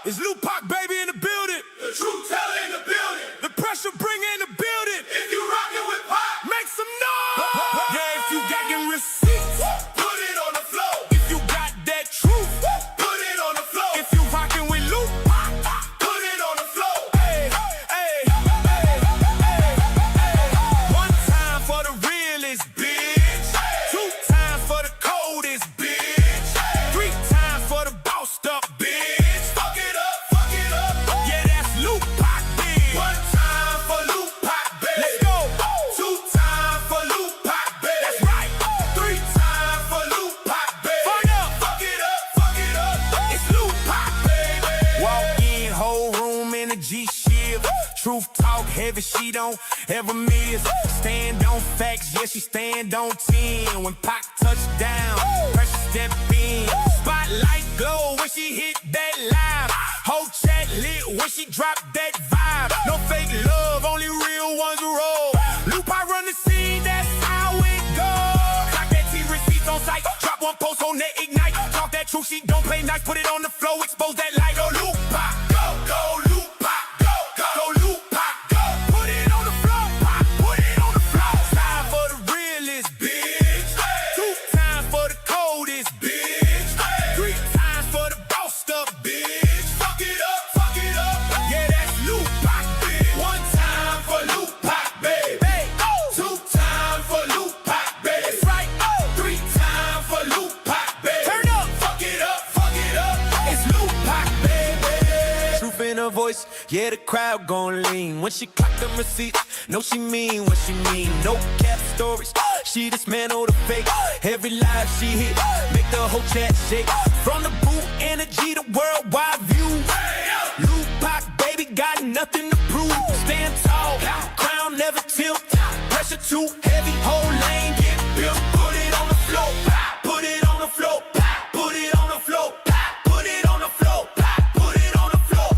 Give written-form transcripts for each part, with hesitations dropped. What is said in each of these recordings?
It's Lupac, baby, in the building. The truth teller in the building. The pressure bringer in the building. If you rockin' with Pac, Make some noise. Yeah, if you got them receipts, put it on the floor. if you got that truth, Put it on the floor. if you rockin' with Lupac, Put it on the floor. hey, hey, hey, hey, hey. One time for the realest, bitch. Two times for the coldest, bitch. Three times for the bossed up, bitch. Fuck it up, fuck it up. Yeah, that's Lupac, bitch. One time for Lupac, baby. Let's go. Two times for Lupac, baby. That's right. Three times for Lupac, baby. Fire up. Fuck it up, fuck it up. It's Lupac, Baby. walk in, whole room in a G-shift. Truth talk heavy, she don't ever miss. Stand on facts, yeah, she stand on 10. When Pac touch down, pressure step in. Spotlight glow when she hit that live. Whole chat lit when she drop that vibe. No fake love, only real ones roll. Lupac run the scene, that's how it goes. Clock that T receipts on site. Drop one post on that ignite. Talk that truth, she don't play nice. Put it on the floor, expose that light. Go Lupac, Go, go, Lupac, go, go. go Lupac, go. Put it on the floor, Pac. Put it on the floor. Time for the realest, bitch. Two times for the coldest, bitch. Three times for the bossed up, bitch. Fuck it up, fuck it up. Yeah, that's Lupac, bitch. One time for Lupac, baby. Hey, oh, Two times for Lupac, baby. that's right. Oh, Three times for Lupac, baby. turn up. Fuck it up, fuck it up. It's Lupac, baby. Truth in her voice, yeah, the crowd gon' lean. When she clock them receipts, know she mean what she mean. No cap stories, she dismantle the fake. Every live she hit, make the whole chat shake. From the boot energy to worldwide view. Lupac, baby, got nothing to prove. Stand tall, crown never tilt. Pressure too heavy, whole lane get built. Put it on the floor, put it on the floor, put it on the floor, put it on the floor, put it on the floor.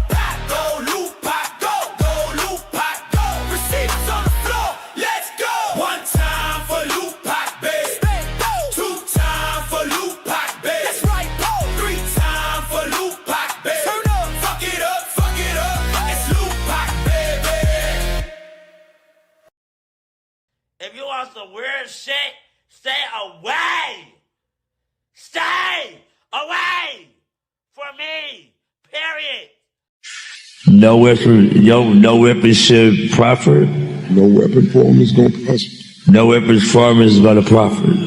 Go Lupac, go, go Lupac, go. Receipts on the floor, let's go. One time for Lupac, baby. Two times for Lupac, baby. That's right, go. Three times for Lupac, baby. Turn up. Fuck it up, fuck it up. It's Lupac, baby. If you want some weird shit, stay away. Stay away from me. Period. No weapon should profit. No weapon form is going to prosper. No weapons farm is gonna profit.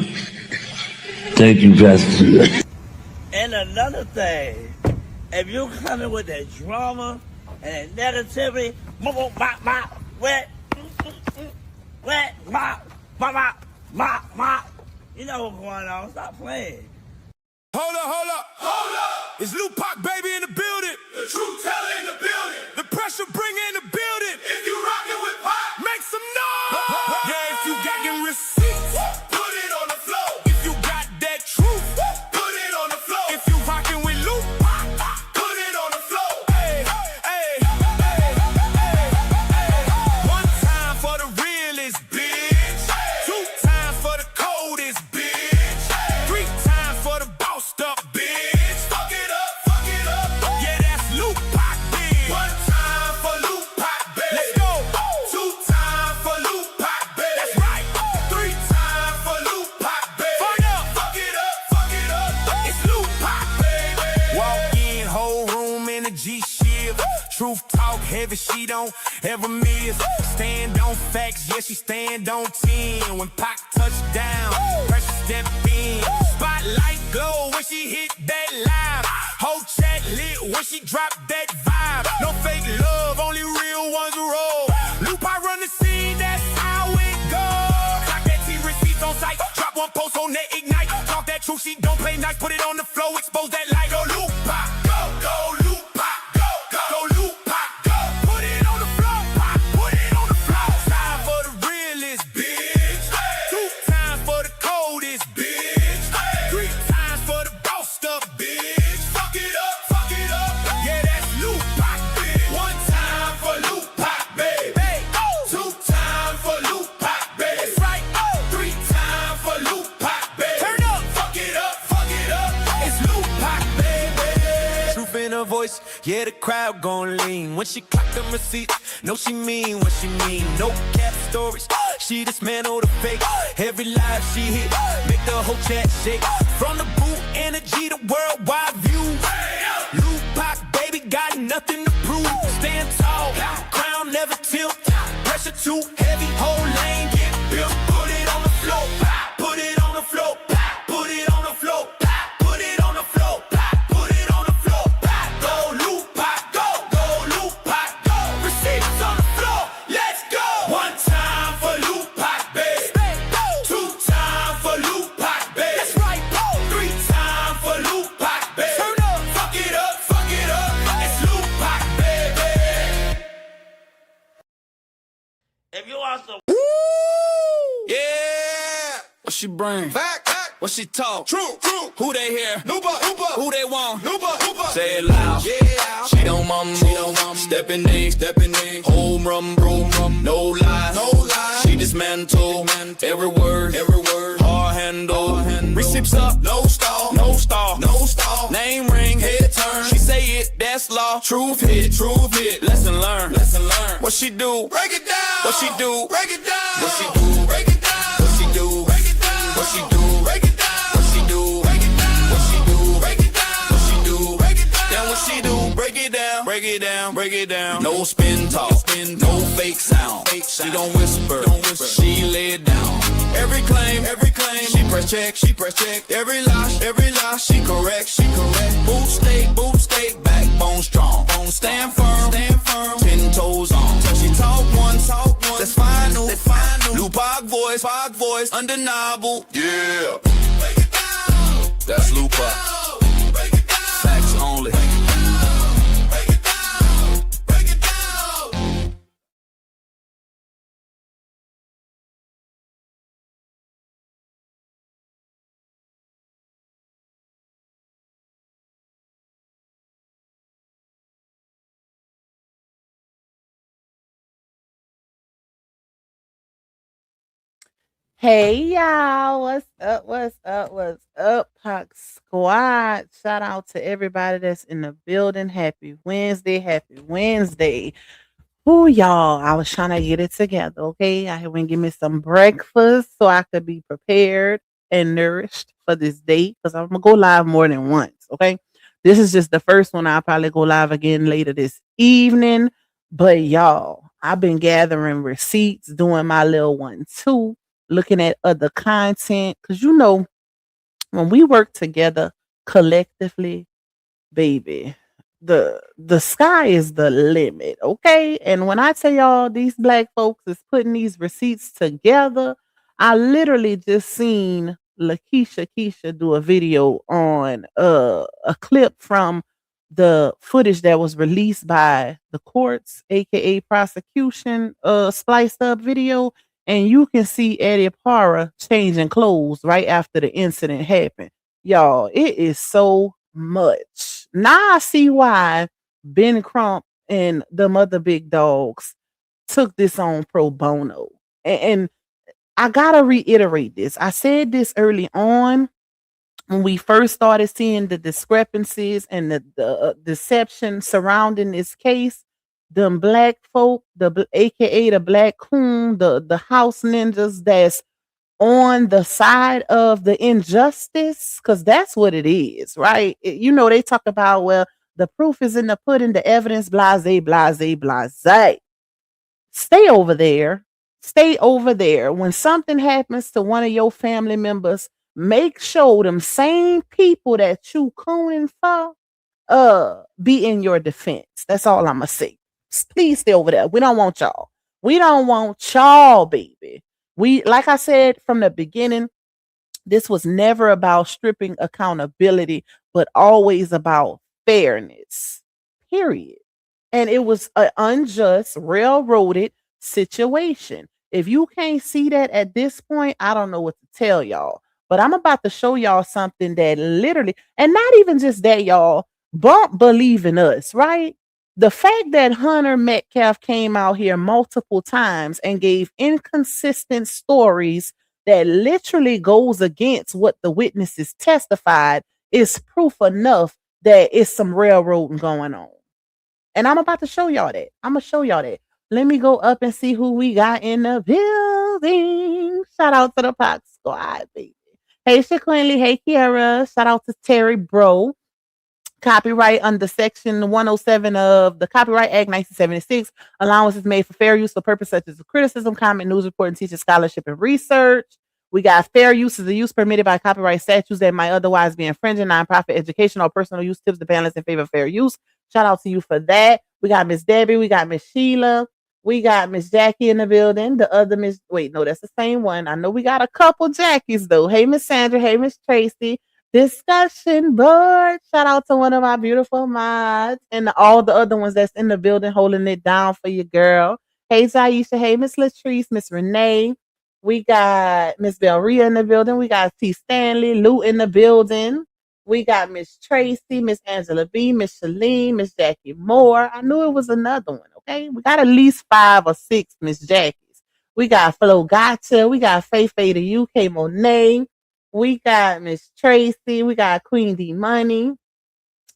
Thank you, Pastor. And another thing, if you coming with that drama and that negativity, wet, you know what's going on. Stop playing. Hold up, hold up. Hold up. It's Lupac, baby, in the building. The truth teller in the building. The pressure bringer in the building. If you rockin' with Pac, Make some noise. Yeah, if you got them receipts, put it on the floor. if you got that truth, Put it on the floor. if you rockin' with Lupac, Put it on the floor. hey, hey, hey, hey, hey. One time for the realest, bitch. Two times for the coldest, bitch. Three times for the bossed up, bitch. Fuck it up, fuck it up. Yeah, that's Lupac, bitch. One time for Lupac, baby. Let's go. Two times for Lupac, baby. That's right. Three times for Lupac, baby. Fire up. Fuck it up, fuck it up. It's Lupac, Baby. walk in, whole room in a G-shift. Truth talk heavy, she don't ever miss. Stand on facts, yeah, she stand on 10. When Pac touch down, pressure step in. Spotlight glow when she hit that live. Whole chat lit when she drop that vibe. No fake love, only real ones roll. Lupac run the scene, that's how it goes. Clock that T receipts on site. Drop one post on that ignite. Talk that truth, she don't play nice. Put it on the floor, expose that light. Go Lupac, Go, go Lupac, go, go. go Lupac, go. Put it on the floor, Pac. Put it on the floor. Time for the realest, bitch. Two times for the coldest, bitch. Three times for the bossed up, bitch. Fuck it up, fuck it up. Yeah, that's Lupac, bitch. One time for Lupac, baby. Hey, oh, Two times for Lupac, baby. that's right. Oh, Three times for Lupac, baby. turn up. Fuck it up, fuck it up. It's Lupac, baby. her voice, yeah, the crowd gon' lean. When she clock them receipts, know she mean what she mean. No cap stories, she dismantle the fake. Every life she hit, make the whole chat shake. From the boot energy to worldwide view. Lupac, baby, got nothing to prove. Stand tall, crown never tilt. Pressure too heavy, whole lane get built. Put it on the floor, put it on the floor, put it on the floor, put it on the floor, put it on the floor. Go Lupac, go Lupac, go. Receipts on the floor, let's go. One time for Lupac, babe. Two time for Lupac, babe. That's right, go. Three time for Lupac, babe. Turn up, fuck it up, fuck it up. It's Lupac, baby. If you want some Yeah. What she bring? Fact. What she talk? True. Who they hear? Who they want? Lupa. Say it loud. Yeah. She don't mum, stepping in, home run, no lies, she dismantle, every word, hard handle, receipts up, no stall, name ring, head turn, she say it, that's law, truth hit, lesson learned, what she do, Break it down. what she do, Break it down. what she do, Break it down. what she do, Break it down. what she do, Break it down. what she do, Break it down. what she do, Break it down. what she do, Break it down. then what she do, break it down, no spin talk, no fake sound, she don't whisper, she lay it down, every claim, she press check, every lie, she correct, boot state, backbone strong, stand firm, 10 toes on, she talk one, that's final, Lupac voice, undeniable, yeah, Break it down. that's Lupac, Break it down. facts only. Break it down. Break it down. Hey y'all, what's up? What's up, Pac Squad? Shout out to everybody that's in the building. Happy Wednesday. Ooh, y'all, I was trying to get it together, okay? I went and give me some breakfast so I could be prepared and nourished for this day because I'm gonna go live more than once, okay? This is just the first one. I'll probably go live again later this evening. But y'all, I've been gathering receipts, doing my little one too, looking at other content. Cause when we work together collectively, baby, the sky is the limit, okay? And when I tell y'all these black folks is putting these receipts together, I literally just seen Lakeisha Keisha do a video on a clip from the footage that was released by the courts, aka prosecution, spliced up video, and you can see Eddie Parra changing clothes right after the incident happened. Y'all, it is so much. Now I see why Ben Crump and them other big dogs took this on pro bono. And I gotta reiterate this. I said this early on when we first started seeing the discrepancies and the deception surrounding this case. Them black folk, aka the black coon, the house ninjas that's on the side of the injustice, because that's what it is, right? They talk about, well, the proof is in the pudding, the evidence, blase, blase, blase. Stay over there. Stay over there. When something happens to one of your family members, make sure them same people that you cooning for be in your defense. That's all I'm gonna say. Please stay over there. We don't want y'all. We don't want y'all, baby. We, like I said from the beginning, this was never about stripping accountability, but always about fairness. Period. And it was an unjust, railroaded situation. If you can't see that at this point, I don't know what to tell y'all. But I'm about to show y'all something that literally, and not even just that, y'all, bump believe in us, right? The fact that Hunter Metcalf came out here multiple times and gave inconsistent stories that literally goes against what the witnesses testified is proof enough that it's some railroading going on. And I'm about to show y'all that. I'm gonna show y'all that. Let me go up and see who we got in the building. Shout out to the Pop Squad, baby. Hey, Shaquinley. Hey, Kiara. Shout out to Terry Bro. Copyright under Section 107 of the Copyright Act 1976. Allowance is made for fair use for purposes such as criticism, comment, news report, teaching, scholarship, and research. We got fair use is the use permitted by copyright statutes that might otherwise be infringing nonprofit education or personal use tips the balance in favor of fair use. Shout out to you for that. We got Miss Debbie. We got Miss Sheila. We got Miss Jackie in the building. The other Miss, wait, no, that's the same one. I know we got a couple Jackies though. Hey, Miss Sandra. Hey, Miss Tracy. Discussion board. Shout out to one of my beautiful mods and all the other ones that's in the building holding it down for you, girl. Hey, Zaisha. Hey, Miss Latrice, Miss Renee. We got Miss Belria in the building. We got T. Stanley, Lou in the building. We got Miss Tracy, Miss Angela B, Miss Shalene, Miss Jackie Moore. I knew it was another one, okay? We got at least 5 or 6 Miss Jackies. We got Flo Gotcha. We got Faye Faye the UK Monet. We got Miss Tracy. We got Queen D Money.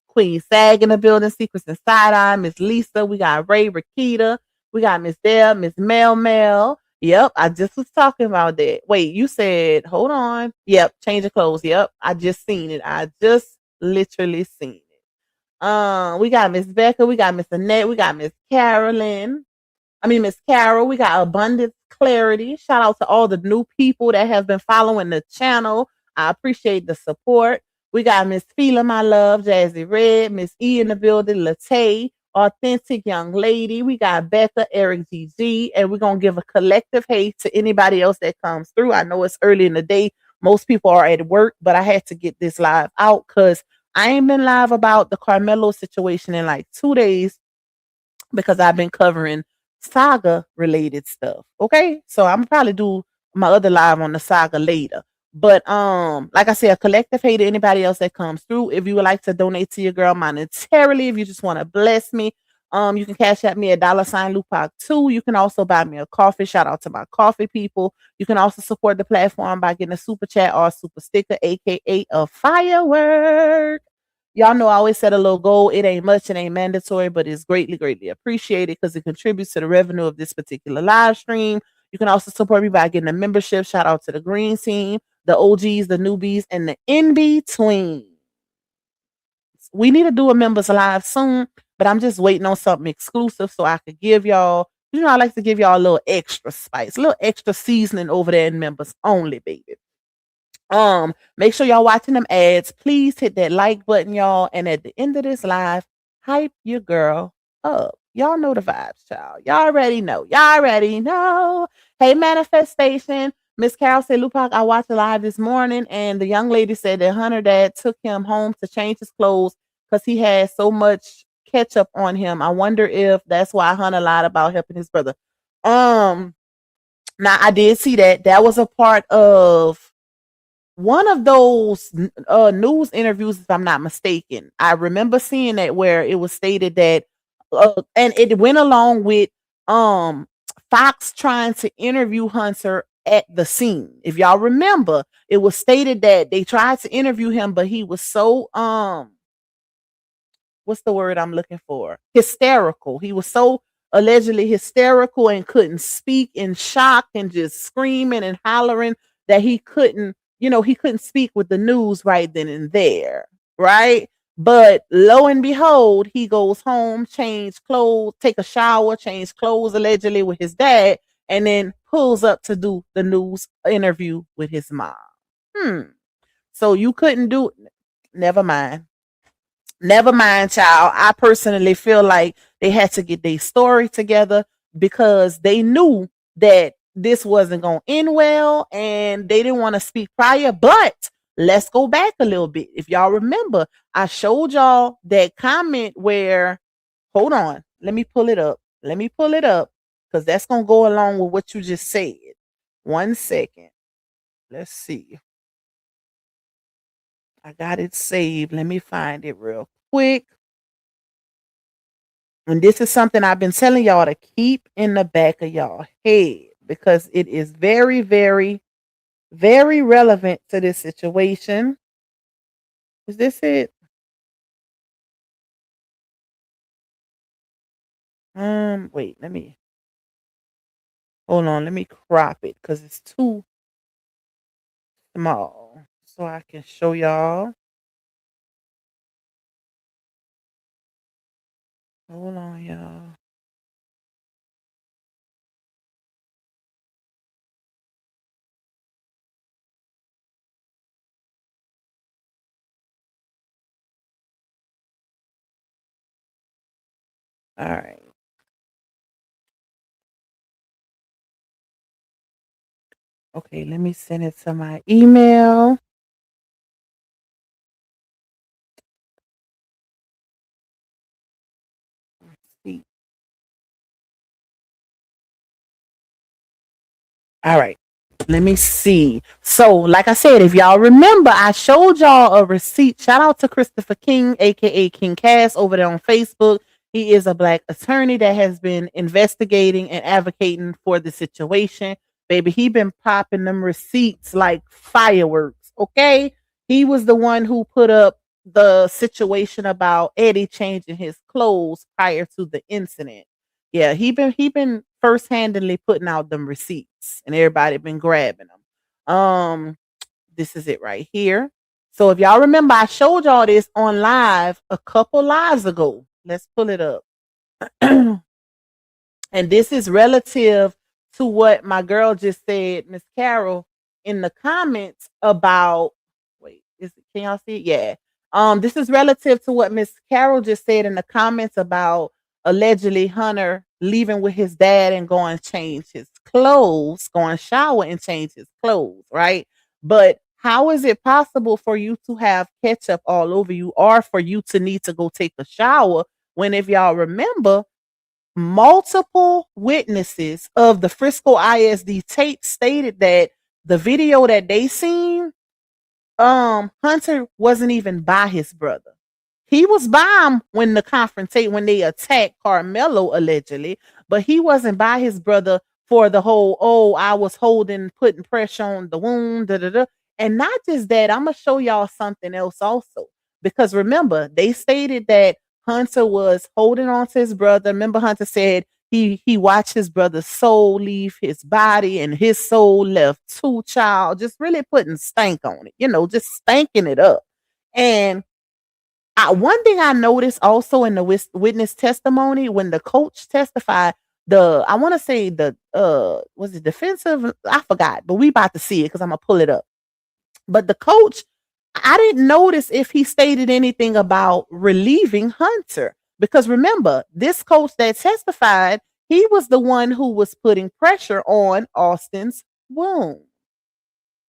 Queen Sag in the building. Secrets and Side Eye. Miss Lisa. We got Ray Rakita. We got Miss Deb. Miss Mel Mel. Yep, I just was talking about that. Wait, you said, hold on. Yep, change of clothes. Yep, I just seen it. I just literally seen it. We got Miss Becca. We got Miss Annette. We got Miss Carolyn. Miss Carol. We got Abundance Clarity. Shout out to all the new people that have been following the channel. I appreciate the support. We got Miss Fela, my love, Jazzy Red, Miss E in the building, Latay, Authentic Young Lady. We got Becca, Eric GG, and we're going to give a collective hey to anybody else that comes through. I know it's early in the day. Most people are at work, but I had to get this live out because I ain't been live about the Carmelo situation in like 2 days because I've been covering saga related stuff. Okay. So I'm probably do my other live on the saga later. But like I said, a collective hey to anybody else that comes through. If you would like to donate to your girl monetarily, if you just want to bless me, you can cash at me at $Lupac2. You can also buy me a coffee. Shout out to my coffee people. You can also support the platform by getting a super chat or a super sticker, aka a firework. Y'all know I always set a little goal. It ain't much, it ain't mandatory, but it's greatly, greatly appreciated because it contributes to the revenue of this particular live stream. You can also support me by getting a membership. Shout out to the green team, the OGs, the newbies, and the in-between. We need to do a members live soon, but I'm just waiting on something exclusive so I could give y'all, I like to give y'all a little extra spice, a little extra seasoning over there in members only, baby. Make sure y'all watching them ads. Please hit that like button, y'all. And at the end of this live, hype your girl up. Y'all know the vibes, child. Y'all already know. Y'all already know. Hey, manifestation. Miss Carol said, Lupac, I watched the live this morning, and the young lady said that Hunter dad took him home to change his clothes because he had so much ketchup on him. I wonder if that's why Hunter lied about helping his brother. Now I did see that. That was a part of one of those news interviews, if I'm not mistaken. I remember seeing that where it was stated that, and it went along with Fox trying to interview Hunter at the scene. If y'all remember, it was stated that they tried to interview him, but he was so what's the word I'm looking for? Hysterical. He was so allegedly hysterical and couldn't speak, in shock and just screaming and hollering that he couldn't speak with the news right then and there, right? But lo and behold, he goes home, change clothes, take a shower, change clothes allegedly with his dad, and then pulls up to do the news interview with his mom. So you couldn't do it. Never mind. Never mind, child. I personally feel like they had to get their story together because they knew that this wasn't going to end well and they didn't want to speak prior. But let's go back a little bit. If y'all remember, I showed y'all that comment where, hold on, let me pull it up. Because that's going to go along with what you just said. 1 second. Let's see. I got it saved. Let me find it real quick. And this is something I've been telling y'all to keep in the back of y'all head because it is very, very, very relevant to this situation. Is this it? Wait, hold on, let me crop it because it's too small. So I can show y'all. Hold on, y'all. All right. Okay, let me send it to my email. Let's see. All right. Let me see. So, like I said, if y'all remember, I showed y'all a receipt. Shout out to Christopher King, aka King Cass, over there on Facebook. He is a black attorney that has been investigating and advocating for the situation. Baby, he been popping them receipts like fireworks. Okay. He was the one who put up the situation about Eddie changing his clothes prior to the incident. Yeah, he been first handedly putting out them receipts, and everybody been grabbing them. This is it right here. So if y'all remember, I showed y'all this on live a couple lives ago. Let's pull it up. And this is relative to what my girl just said, Miss Carol, in the comments about. Wait, can y'all see it? Yeah. This is relative to what Miss Carol just said in the comments about allegedly Hunter leaving with his dad and going to change his clothes, going shower and change his clothes, right? But how is it possible for you to have ketchup all over you or for you to need to go take a shower when, if y'all remember, multiple witnesses of the Frisco ISD tape stated that the video that they seen, Hunter wasn't even by his brother. He was by him when the confrontation, when they attacked Carmelo allegedly, but he wasn't by his brother for the whole, oh, I was holding, putting pressure on the wound, da da da. And not just that, I'm gonna show y'all something else also. Because remember, they stated that Hunter was holding on to his brother. Remember, Hunter said he watched his brother's soul leave his body, and his soul left two child, just really putting stank on it, just stanking it up. And one thing I noticed also in the witness testimony when the coach testified, I want to say the was it defensive? I forgot, but we about to see it because I'm gonna pull it up. But the coach, I didn't notice if he stated anything about relieving Hunter. Because remember, this coach that testified, he was the one who was putting pressure on Austin's wound.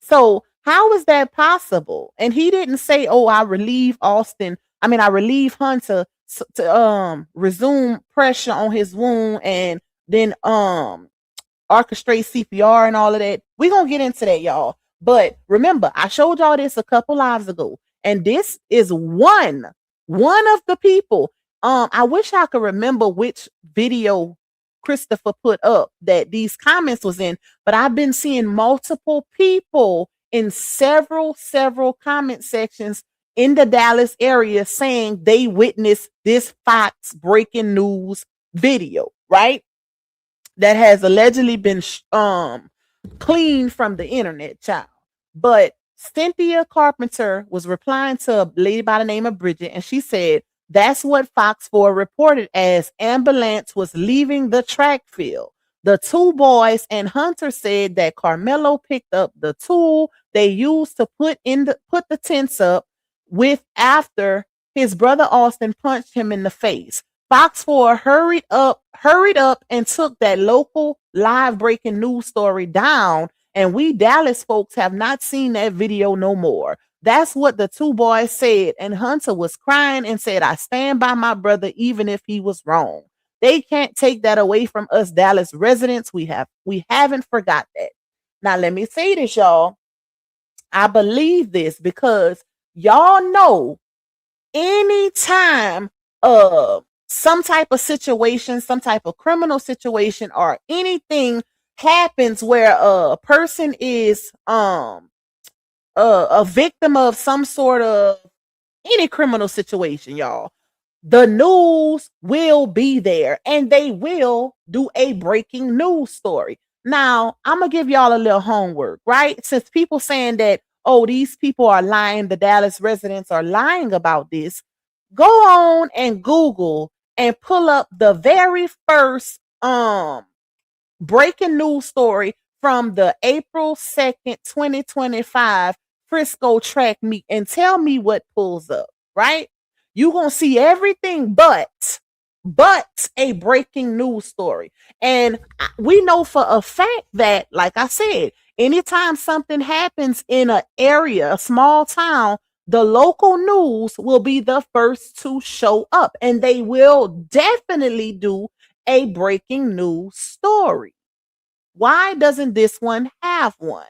So how is that possible? And he didn't say, "Oh, I relieve Austin. I mean, I relieve Hunter to resume pressure on his wound and then orchestrate CPR and all of that." We're gonna get into that, y'all. But remember, I showed y'all this a couple lives ago, and this is one of the people. I wish I could remember which video Christopher put up that these comments was in, but I've been seeing multiple people in several comment sections in the Dallas area saying they witnessed this Fox breaking news video, right? That has allegedly been cleaned from the internet, child. But Cynthia Carpenter was replying to a lady by the name of Bridget, and she said that's what Fox 4 reported as ambulance was leaving the track field. The two boys and Hunter said that Carmelo picked up the tool they used to put the tents up with after his brother Austin punched him in the face. Fox 4 hurried up and took that local live breaking news story down, and we Dallas folks have not seen that video no more. That's what the two boys said, and Hunter was crying and said, "I stand by my brother even if he was wrong." They can't take that away from us Dallas residents. We haven't forgot that. Now let me say this, y'all. I believe this because y'all know anytime some type of situation, some type of criminal situation or anything happens where a person is a victim of some sort of any criminal situation, y'all, the news will be there and they will do a breaking news story. Now, I'm going to give y'all a little homework, right? Since people saying that, oh, these people are lying, the Dallas residents are lying about this, go on and Google and pull up the very first breaking news story from the April 2nd, 2025 Frisco track meet and tell me what pulls up, right? You're going to see everything but a breaking news story. And we know for a fact that, like I said, anytime something happens in an area, a small town, the local news will be the first to show up and they will definitely do a breaking news story. Why doesn't this one have one?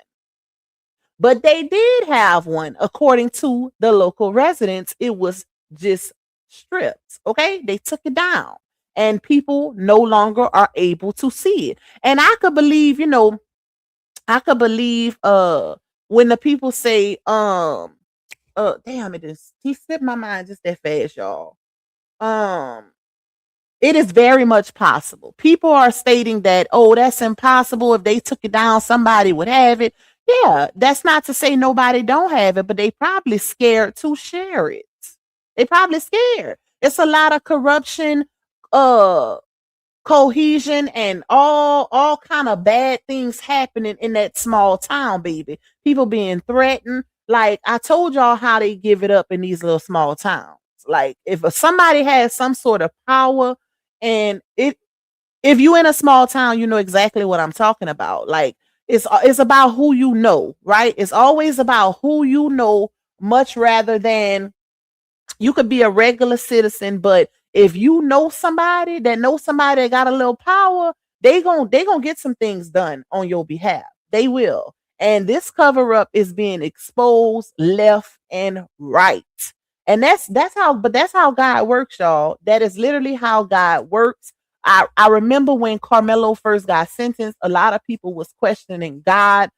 But they did have one. According to the local residents, it was just stripped. Okay. They took it down and people no longer are able to see it. And I could believe, I could believe when the people say, damn, he slipped my mind just that fast, y'all. It is very much possible. People are stating that, oh, that's impossible. If they took it down, somebody would have it. Yeah, that's not to say nobody don't have it, but they probably scared to share it. They probably scared. It's a lot of corruption, cohesion, and all kind of bad things happening in that small town, baby. People being threatened. Like I told y'all how they give it up in these little small towns. Like if somebody has some sort of power and if you in a small town, you know exactly what I'm talking about. Like it's about who you know, right? It's always about who you know, much rather than you could be a regular citizen, but if you know somebody that got a little power, they gonna get some things done on your behalf. They will. And this cover up is being exposed left and right. And that's how God works, y'all. That is literally how God works. I remember when Carmelo first got sentenced, a lot of people was questioning God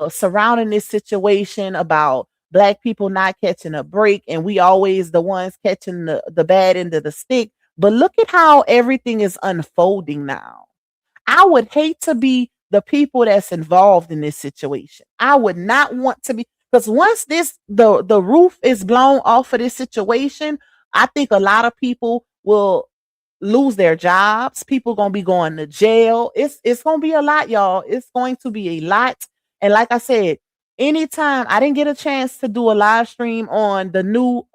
surrounding this situation about black people not catching a break and we always the ones catching the bad end of the stick. But look at how everything is unfolding now. I would hate to be the people that's involved in this situation. I would not want to be, because once the roof is blown off of this situation, I think a lot of people will lose their jobs. People gonna be going to jail. It's gonna be a lot, y'all. It's going to be a lot. And like I said, anytime I didn't get a chance to do a live stream on the new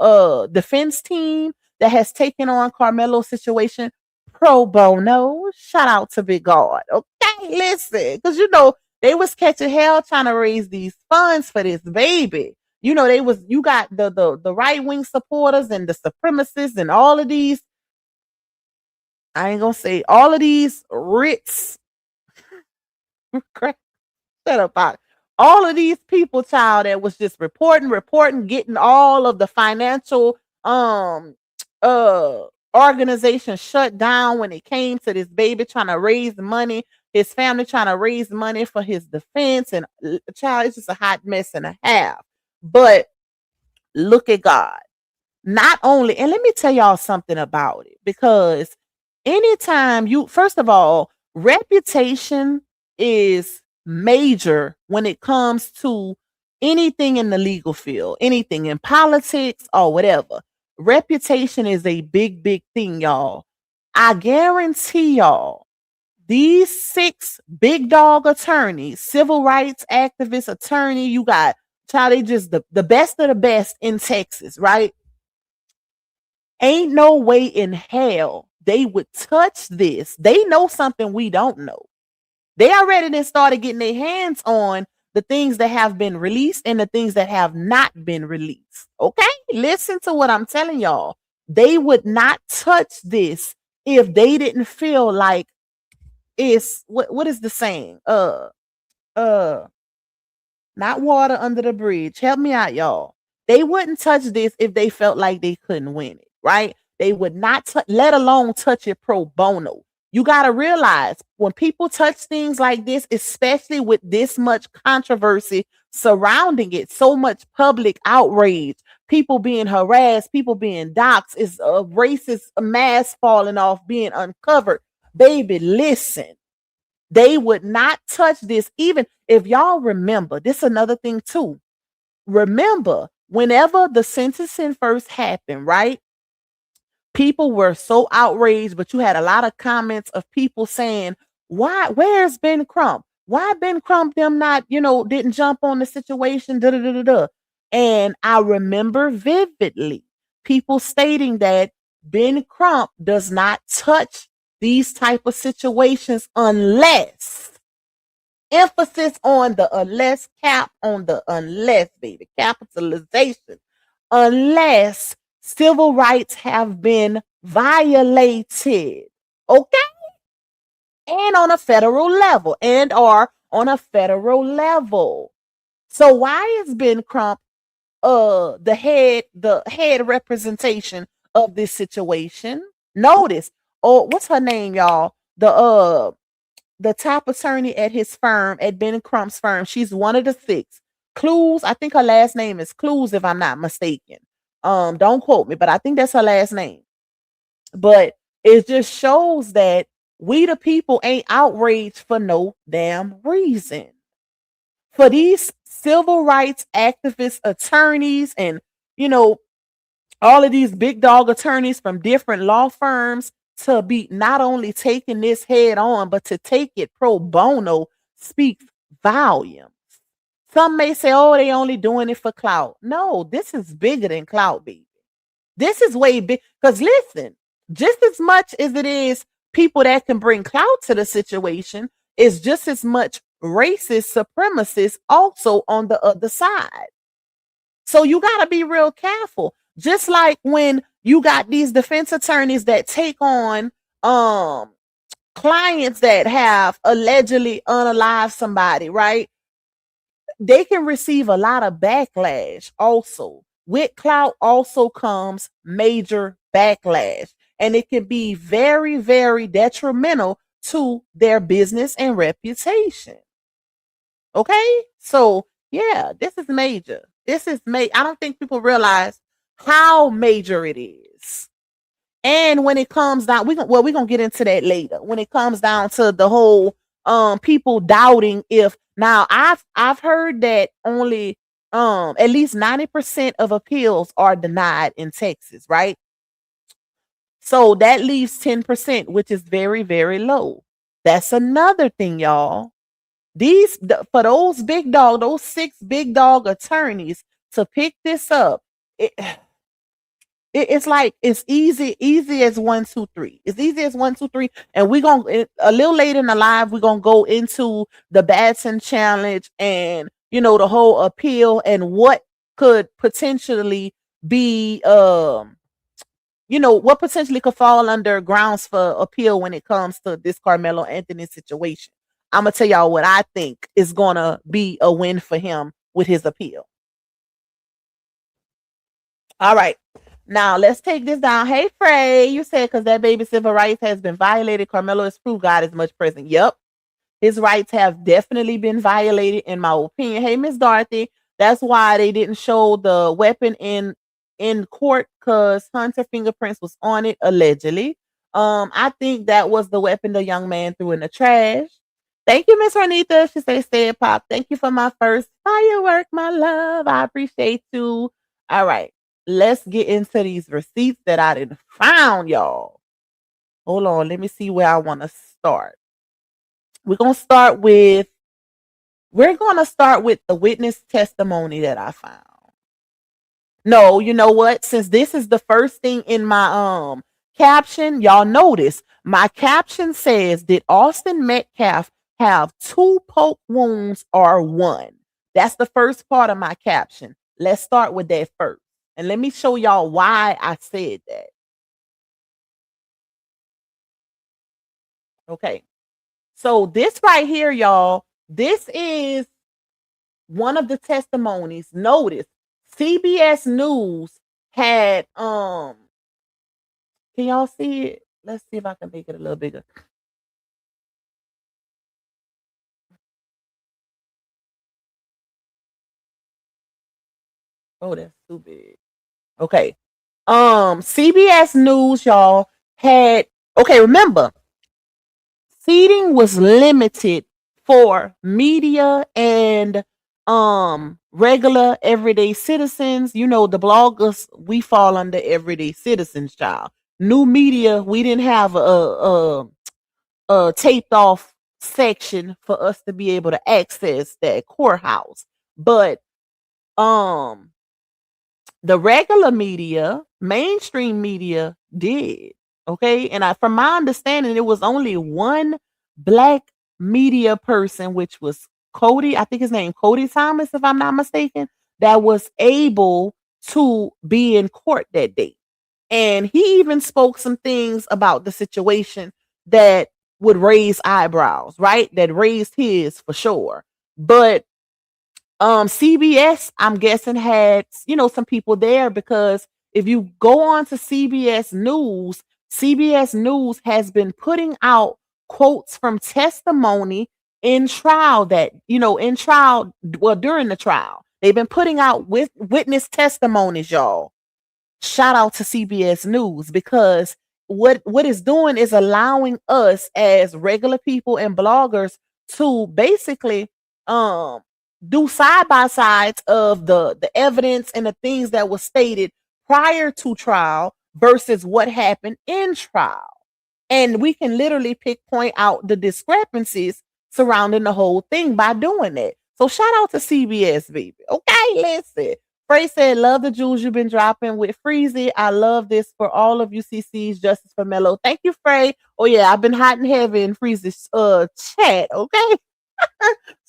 defense team that has taken on Carmelo's situation pro bono. Shout out to Big God. Okay, listen, because they was catching hell trying to raise these funds for this baby. You got the right wing supporters and the supremacists and all of these. I ain't gonna say all of these Ritz. Shut up, Bob. All of these people, child, that was just reporting, getting all of the financial uh organization shut down when it came to this baby trying to raise money, his family trying to raise money for his defense, and child, it's just a hot mess and a half. But look at God. Not only, and let me tell y'all something about it, because anytime first of all, reputation is major when it comes to anything in the legal field, anything in politics or whatever. Reputation is a big, big thing, y'all. I guarantee y'all, these 6 big dog attorneys, civil rights activist attorney, you got, child, they just the best of the best in Texas, right? Ain't no way in hell they would touch this. They know something we don't know. They already then started getting their hands on the things that have been released and the things that have not been released. Okay? Listen to what I'm telling y'all. They would not touch this if they didn't feel like it's what is the saying? Not water under the bridge. Help me out, y'all. They wouldn't touch this if they felt like they couldn't win it, right? They would not let alone touch it pro bono. You got to realize when people touch things like this, especially with this much controversy surrounding it, so much public outrage, people being harassed, people being doxxed, is a racist mask falling off, being uncovered. Baby, listen, they would not touch this. Even if y'all remember, this is another thing too. Remember, whenever the sentencing first happened, right? People were so outraged, but you had a lot of comments of people saying, why, where's Ben Crump? Why Ben Crump them not, didn't jump on the situation? Da, da, da, da, da. And I remember vividly people stating that Ben Crump does not touch these type of situations unless, emphasis on the unless, cap on the unless, baby, capitalization, unless civil rights have been violated. Okay? And on a federal level, and or on a federal level. So why has Ben Crump the head representation of this situation? Notice, what's her name, y'all? The top attorney at his firm, at Ben Crump's firm. She's one of the six. Clues, I think her last name is Clues, if I'm not mistaken. Don't quote me, but I think that's her last name. But it just shows that we the people ain't outraged for no damn reason. For these civil rights activist attorneys and, you know, all of these big dog attorneys from different law firms to be not only taking this head on, but to take it pro bono speaks volumes. Some may say, oh, they only doing it for clout. No, this is bigger than clout, baby. This is way big. Because listen, just as much as it is people that can bring clout to the situation, is just as much racist supremacists also on the other side. So you got to be real careful. Just like when you got these defense attorneys that take on clients that have allegedly unalived somebody, right? They can receive a lot of backlash also. With clout also comes major backlash, and it can be very, very detrimental to their business and reputation. Okay? So, yeah, this is major. This is I don't think people realize how major it is. And when it comes down, we're gonna get into that later. When it comes down to the whole people doubting if, now I've heard that only at least 90% of appeals are denied in Texas, right? So that leaves 10%, which is very, very low. That's another thing, y'all. For those big dog, those 6 big dog attorneys to pick this up, it's like it's easy as 1, 2, 3. It's easy as 1, 2, 3. And we're gonna, a little later in the live, we're gonna go into the Batson challenge and, the whole appeal and what could potentially be what potentially could fall under grounds for appeal when it comes to this Carmelo Anthony situation. I'm gonna tell y'all what I think is gonna be a win for him with his appeal. All right. Now let's take this down. Hey Frey, you said because that baby civil rights has been violated, Carmelo has proved God is much present. Yep. His rights have definitely been violated, in my opinion. Hey, Miss Dorothy, that's why they didn't show the weapon in court, because Hunter fingerprints was on it, allegedly. I think that was the weapon the young man threw in the trash. Thank you, Miss Renita. She says, "Stay pop. Thank you for my first firework, my love. I appreciate you." All right, let's get into these receipts that I didn't found, y'all. Hold on, let me see where I want to start. We're gonna start with the witness testimony that I found. No, you know what? Since this is the first thing in my caption, y'all notice my caption says, "Did Austin Metcalf have 2 poke wounds or 1?" That's the first part of my caption. Let's start with that first. And let me show y'all why I said that. Okay. So this right here, y'all, this is one of the testimonies. Notice CBS News had can y'all see it? Let's see if I can make it a little bigger. Oh, that's too big. Okay. CBS News, y'all, had, okay, remember, seating was limited for media and regular everyday citizens. You know, the bloggers, we fall under everyday citizens, child. New media, we didn't have a taped off section for us to be able to access that courthouse. But um the regular media, mainstream media did. Okay. And from my understanding, it was only one black media person, which was Cody, I think his name Cody Thomas, if I'm not mistaken, that was able to be in court that day. And he even spoke some things about the situation that would raise eyebrows, right? That raised his for sure. But CBS, I'm guessing, had, you know, some people there, because if you go on to CBS News has been putting out quotes from testimony in trial, that, you know, in trial, well, during the trial. They've been putting out witness testimonies, y'all. Shout out to CBS News, because what it's doing is allowing us as regular people and bloggers to basically um do side by sides of the evidence and the things that were stated prior to trial versus what happened in trial. And we can literally point out the discrepancies surrounding the whole thing by doing it. So shout out to CBS, baby. Okay, listen. Frey said, love the jewels you've been dropping with Freezy. I love this for all of UCC's Justice for Mello. Thank you, Frey. Oh, yeah, I've been hot and heavy in Freezy's chat, okay?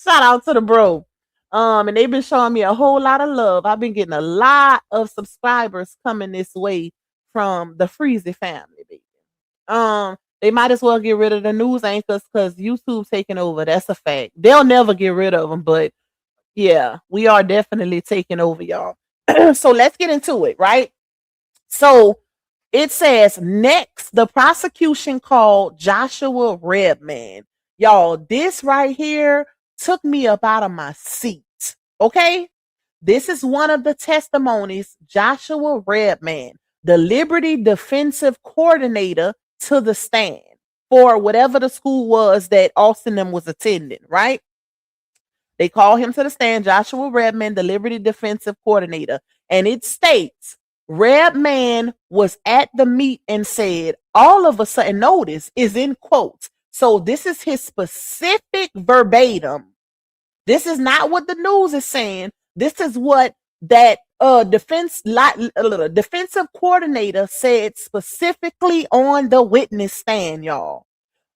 Shout out to the bro. And they've been showing me a whole lot of love. I've been getting a lot of subscribers coming this way from the Freezy family, baby. They might as well get rid of the news anchors because YouTube's taking over. That's a fact. They'll never get rid of them, but yeah, we are definitely taking over, y'all. So let's get into it, right? So it says next, the prosecution called Joshua Redman. Y'all, this right here took me up out of my seat. Okay? This is one of the testimonies. Joshua Redman, the Liberty Defensive Coordinator, to the stand for whatever the school was that Austin them was attending, right? They call him to the stand, Joshua Redman, the Liberty Defensive Coordinator. And it states, Redman was at the meet and said, all of a sudden, notice is in quotes. So this is his specific verbatim. This is not what the news is saying. This is what that defensive coordinator said specifically on the witness stand, y'all.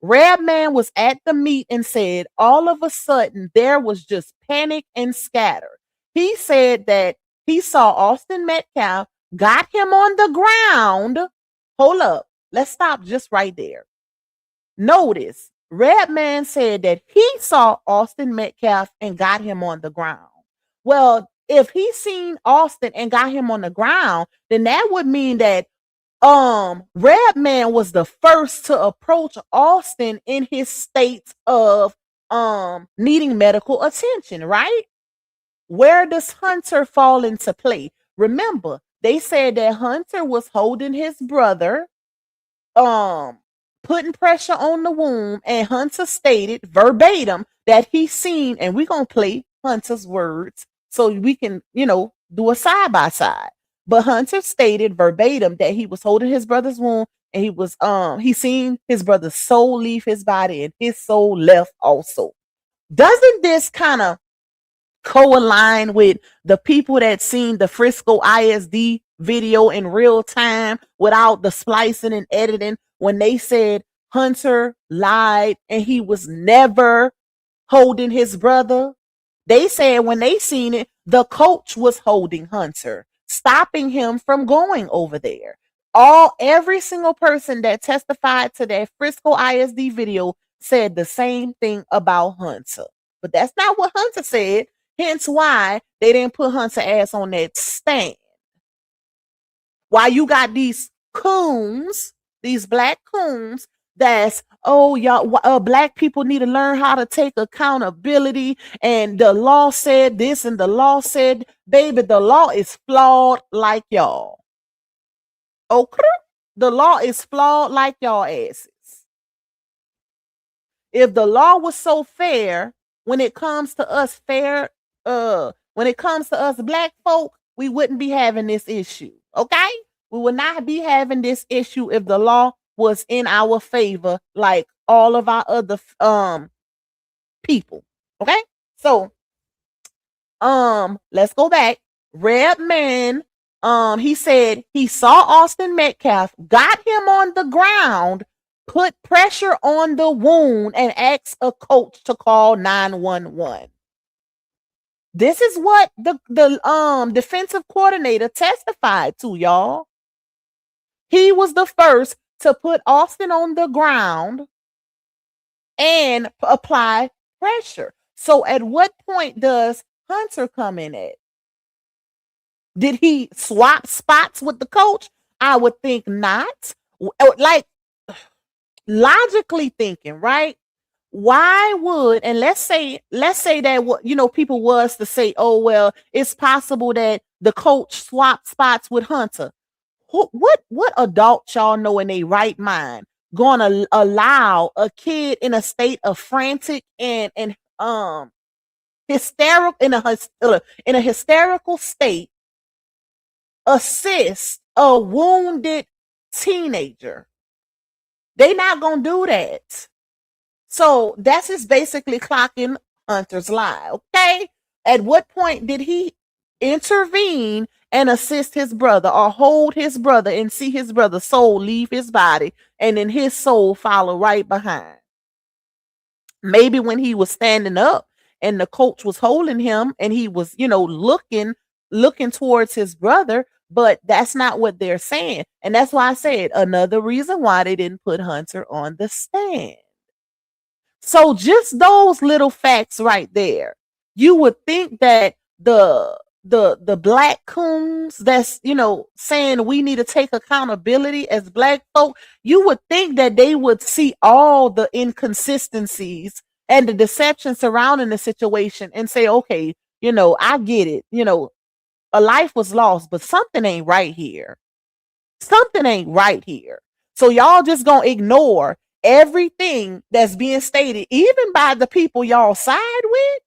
Redman was at the meet and said, all of a sudden, there was just panic and scatter. He said that he saw Austin Metcalf, got him on the ground. Hold up. Let's stop just right there. Notice, Redman said that he saw Austin Metcalf and got him on the ground. Well, if he seen Austin and got him on the ground, then that would mean that Redman was the first to approach Austin in his state of needing medical attention, right? Where does Hunter fall into play? Remember, they said that Hunter was holding his brother, putting pressure on the wound, and Hunter stated verbatim that he seen, and we're gonna play Hunter's words so we can, you know, do a side by side. But Hunter stated verbatim that he was holding his brother's wound, and he seen his brother's soul leave his body, and his soul left also. Doesn't this kind of co-align with the people that seen the Frisco ISD video in real time without the splicing and editing, when they said Hunter lied and he was never holding his brother? They said when they seen it, the coach was holding Hunter, stopping him from going over there. Every single person that testified to that Frisco ISD video said the same thing about Hunter. But that's not what Hunter said. Hence why they didn't put Hunter ass on that stand. Why you got these coons, these black coons, that's, oh, y'all, black people need to learn how to take accountability. And the law said this and the law said, baby, the law is flawed like y'all. Okay. The law is flawed like y'all asses. If the law was so fair when it comes to us when it comes to us black folk, we wouldn't be having this issue. Okay? We would not be having this issue if the law was in our favor like all of our other people. Okay? So let's go back. Redman, he said he saw Austin Metcalf, got him on the ground, put pressure on the wound, and asked a coach to call 911. This is what the defensive coordinator testified to, y'all. He was the first to put Austin on the ground and apply pressure. So at what point does Hunter come in at? Did he swap spots with the coach? I would think not. Like, logically thinking, right? Why would, and let's say that what people was to say, oh well, it's possible that the coach swapped spots with Hunter. What adult y'all know in a right mind gonna allow a kid in a state of frantic and hysterical in a hysterical state assist a wounded teenager? They not gonna do that. So that's just basically clocking Hunter's lie. Okay. At what point did he intervene and assist his brother or hold his brother and see his brother's soul leave his body and then his soul follow right behind? Maybe when he was standing up and the coach was holding him and he was, looking towards his brother, but that's not what they're saying. And that's why I said another reason why they didn't put Hunter on the stand. So just those little facts right there, you would think that the black coons that's saying we need to take accountability as black folk, you would think that they would see all the inconsistencies and the deception surrounding the situation and say, okay, I get it, a life was lost, but something ain't right here. Something ain't right here. So y'all just gonna ignore everything that's being stated, even by the people y'all side with.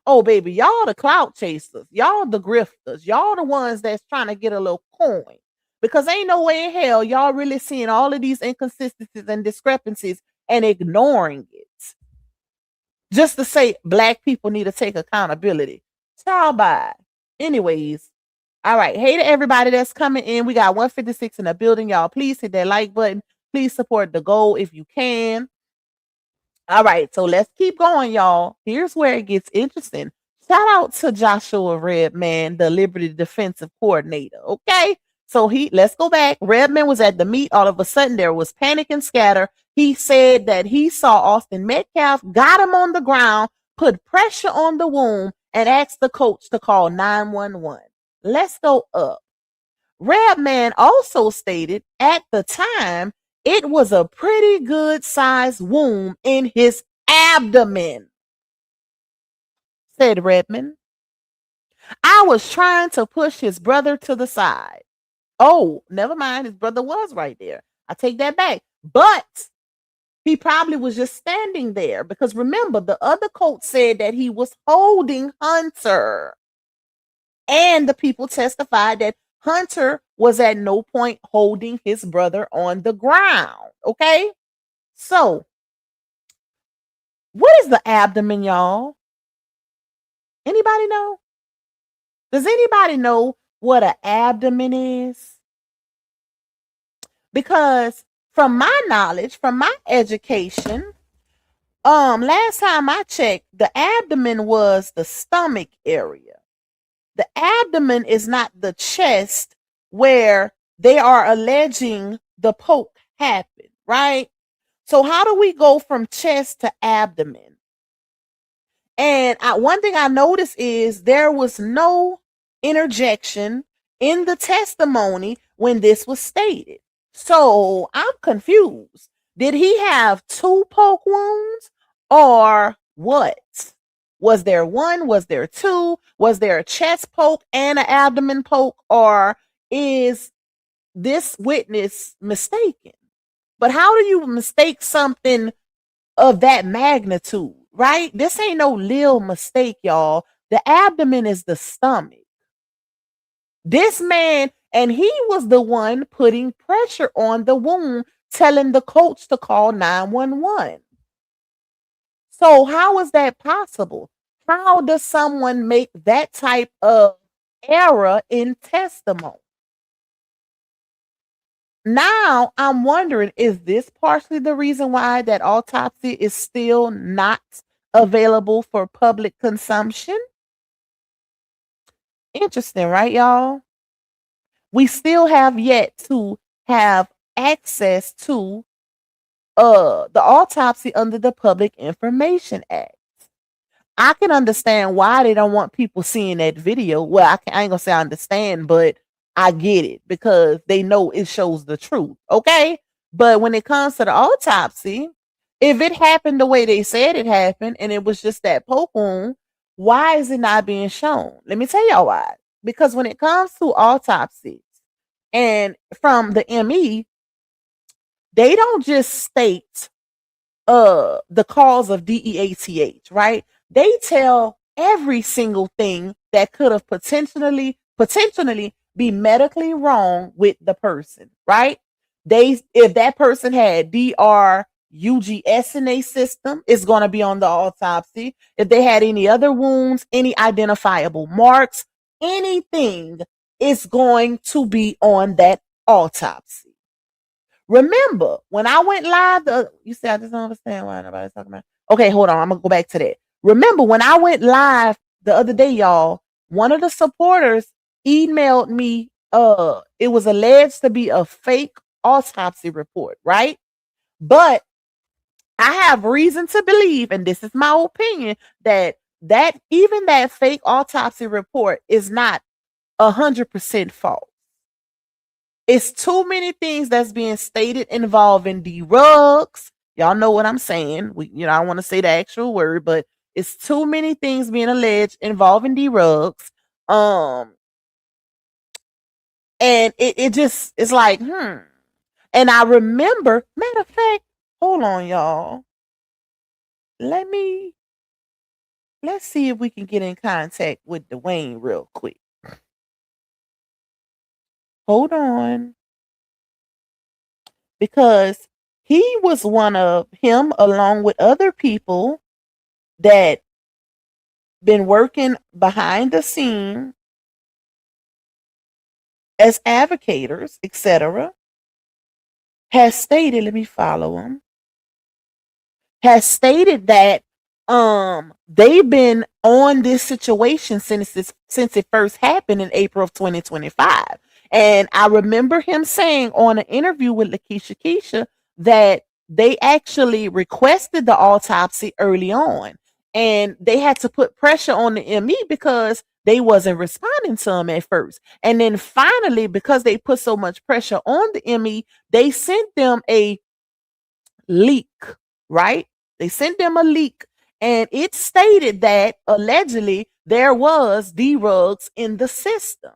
Oh, baby, y'all the clout chasers. Y'all the grifters. Y'all the ones that's trying to get a little coin. Because ain't no way in hell y'all really seeing all of these inconsistencies and discrepancies and ignoring it. Just to say black people need to take accountability. Ciao, bye. Anyways, all right. Hey to everybody that's coming in. We got 156 in the building, y'all. Please hit that like button. Please support the goal if you can. All right, so let's keep going, y'all. Here's where it gets interesting. Shout out to Joshua Redman, the Liberty defensive coordinator. Okay, so let's go back. Redman was at the meet. All of a sudden, there was panic and scatter. He said that he saw Austin Metcalf, got him on the ground, put pressure on the wound, and asked the coach to call 911. Let's go up. Redman also stated at the time it was a pretty good sized wound in his abdomen. Said Redman, I was trying to push his brother to the side. Oh, never mind. His brother was right there. I take that back. But he probably was just standing there because remember, the other coach said that he was holding Hunter. And the people testified that Hunter was at no point holding his brother on the ground. Okay. So, what is the abdomen, y'all? Anybody know? Does anybody know what an abdomen is? Because from my knowledge, from my education, last time I checked, the abdomen was the stomach area. The abdomen is not the chest where they are alleging the poke happened, right? So how do we go from chest to abdomen? And one thing I noticed is there was no interjection in the testimony when this was stated. So I'm confused. Did he have 2 poke wounds or what? Was there 1? Was there 2? Was there a chest poke and an abdomen poke? Or is this witness mistaken. But how do you mistake something of that magnitude, right? This ain't no little mistake, y'all. The abdomen is the stomach. This man, and he was the one putting pressure on the wound, telling the coach to call 911. So, how is that possible? How does someone make that type of error in testimony? Now, I'm wondering, is this partially the reason why that autopsy is still not available for public consumption? Interesting, right, y'all? We still have yet to have access to the autopsy under the Public Information Act. I can understand why they don't want people seeing that video. Well, I ain't gonna say I understand, but I get it because they know it shows the truth. Okay. But when it comes to the autopsy, if it happened the way they said it happened and it was just that poke wound, why is it not being shown? Let me tell y'all why. Because when it comes to autopsies and from the ME, they don't just state the cause of DEATH, right? They tell every single thing that could have potentially be medically wrong with the person, right? If that person had DRUGS in their system, it's going to be on the autopsy. If they had any other wounds, any identifiable marks, anything is going to be on that autopsy. Remember, when I went live, you said I just don't understand why nobody's talking about. Okay, hold on. I'm gonna go back to that. Remember, when I went live the other day, y'all, one of the supporters emailed me. It was alleged to be a fake autopsy report, right? But I have reason to believe, and this is my opinion, that even that fake autopsy report is not 100% false. It's too many things that's being stated involving the rugs. Y'all know what I'm saying. I don't want to say the actual word, but it's too many things being alleged involving the rugs. And it just it's like, And I remember, matter of fact, hold on, y'all. Let's see if we can get in contact with Dwayne real quick. Hold on. Because he was one of him along with other people that been working behind the scene as advocates, etc., has stated, let me follow him, has stated that they've been on this situation since it first happened in April of 2025. And I remember him saying on an interview with Lakeisha Keisha that they actually requested the autopsy early on. And they had to put pressure on the ME because they wasn't responding to them at first. And then finally, because they put so much pressure on the ME, they sent them a leak, right? They sent them a leak and it stated that allegedly there was drugs in the system.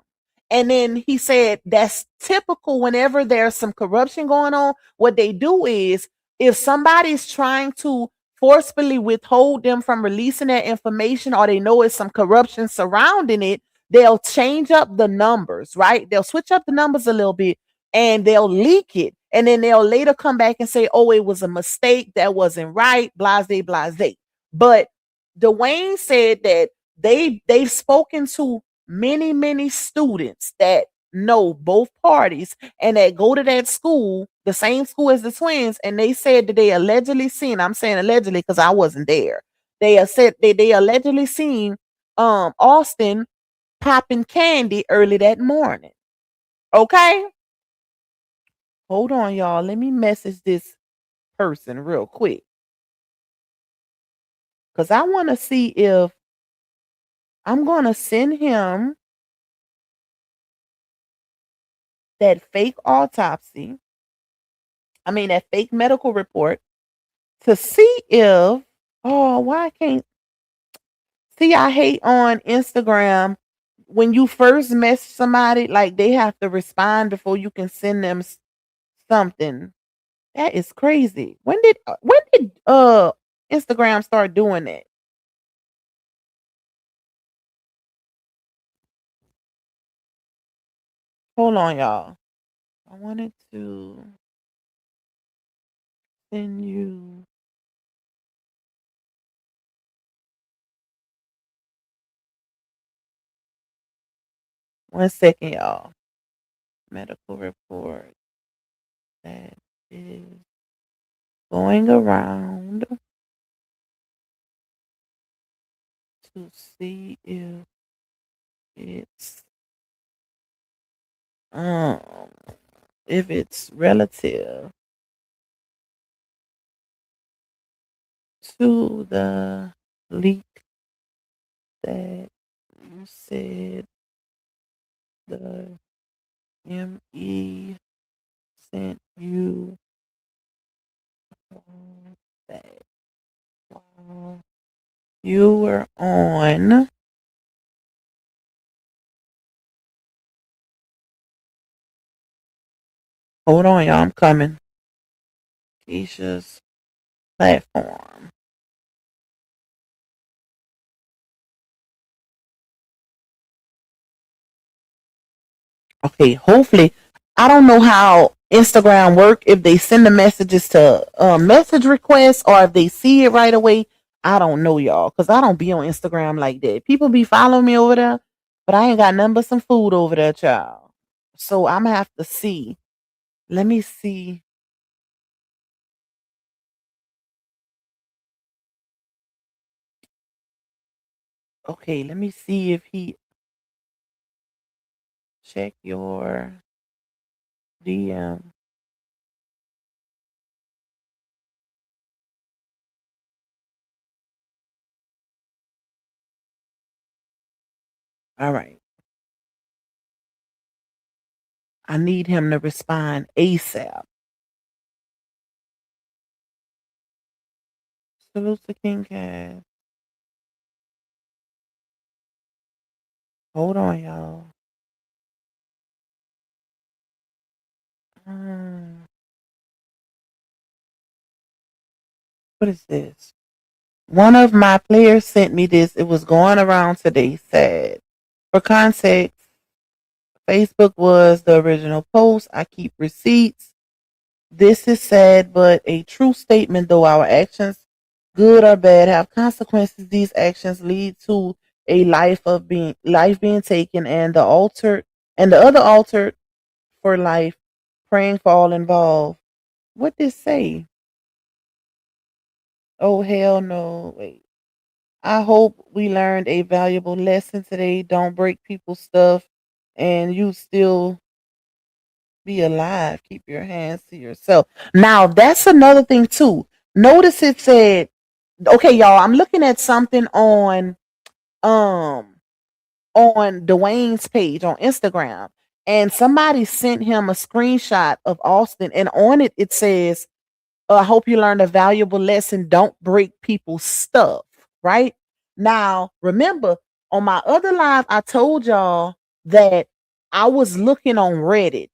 And then he said that's typical whenever there's some corruption going on. What they do is if somebody's trying to forcefully withhold them from releasing that information or they know it's some corruption surrounding it, they'll change up the numbers, right? They'll switch up the numbers a little bit and they'll leak it. And then they'll later come back and say, oh, it was a mistake. That wasn't right. Blase, blase. But Dwayne said that they've spoken to many students that know both parties and that go to that school, the same school as the twins, and they said that they allegedly seen, I'm saying allegedly because I wasn't there. They said they allegedly seen Austin popping candy early that morning. Okay? Hold on, y'all. Let me message this person real quick. Because I want to see if I'm going to send him that fake autopsy. I mean, that fake medical report to see if, why I can't see, I hate on Instagram when you first message somebody, like they have to respond before you can send them something. That is crazy. When did Instagram start doing that? Hold on, y'all. I wanted to send you. One second, y'all. Medical report that is going around to see it's um if it's relative to the leak that you said the ME sent you that while you were on. Hold on, y'all. I'm coming. Keisha's platform. Okay, hopefully, I don't know how Instagram work if they send the messages to message requests or if they see it right away. I don't know, y'all, because I don't be on Instagram like that. People be following me over there, but I ain't got nothing but some food over there, child. So I'm gonna have to see. Let me see. Okay, let me see if he check your DM. All right. I need him to respond ASAP. Salute to King Cass. Hold on, y'all. Hmm, what is this? One of my players sent me this. It was going around today. Sad. For context, Facebook was the original post. I keep receipts. This is sad, but a true statement. Though our actions, good or bad, have consequences, these actions lead to a life being taken, and the other altered for life. Praying for all involved. What did it say? Oh hell no! Wait. I hope we learned a valuable lesson today. Don't break people's stuff, and you still be alive. Keep your hands to yourself. Now that's another thing too. Notice it said, okay, y'all. I'm looking at something um on Dwayne's page on Instagram, and somebody sent him a screenshot of Austin, and on it it says, I hope you learned a valuable lesson. Don't break people's stuff, right? Now, remember, on my other live, I told y'all that I was looking on Reddit.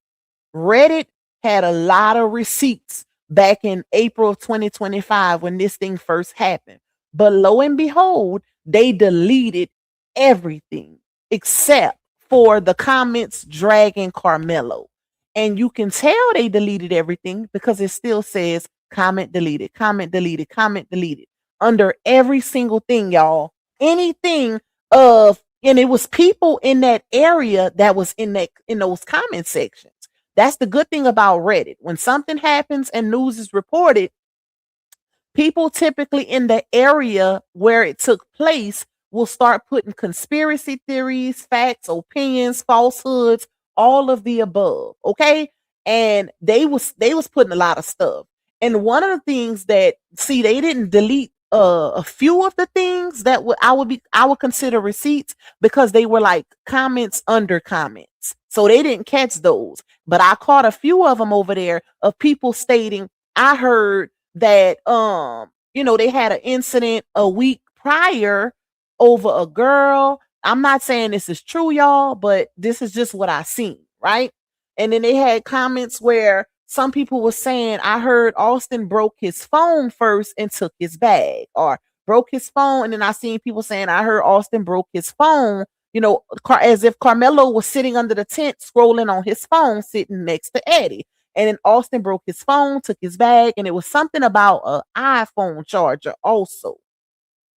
Reddit had a lot of receipts back in April of 2025 when this thing first happened. But lo and behold, they deleted everything except for the comments dragging Carmelo. And you can tell they deleted everything because it still says comment deleted, comment deleted, comment deleted under every single thing, y'all. Anything of, and it was people in that area that was in those comment sections. That's the good thing about Reddit. When something happens and news is reported, people typically in the area where it took place will start putting conspiracy theories, facts, opinions, falsehoods, all of the above. Okay. And they was putting a lot of stuff. And one of the things that, see, they didn't delete a few of the things that I would consider receipts because they were like comments under comments. So they didn't catch those. But I caught a few of them over there of people stating, I heard that they had an incident a week prior over a girl I'm not saying this is true, y'all, but this is just what I seen, right? And then they had comments where some people were saying, I heard Austin broke his phone first and took his bag, or broke his phone. And then I seen people saying, I heard Austin broke his phone, as if Carmelo was sitting under the tent scrolling on his phone, sitting next to Eddie. And then Austin broke his phone, took his bag, and it was something about an iPhone charger also.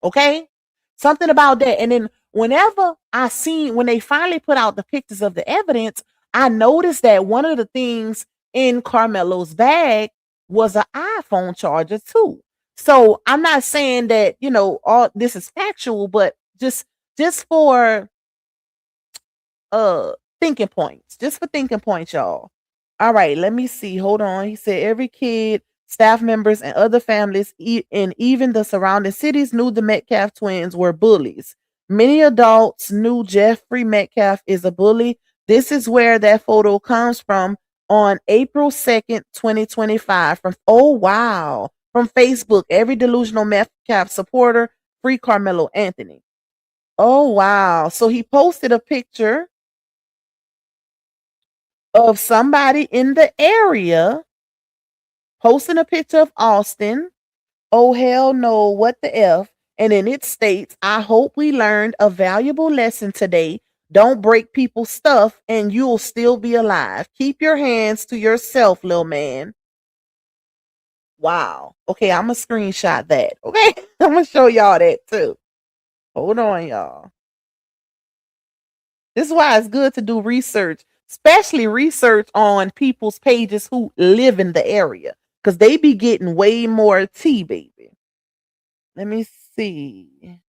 Okay? Something about that. And then whenever when they finally put out the pictures of the evidence, I noticed that one of the things in Carmelo's bag was an iPhone charger too. So I'm not saying that, all this is factual, but just for thinking points. Just for thinking points, y'all. All right, let me see. Hold on. He said every kid, staff members, and other families, and even the surrounding cities knew the Metcalf twins were bullies. Many adults knew Jeffrey Metcalf is a bully. This is where that photo comes from on April 2nd, 2025. Oh, wow. From Facebook, every delusional Metcalf supporter, free Carmelo Anthony. Oh, wow. So he posted a picture of somebody in the area posting a picture of Austin. Oh, hell no, what the F? And then it states, I hope we learned a valuable lesson today. Don't break people's stuff and you'll still be alive. Keep your hands to yourself, little man. Wow. Okay, I'm going to screenshot that. Okay, I'm going to show y'all that too. Hold on, y'all. This is why it's good to do research, especially research on people's pages who live in the area, because they be getting way more tea, baby. Let me see.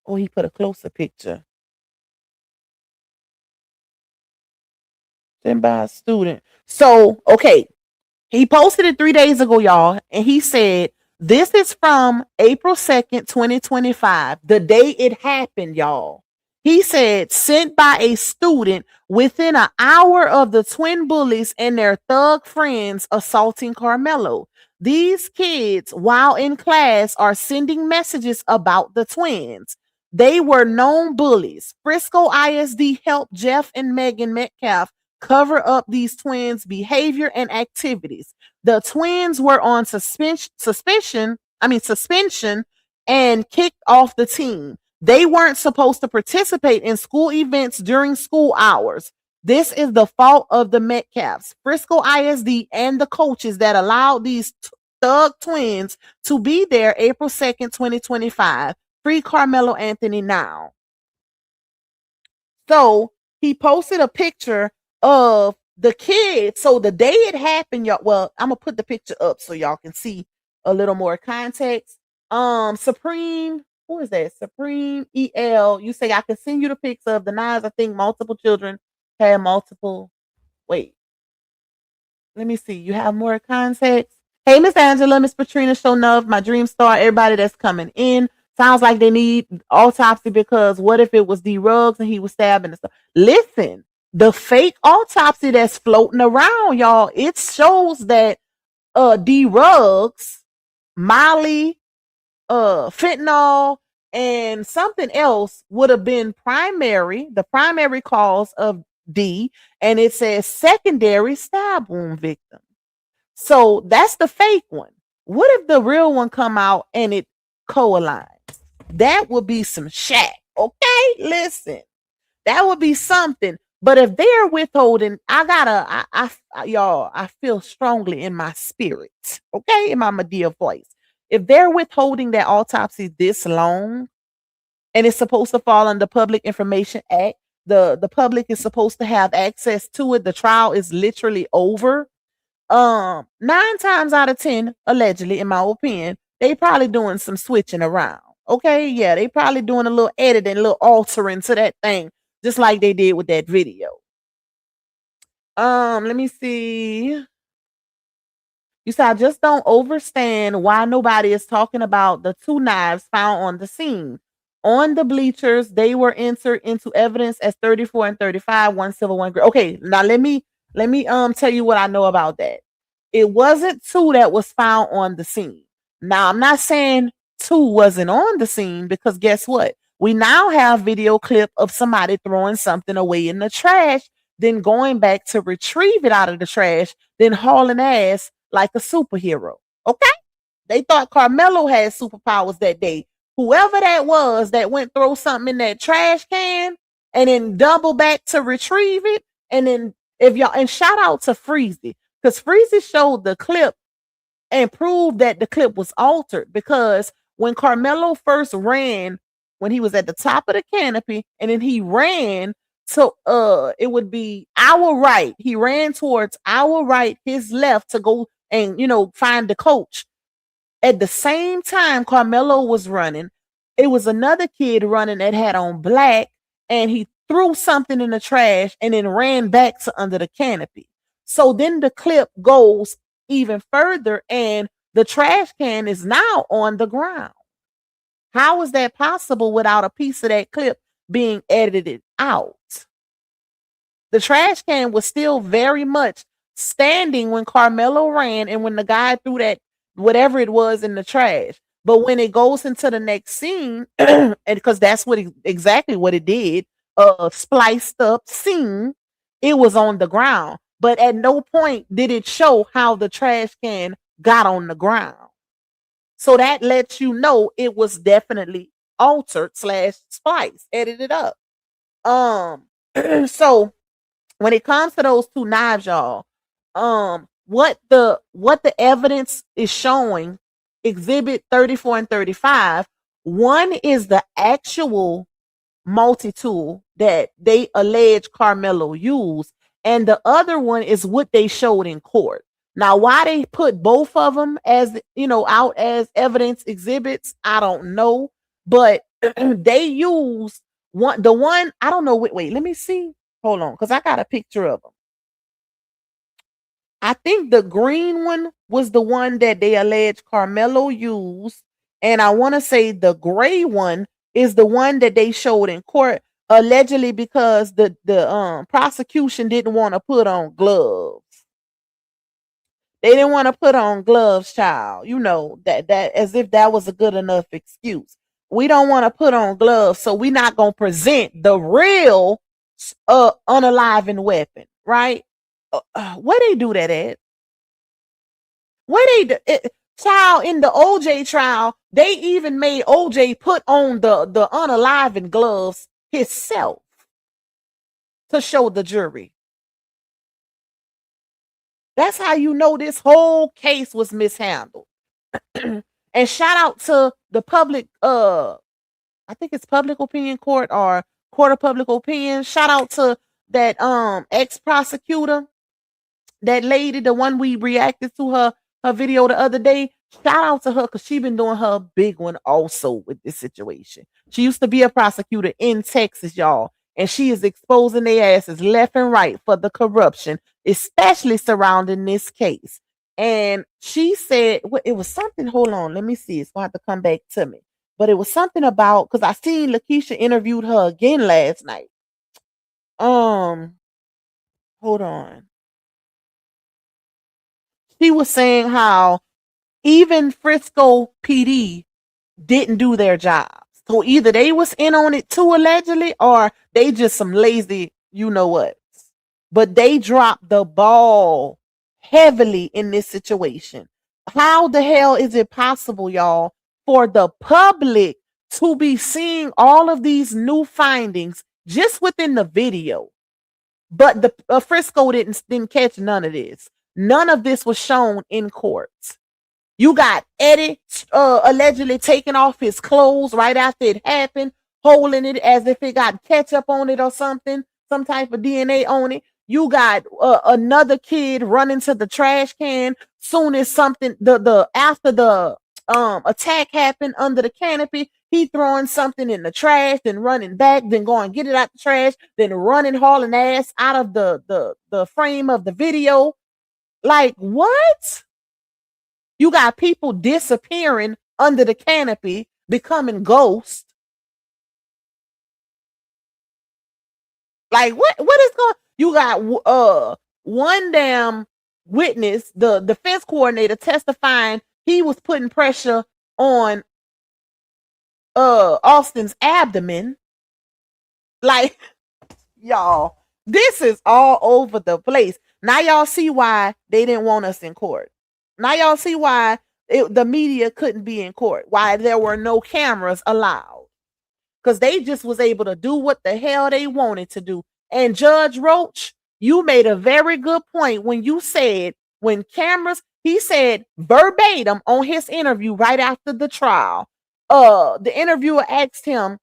Oh, he put a closer picture. Sent by a student. So, okay. He posted it 3 days ago, y'all, and he said, this is from April 2nd, 2025, the day it happened, y'all. He said, sent by a student within an hour of the twin bullies and their thug friends assaulting Carmelo. These kids, while in class, are sending messages about the twins. They were known bullies. Frisco ISD helped Jeff and Megan Metcalf cover up these twins' behavior and activities. The twins were on suspension and kicked off the team. They weren't supposed to participate in school events during school hours. This is the fault of the Metcalfs, Frisco ISD, and the coaches that allowed these thug twins to be there April 2nd, 2025. Free Carmelo Anthony now. So he posted a picture of the kids. So the day it happened, y'all. Well, I'm gonna put the picture up so y'all can see a little more context. Supreme, who is that? Supreme EL. You say I can send you the pics of the knives. I think multiple children had multiple. Wait, let me see. You have more context. Hey, Miss Angela, Miss Patrina, show enough. My dream star, everybody that's coming in. Sounds like they need autopsy because what if it was D Ruggs and he was stabbing and stuff? Listen, the fake autopsy that's floating around, y'all, it shows that D Ruggs, Molly, fentanyl, and something else would have been the primary cause of D, and it says secondary stab wound victim. So that's the fake one. What if the real one come out and it co-aligns? That would be some shat. Okay, listen, that would be something. But if they're withholding, y'all, I feel strongly in my spirit, okay, in my Medea voice. If they're withholding that autopsy this long, and it's supposed to fall under Public Information Act, the public is supposed to have access to it. The trial is literally over. 9 times out of 10, allegedly, in my opinion, they probably doing some switching around. Okay, yeah, they probably doing a little editing, a little altering to that thing, just like they did with that video. Let me see. You said I just don't understand why nobody is talking about the 2 knives found on the scene. On the bleachers, they were entered into evidence as 34 and 35, one silver, one gray. Okay, now let me tell you what I know about that. It wasn't 2 that was found on the scene. Now, I'm not saying 2 wasn't on the scene because guess what? We now have video clip of somebody throwing something away in the trash, then going back to retrieve it out of the trash, then hauling ass like a superhero. Okay? They thought Carmelo had superpowers that day. Whoever that was that went throw something in that trash can and then double back to retrieve it. And then if y'all and shout out to Freezy, because Freezy showed the clip and proved that the clip was altered because when Carmelo first ran, when he was at the top of the canopy, and then he ran to it would be our right. He ran towards our right, his left to go and find the coach. At the same time Carmelo was running, it was another kid running that had on black, and he threw something in the trash and then ran back to under the canopy. So then the clip goes even further, and the trash can is now on the ground. How is that possible without a piece of that clip being edited out? The trash can was still very much standing when Carmelo ran and when the guy threw that whatever it was in the trash. But when it goes into the next scene, and because that's exactly what it did, spliced up scene, it was on the ground. But at no point did it show how the trash can got on the ground. So that lets you know it was definitely altered / spliced, edited up. So when it comes to those 2 knives, y'all, what the evidence is showing, exhibit 34 and 35, one is the actual multi-tool that they allege Carmelo used, and the other one is what they showed in court. Now, why they put both of them as out as evidence exhibits, I don't know, but they used the one I don't know. Wait, let me see. Hold on, because I got a picture of them. I think the green one was the one that they allege Carmelo used, and I want to say the gray one is the one that they showed in court, allegedly because the prosecution didn't want to put on gloves. They didn't want to put on gloves, child. That as if that was a good enough excuse. We don't want to put on gloves, so we're not gonna present the real unalivened weapon, right? Where they do that at? Child, in the OJ trial, they even made OJ put on the unalivened gloves himself to show the jury. That's how you know this whole case was mishandled. And shout out to the public, I think it's public opinion court or court of public opinion. Shout out to that ex-prosecutor, that lady, the one we reacted to her video the other day. Shout out to her because she been doing her big one also with this situation. She used to be a prosecutor in Texas, y'all, and she is exposing their asses left and right for the corruption, especially surrounding this case. And she said, it was something, hold on, let me see. It's going to have to come back to me. But it was something about, because I seen Lakeisha interviewed her again last night. Hold on. She was saying how even Frisco PD didn't do their jobs. So either they was in on it too, allegedly, or they just some lazy, you know what. But they dropped the ball heavily in this situation. How the hell is it possible, y'all, for the public to be seeing all of these new findings just within the video? But the Frisco didn't catch none of this. None of this was shown in court. You got Eddie allegedly taking off his clothes right after it happened, holding it as if it got ketchup on it or something, some type of DNA on it. You got another kid running to the trash can soon as something after the attack happened under the canopy. He throwing something in the trash, then running back, then going get it out the trash, then running hauling ass out of the frame of the video. Like what? You got people disappearing under the canopy, becoming ghosts. Like what is going? You got one damn witness, the defense coordinator testifying he was putting pressure on Austin's abdomen. Like, y'all, this is all over the place. Now y'all see why they didn't want us in court. Now y'all see why the media couldn't be in court. Why there were no cameras allowed. Because they just was able to do what the hell they wanted to do. And Judge Roach, you made a very good point when you said when cameras, he said verbatim on his interview right after the trial. The interviewer asked him,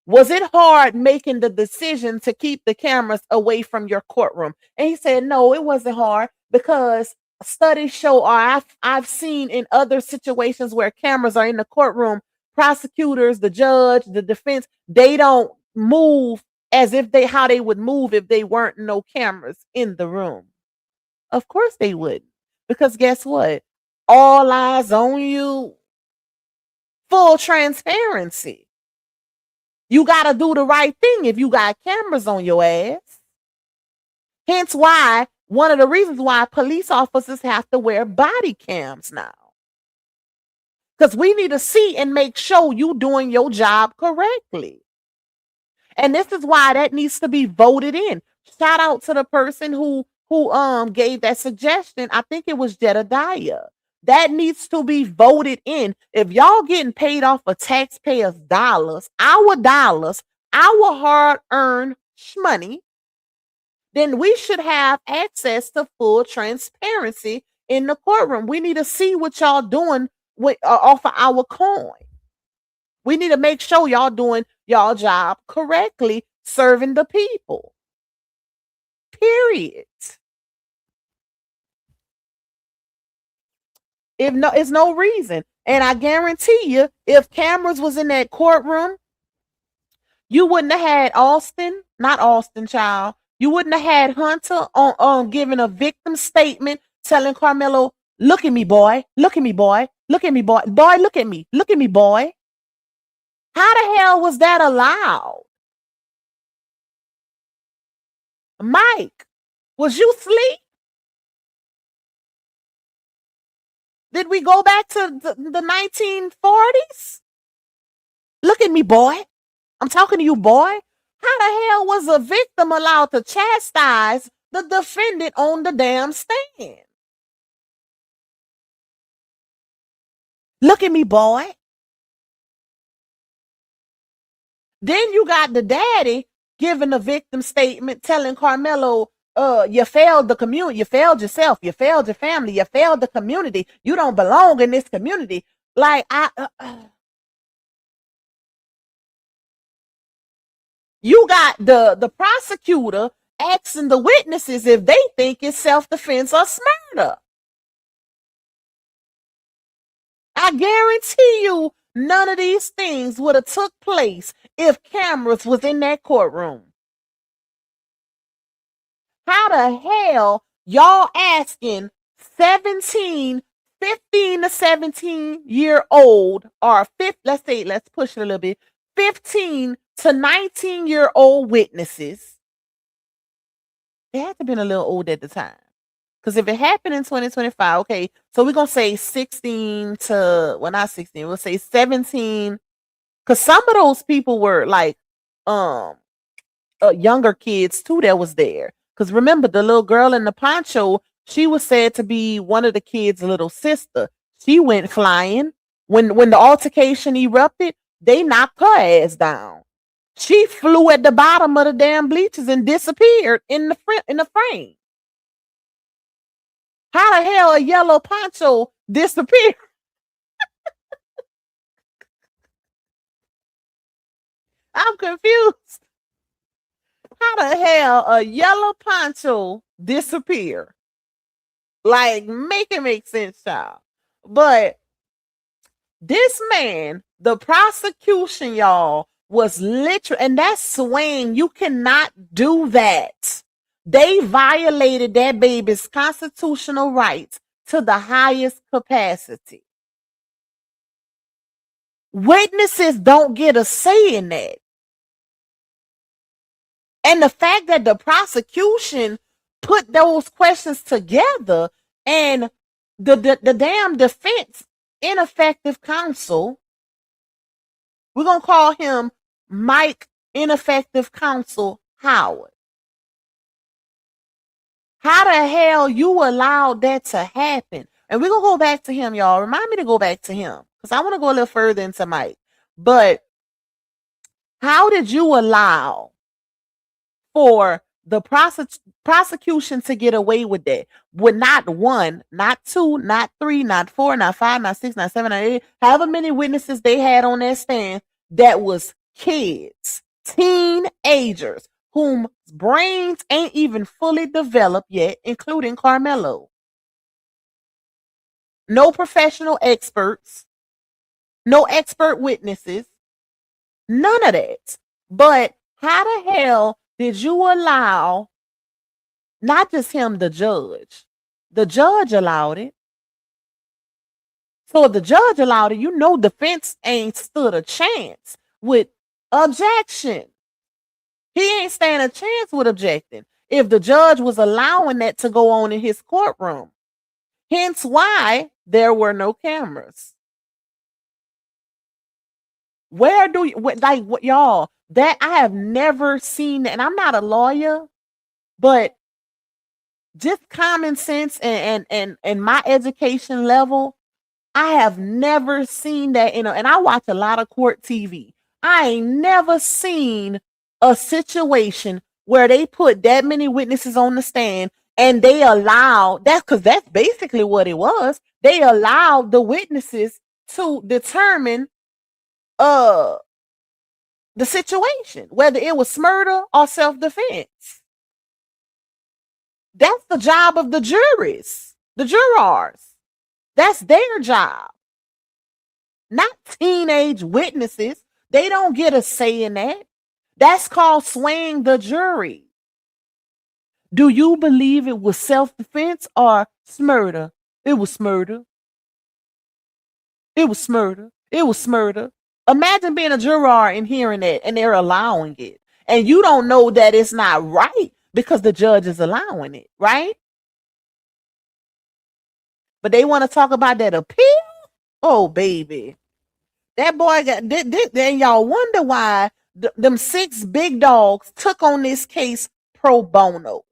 was it hard making the decision to keep the cameras away from your courtroom? And he said, no, it wasn't hard because studies show, or I've seen in other situations where cameras are in the courtroom, prosecutors, the judge, the defense, they don't move as if how they would move if they weren't no cameras in the room. Of course they wouldn't. Because guess what? All eyes on you. Full transparency. You got to do the right thing if you got cameras on your ass. Hence why, one of the reasons why police officers have to wear body cams now. Because we need to see and make sure you doing your job correctly. And this is why that needs to be voted in. Shout out to the person who gave that suggestion. I think it was Jedediah. That needs to be voted in. If y'all getting paid off of taxpayers' dollars, our hard-earned money, then we should have access to full transparency in the courtroom. We need to see what y'all doing with off of our coin. We need to make sure y'all doing y'all job correctly, serving the people. Period. If no, it's no reason. And I guarantee you, if cameras was in that courtroom, you wouldn't have had not Austin, child. You wouldn't have had Hunter on giving a victim statement, telling Carmelo, look at me, boy. Look at me, boy. Look at me, boy. Boy, look at me. Look at me, boy. How the hell was that allowed? Mike, was you asleep? Did we go back to the 1940s? Look at me, boy. I'm talking to you, boy. How the hell was a victim allowed to chastise the defendant on the damn stand? Look at me, boy. Then you got the daddy giving the victim statement, telling Carmelo, you failed the community, you failed yourself, you failed your family, you failed the community. You don't belong in this community. Like, you got the prosecutor asking the witnesses if they think it's self-defense or murder. I guarantee you none of these things would have took place if cameras was in that courtroom. How the hell y'all asking 15 to 17-year-old, or let's push it a little bit, 15 to 19-year-old witnesses? They had to have been a little old at the time. Because if it happened in 2025, okay, so we're going to say 16 to, well, not 16, we'll say 17. Because some of those people were like younger kids too that was there. Because remember, the little girl in the poncho, she was said to be one of the kids' little sister. She went flying. When the altercation erupted, they knocked her ass down. She flew at the bottom of the damn bleachers and disappeared in the frame. How the hell a yellow poncho disappeared? I'm confused. How the hell a yellow poncho disappear? Like, make it make sense, child. But this man, the prosecution, y'all, was literal, and that's swaying. You cannot do that. They violated that baby's constitutional rights to the highest capacity. Witnesses don't get a say in that. And the fact that the prosecution put those questions together and the damn defense, ineffective counsel, We're going to call him Mike Ineffective Counsel Howard. How the hell you allowed that to happen? And we're going to go back to him, y'all. Remind me to go back to him because I want to go a little further into Mike. But how did you allow for the prosecution to get away with that? With not one, not two, not three, not four, not five, not six, not seven, not eight, however many witnesses they had on that stand that was kids, teenagers, whom brains ain't even fully developed yet, including Carmelo. No professional experts, no expert witnesses, none of that. But how the hell did you allow not just him, the judge? The judge allowed it. So if the judge allowed it, you know defense ain't stood a chance with objection. He ain't stand a chance with objecting if the judge was allowing that to go on in his courtroom. Hence why there were no cameras. Where do you, like, what, y'all, that I have never seen, and I'm not a lawyer, but just common sense and my education level, I have never seen that, and I watch a lot of court TV. I ain't never seen a situation where they put that many witnesses on the stand and they allow that, because that's basically what it was. They allowed the witnesses to determine the situation, whether it was murder or self-defense. That's the job of the juries, the jurors. That's their job. Not teenage witnesses. They don't get a say in that. That's called swaying the jury. Do you believe it was self-defense or murder? It was murder. It was murder. It was murder. Imagine being a juror and hearing that, and they're allowing it. And you don't know that it's not right because the judge is allowing it, right? But they want to talk about that appeal? Oh, baby. That boy got, then y'all wonder why them 6 big dogs took on this case pro bono.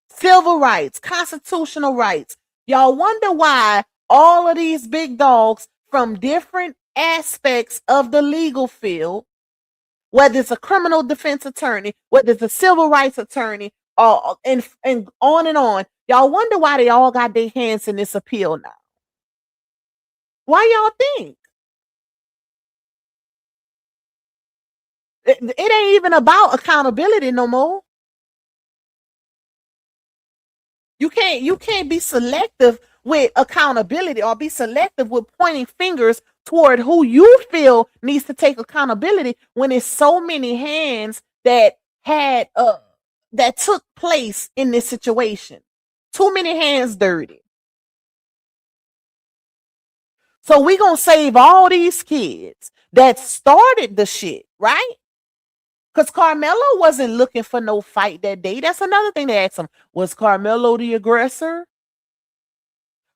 Civil rights, constitutional rights. Y'all wonder why all of these big dogs from different aspects of the legal field, whether it's a criminal defense attorney, whether it's a civil rights attorney, and on and on. Y'all wonder why they all got their hands in this appeal now. Why y'all think? It ain't even about accountability no more. You can't be selective with accountability or be selective with pointing fingers toward who you feel needs to take accountability when it's so many hands that had that took place in this situation. Too many hands dirty. So we gonna save all these kids that started the shit, right? Because Carmelo wasn't looking for no fight that day. That's another thing they asked him. Was Carmelo the aggressor?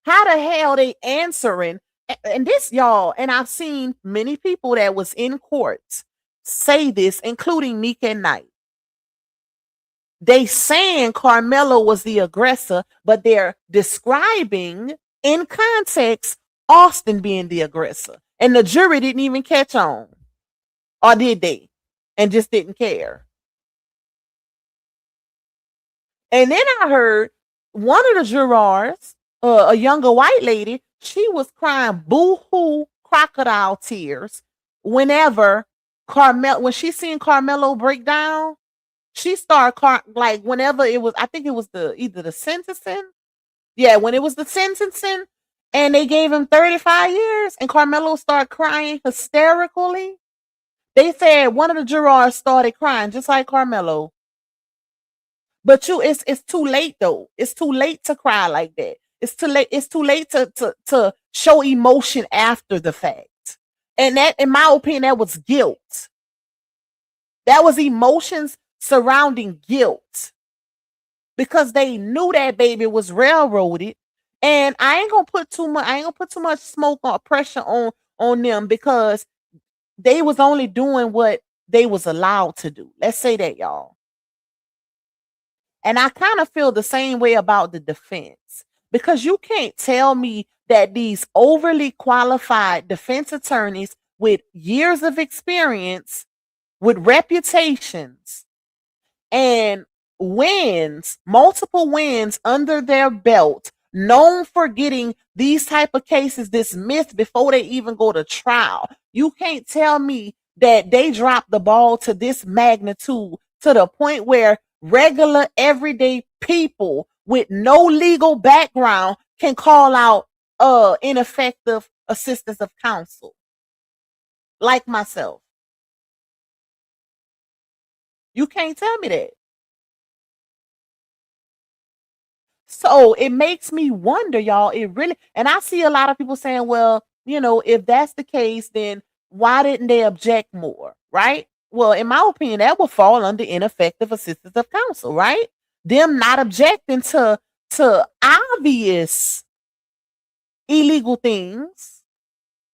How the hell they answering? And this, y'all, and I've seen many people that was in courts say this, including Meek and Knight. They saying Carmelo was the aggressor, but they're describing in context Austin being the aggressor. And the jury didn't even catch on. Or did they? And just didn't care. And then I heard one of the jurors, a younger white lady, she was crying boo-hoo crocodile tears whenever when she seen Carmelo break down. She started like whenever it was, I think it was either the sentencing. Yeah, when it was the sentencing and they gave him 35 years and Carmelo started crying hysterically. They said one of the jurors started crying just like Carmelo. But it's too late though. It's too late to cry like that. It's too late. It's too late to show emotion after the fact. And that, in my opinion, that was guilt. That was emotions surrounding guilt. Because they knew that baby was railroaded. And I ain't gonna put too much smoke or pressure on them because They was only doing what they was allowed to do. Let's say that, y'all. And I kind of feel the same way about the defense, because you can't tell me that these overly qualified defense attorneys with years of experience, with reputations, and wins, multiple wins under their belt, known for getting these type of cases dismissed before they even go to trial. You can't tell me that they dropped the ball to this magnitude, to the point where regular everyday people with no legal background can call out ineffective assistance of counsel, like myself. You can't tell me that. So it makes me wonder, y'all. It really, and I see a lot of people saying, well, if that's the case, then why didn't they object more? Right? Well, in my opinion, that would fall under ineffective assistance of counsel, right? Them not objecting to obvious illegal things,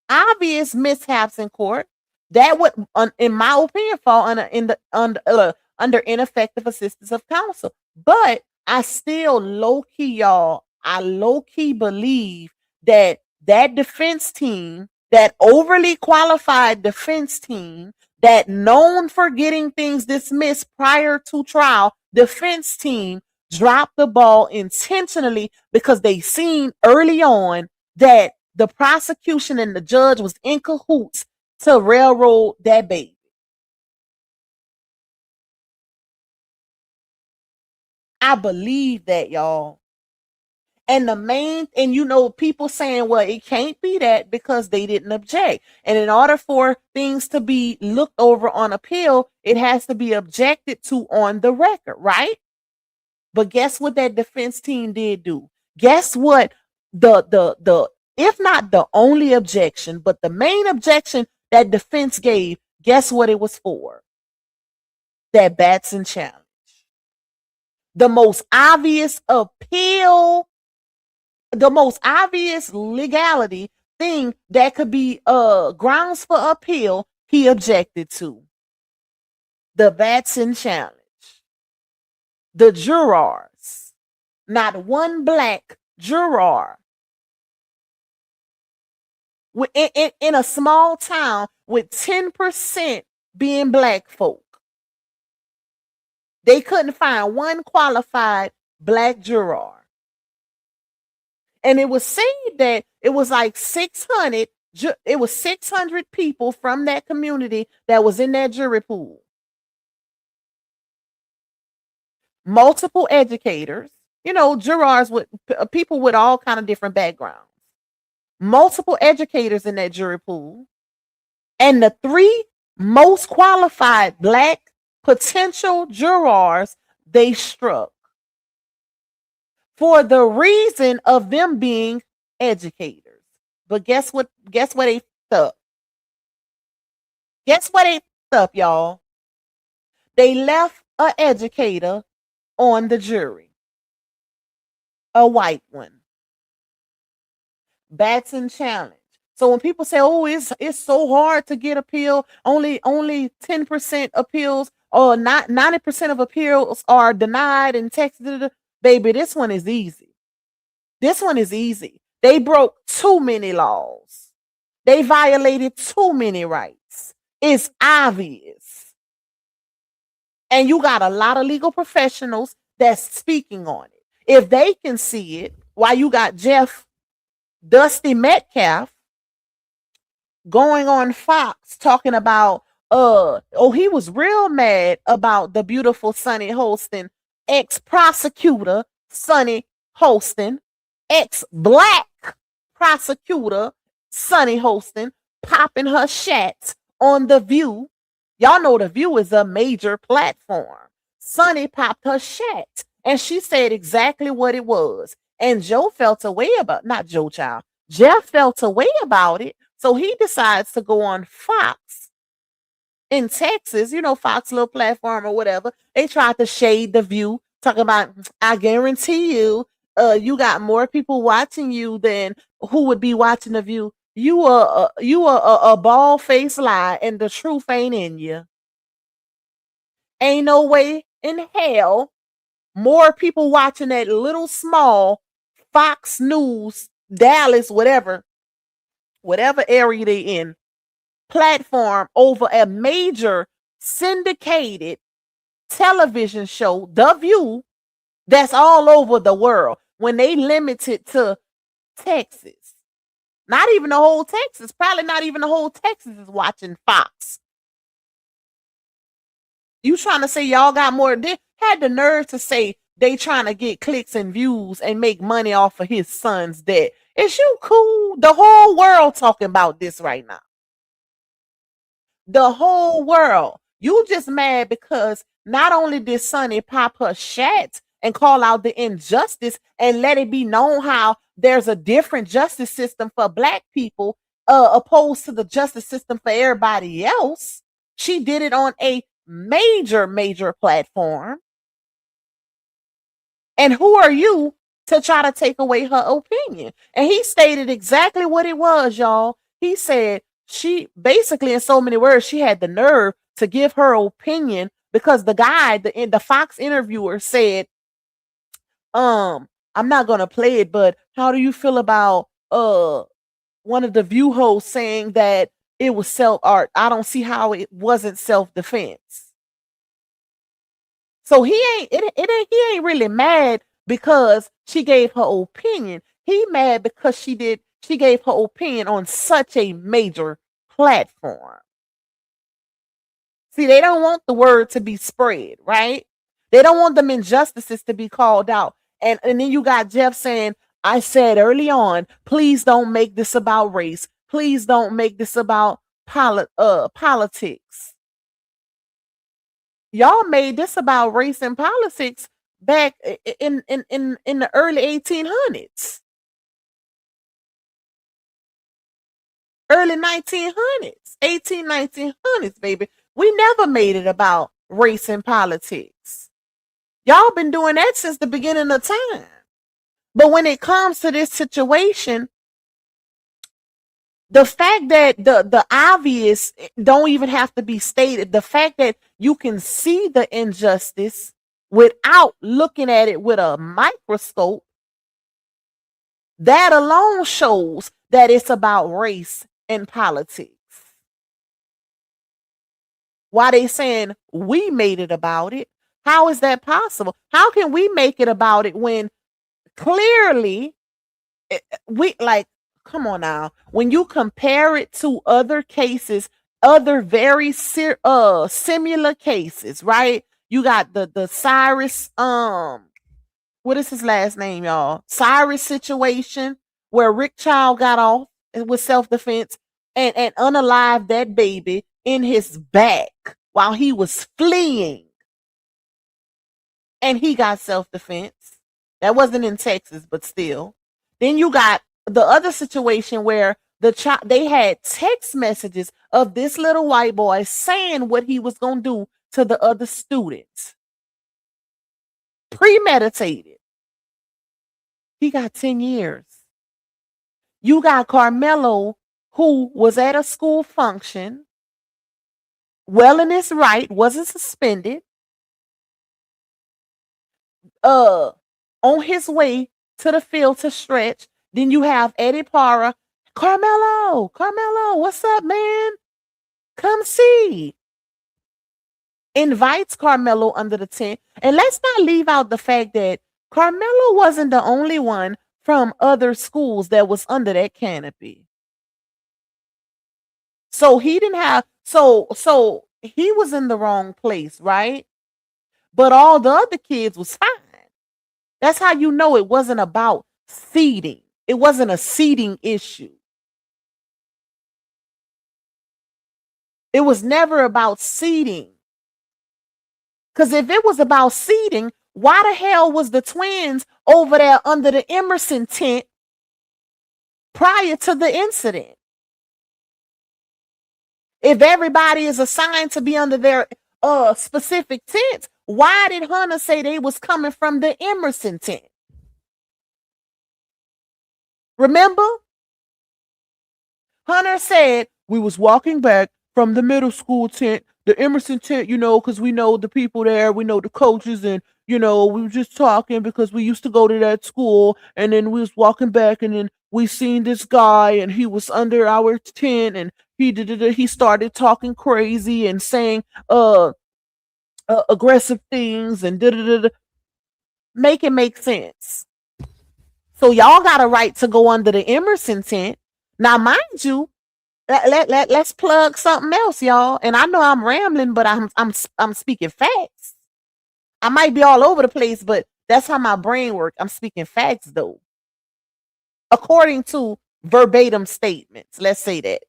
obvious mishaps in court, that would, in my opinion, fall under ineffective assistance of counsel. But I still low key, y'all. I low key believe that defense team, that overly qualified defense team, that known for getting things dismissed prior to trial, defense team dropped the ball intentionally because they seen early on that the prosecution and the judge was in cahoots to railroad that baby. I believe that, y'all. And people saying, well, it can't be that because they didn't object. And in order for things to be looked over on appeal, it has to be objected to on the record, right? But guess what that defense team did do? Guess what? The if not the only objection, but the main objection that defense gave, guess what it was for? That Batson challenge. The most obvious appeal, the most obvious legality thing that could be grounds for appeal, he objected to. The Batson challenge. The jurors, not one black juror in a small town with 10% being black folk. They couldn't find one qualified black juror. And it was said that it was like 600, it was 600 people from that community that was in that jury pool. Multiple educators, jurors with people with all kind of different backgrounds. Multiple educators in that jury pool. And the 3 most qualified black potential jurors they struck for the reason of them being educators. But guess what they fucked up? Guess what they fucked up, y'all? They left an educator on the jury. A white one. Batson challenge. So when people say, "Oh, it's so hard to get appeal, only 10% appeals, or not 90% of appeals are denied in Texas," baby, this one is easy. This one is easy. They broke too many laws. They violated too many rights. It's obvious. And you got a lot of legal professionals that's speaking on it. If they can see it, why you got Dusty Metcalf going on Fox talking about, he was real mad about the beautiful Sunny Holston, ex-prosecutor Sunny Holston, ex-black prosecutor Sunny Holston, popping her shat on The View. Y'all know The View is a major platform. Sunny popped her shat, and she said exactly what it was. And Joe felt a way about, not Joe Child, Jeff felt a way about it. So he decides to go on Fox in Texas, Fox little platform or whatever. They tried to shade The View, talking about, I guarantee you, you got more people watching you than who would be watching The View. You a bald faced lie, and the truth ain't in you. Ain't no way in hell more people watching that little small Fox News, Dallas, whatever area they in, platform over a major syndicated television show, The View, that's all over the world. When they limit it to Texas, not even the whole Texas, probably not even the whole Texas is watching Fox. You trying to say y'all got more? They had the nerve to say they trying to get clicks and views and make money off of his son's debt. Is you cool? The whole world talking about this right now. The whole world. You just mad because not only did Sonny pop her shat and call out the injustice and let it be known how there's a different justice system for black people opposed to the justice system for everybody else. She did it on a major platform. And who are you to try to take away her opinion? And he stated exactly what it was, y'all. He said she basically, in so many words, she had the nerve to give her opinion because the guy, the Fox interviewer said, I'm not gonna play it, but how do you feel about one of the View hosts saying that it was self art? I don't see how it wasn't self-defense. So he ain't really mad because she gave her opinion. He mad because she gave her opinion on such a major platform. See, they don't want the word to be spread, right? They don't want them injustices to be called out. And then you got Jeff saying, I said early on, please don't make this about race. Please don't make this about politics. Y'all made this about race and politics back in the early 1800s, early 1900s, 1900s, baby. We never made it about race and politics. Y'all been doing that since the beginning of time. But when it comes to this situation, the fact that the obvious don't even have to be stated, the fact that you can see the injustice without looking at it with a microscope, that alone shows that it's about race and politics. Why they saying we made it about it? How is that possible? How can we make it about it when clearly we like, come on now, when you compare it to other cases, other very similar cases, right? You got the Cyrus what is his last name, y'all? Cyrus situation where Rick Child got off with self-defense and unalived that baby in his back while he was fleeing, and he got self-defense. That wasn't in Texas, but still. Then you got the other situation where they had text messages of this little white boy saying what he was going to do to the other students. Premeditated. He got 10 years. You got Carmelo, who was at a school function, well in his right, wasn't suspended, on his way to the field to stretch. Then you have Eddie Parra. Carmelo, what's up, man? Come see. Invites Carmelo under the tent. And let's not leave out the fact that Carmelo wasn't the only one from other schools that was under that canopy. So he didn't have, so he was in the wrong place, right? But all the other kids was fine. That's how you know it wasn't about seeding. It wasn't a seeding issue. It was never about seeding. Because if it was about seeding, why the hell was the twins over there under the Emerson tent prior to the incident? If everybody is assigned to be under their specific tents, why did Hunter say they was coming from the Emerson tent? Remember? Hunter said we was walking back from the middle school tent, the Emerson tent, because we know the people there, we know the coaches, and we were just talking because we used to go to that school, and then we was walking back, and then we seen this guy, and he was under our tent, and he started talking crazy and saying aggressive things and make it make sense. So y'all got a right to go under the Emerson tent. Now, mind you, let's plug something else, y'all. And I know I'm rambling, but I'm speaking facts. I might be all over the place, but that's how my brain works. I'm speaking facts, though, according to verbatim statements. Let's say that.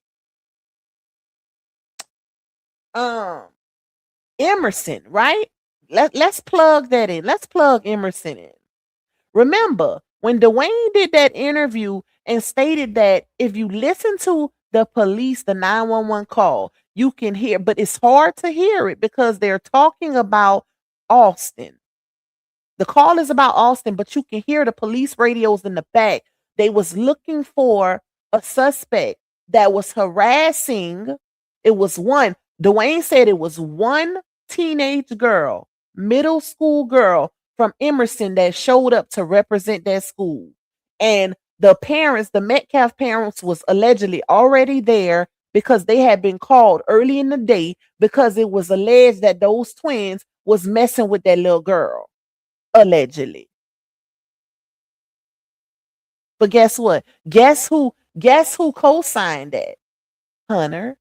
Emerson, right? Let's plug that in. Let's plug Emerson in. Remember, when Dwayne did that interview and stated that if you listen to the police, the 911 call, you can hear, but it's hard to hear it because they're talking about Austin. The call is about Austin, but you can hear the police radios in the back. They was looking for a suspect that was harassing. It was one. Dwayne said it was one teenage girl, middle school girl from Emerson that showed up to represent that school. And the parents, the Metcalf parents, was allegedly already there because they had been called early in the day because it was alleged that those twins was messing with that little girl. Allegedly. But guess what? Guess who co-signed that? Hunter.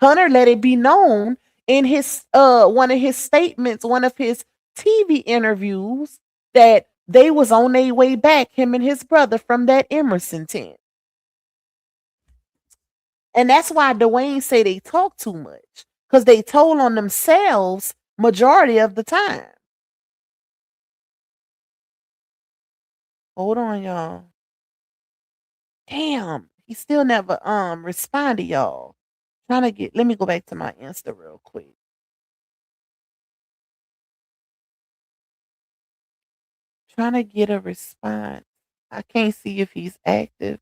Hunter let it be known in his one of his statements, one of his TV interviews, that they was on their way back, him and his brother, from that Emerson tent. And that's why Dwayne say they talk too much, because they told on themselves majority of the time. Hold on, y'all. Damn, he still never responded, y'all. Let me go back to my Insta real quick. Trying to get a response. I can't see if he's active.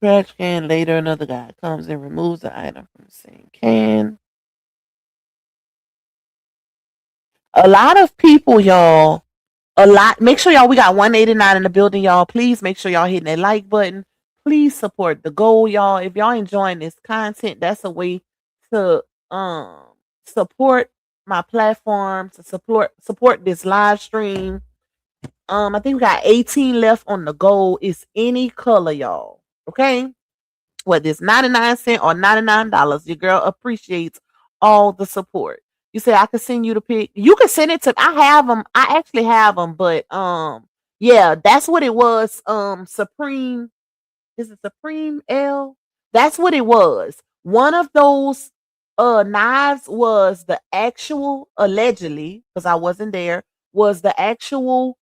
Trash can. Later, another guy comes and removes the item from the same can. A lot of people, y'all. Make sure y'all, we got 189 in the building, y'all. Please make sure y'all hitting that like button. Please support the goal, y'all. If y'all enjoying this content, that's a way to support my platform, to support this live stream. I think we got 18 left on the goal. It's any color, y'all. Okay? Whether it's 99 cents or $99, your girl appreciates all the support. You say I can send you the pic. You can send it to. I have them. I actually have them, but yeah, that's what it was. Supreme. Is it Supreme L? That's what it was. One of those knives was the actual, allegedly, because I wasn't there, was the actual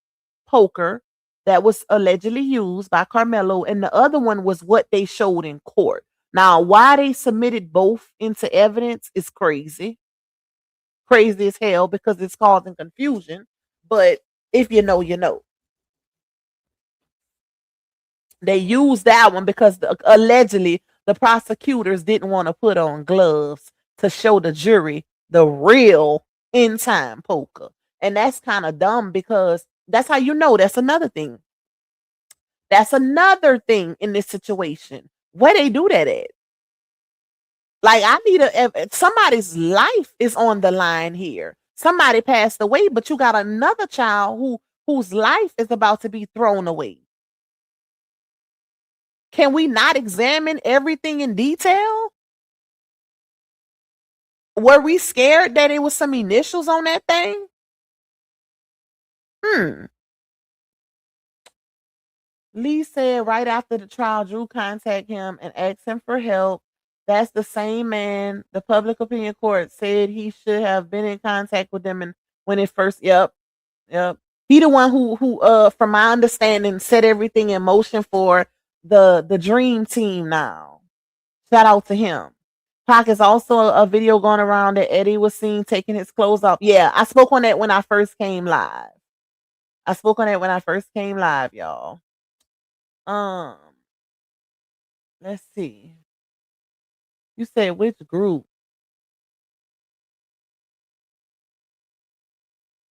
poker that was allegedly used by Carmelo, and the other one was what they showed in court. Now, why they submitted both into evidence is crazy. Crazy as hell, because it's causing confusion. But if you know, you know. They used that one because allegedly the prosecutors didn't want to put on gloves to show the jury the real in time poker. And that's kind of dumb, because that's how you know. That's another thing. That's another thing in this situation. Where they do that at? Like, I need somebody's life is on the line here. Somebody passed away, but you got another child whose life is about to be thrown away. Can we not examine everything in detail? Were we scared that it was some initials on that thing? Lee said right after the trial, Drew contacted him and asked him for help. That's the same man the public opinion court said he should have been in contact with them, and when it first, yep. He the one who from my understanding, set everything in motion for the dream team now. Shout out to him. Pac is also a video going around that Eddie was seen taking his clothes off. Yeah, I spoke on that when I first came live. Y'all. Um, let's see. You said which group?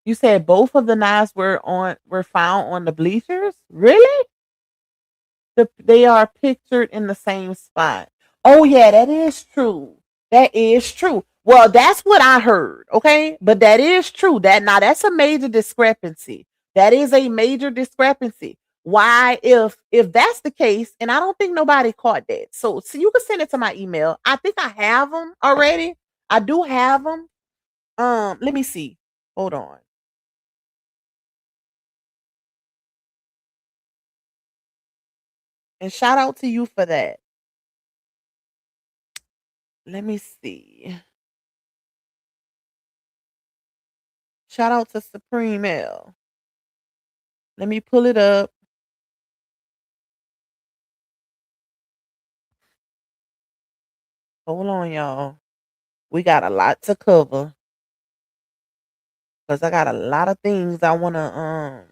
You said both of the knives were found on the bleachers? Really? They are pictured in the same spot. Oh yeah, that is true. That is true. Well, that's what I heard. Okay, but that is true. That's a major discrepancy. That is a major discrepancy. Why, if that's the case, and I don't think nobody caught that. So you can send it to my email. I think I have them already. I do have them. Let me see. Hold on. And shout out to you for that. Let me see. Shout out to Supreme L. Let me pull it up. Hold on, y'all. We got a lot to cover because I got a lot of things I want to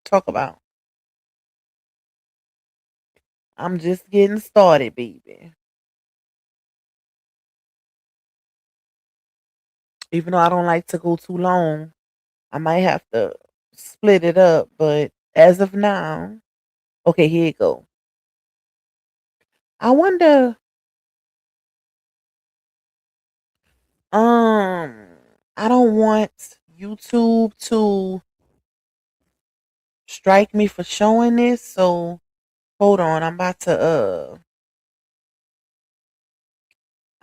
talk about. I'm just getting started, baby. Even though I don't like to go too long, I might have to split it up. But as of now, okay, here you go. I wonder. I don't want YouTube to strike me for showing this. So hold on, I'm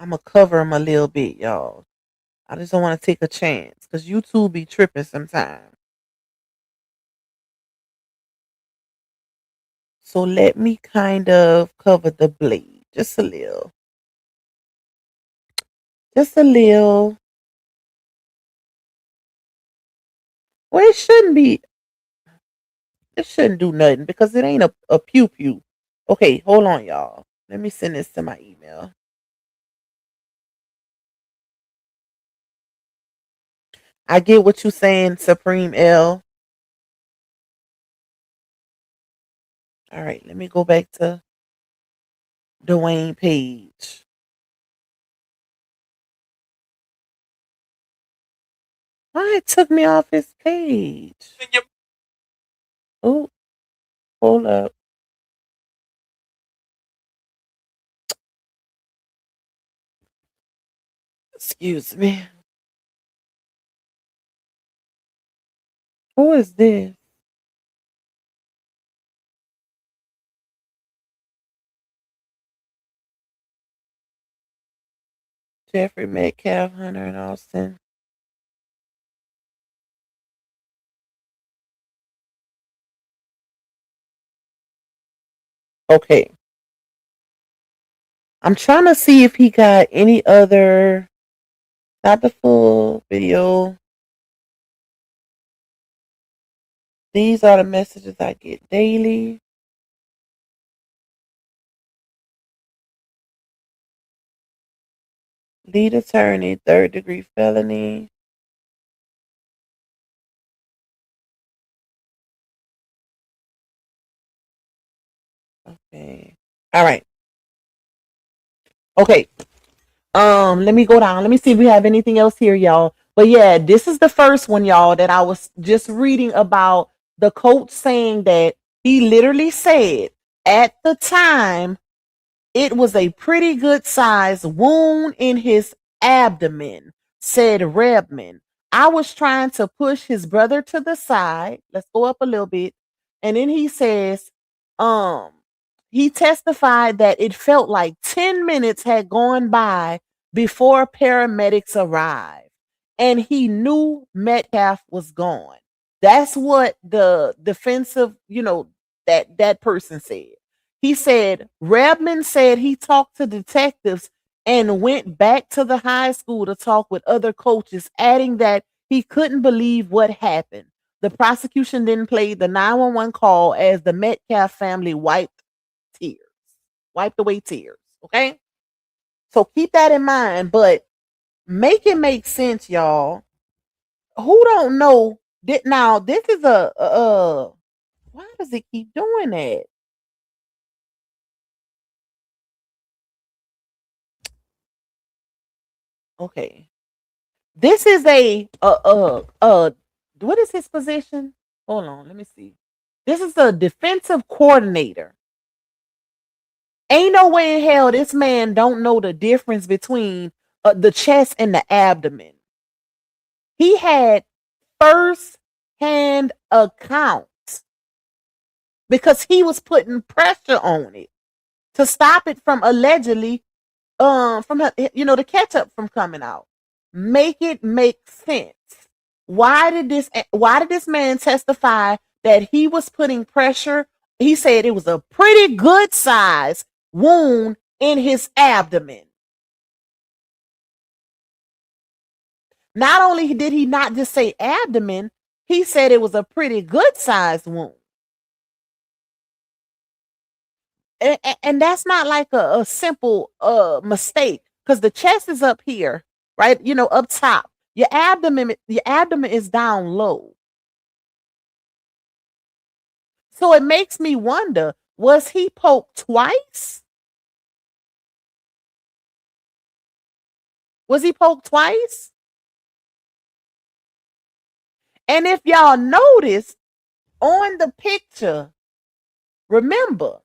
gonna cover them a little bit, y'all. I just don't want to take a chance because YouTube be tripping sometimes. So let me kind of cover the blade just a little. Just a little. Well, it shouldn't be. It shouldn't do nothing because it ain't a pew pew. Okay, hold on, y'all. Let me send this to my email. I get what you saying, Supreme L. All right, let me go back to Dwayne Page. Why it took me off his page? Oh, hold up. Excuse me. Who is this? Jeffrey Metcalf, Hunter, and Austin. Okay. I'm trying to see if he got any other, not the full video. These are the messages I get daily. Lead attorney, third degree felony. Okay. All right. Okay. Let me go down. Let me see if we have anything else here, y'all. But yeah, this is the first one, y'all, that I was just reading about the coach saying that he literally said at the time it was a pretty good size wound in his abdomen, said Rebman. I was trying to push his brother to the side. Let's go up a little bit. And then he says, um, he testified that it felt like 10 minutes had gone by before paramedics arrived. And he knew Metcalf was gone. That's what the defensive, that person said. He said, Rebman said he talked to detectives and went back to the high school to talk with other coaches, adding that he couldn't believe what happened. The prosecution then played the 911 call as the Metcalf family tears, wiped away tears. Okay. So keep that in mind, but make it make sense, y'all. Who don't know that now this is why does it keep doing that? Okay. This is what is his position? Hold on, let me see. This is a defensive coordinator. Ain't no way in hell this man don't know the difference between the chest and the abdomen. He had first hand accounts because he was putting pressure on it to stop it from allegedly from the ketchup from coming out. Make it make sense. Why did this man testify that he was putting pressure? He said it was a pretty good size wound in his abdomen. Not only did he not just say abdomen, he said it was a pretty good sized wound. And that's not like a simple mistake because the chest is up here, right? Up top. Your abdomen is down low. So it makes me wonder, was he poked twice? Was he poked twice? And if y'all notice on the picture, remember,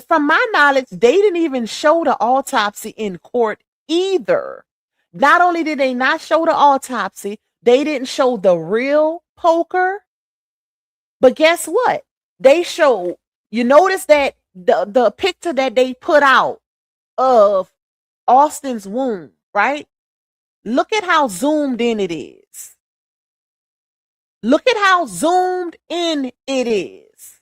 from my knowledge, they didn't even show the autopsy in court either. Not only did they not show the autopsy, they didn't show the real poker. But guess what? They showed, you notice that the picture that they put out of Austin's wound, right? Look at how zoomed in it is. Look at how zoomed in it is.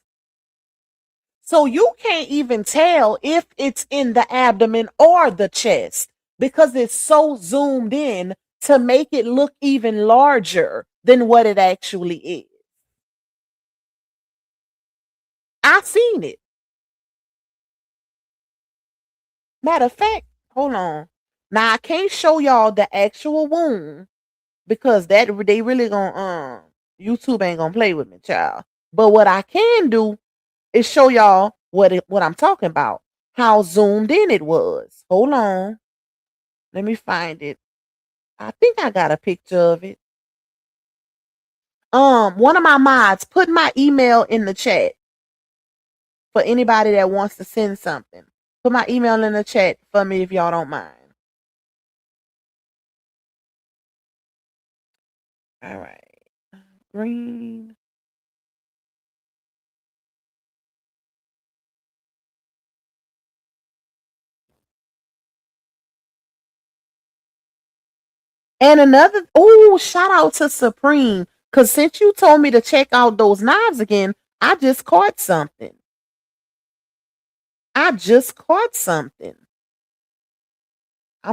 So you can't even tell if it's in the abdomen or the chest because it's so zoomed in to make it look even larger than what it actually is. I seen it. Matter of fact, hold on. Now I can't show y'all the actual wound because that they really gonna YouTube ain't gonna play with me, child. But what I can do is show y'all what I'm talking about. How zoomed in it was. Hold on. Let me find it. I think I got a picture of it. One of my mods put my email in the chat for anybody that wants to send something. Put my email in the chat for me if y'all don't mind. All right. Green. And another, shout out to Supreme. Because since you told me to check out those knives again, I just caught something. I'm going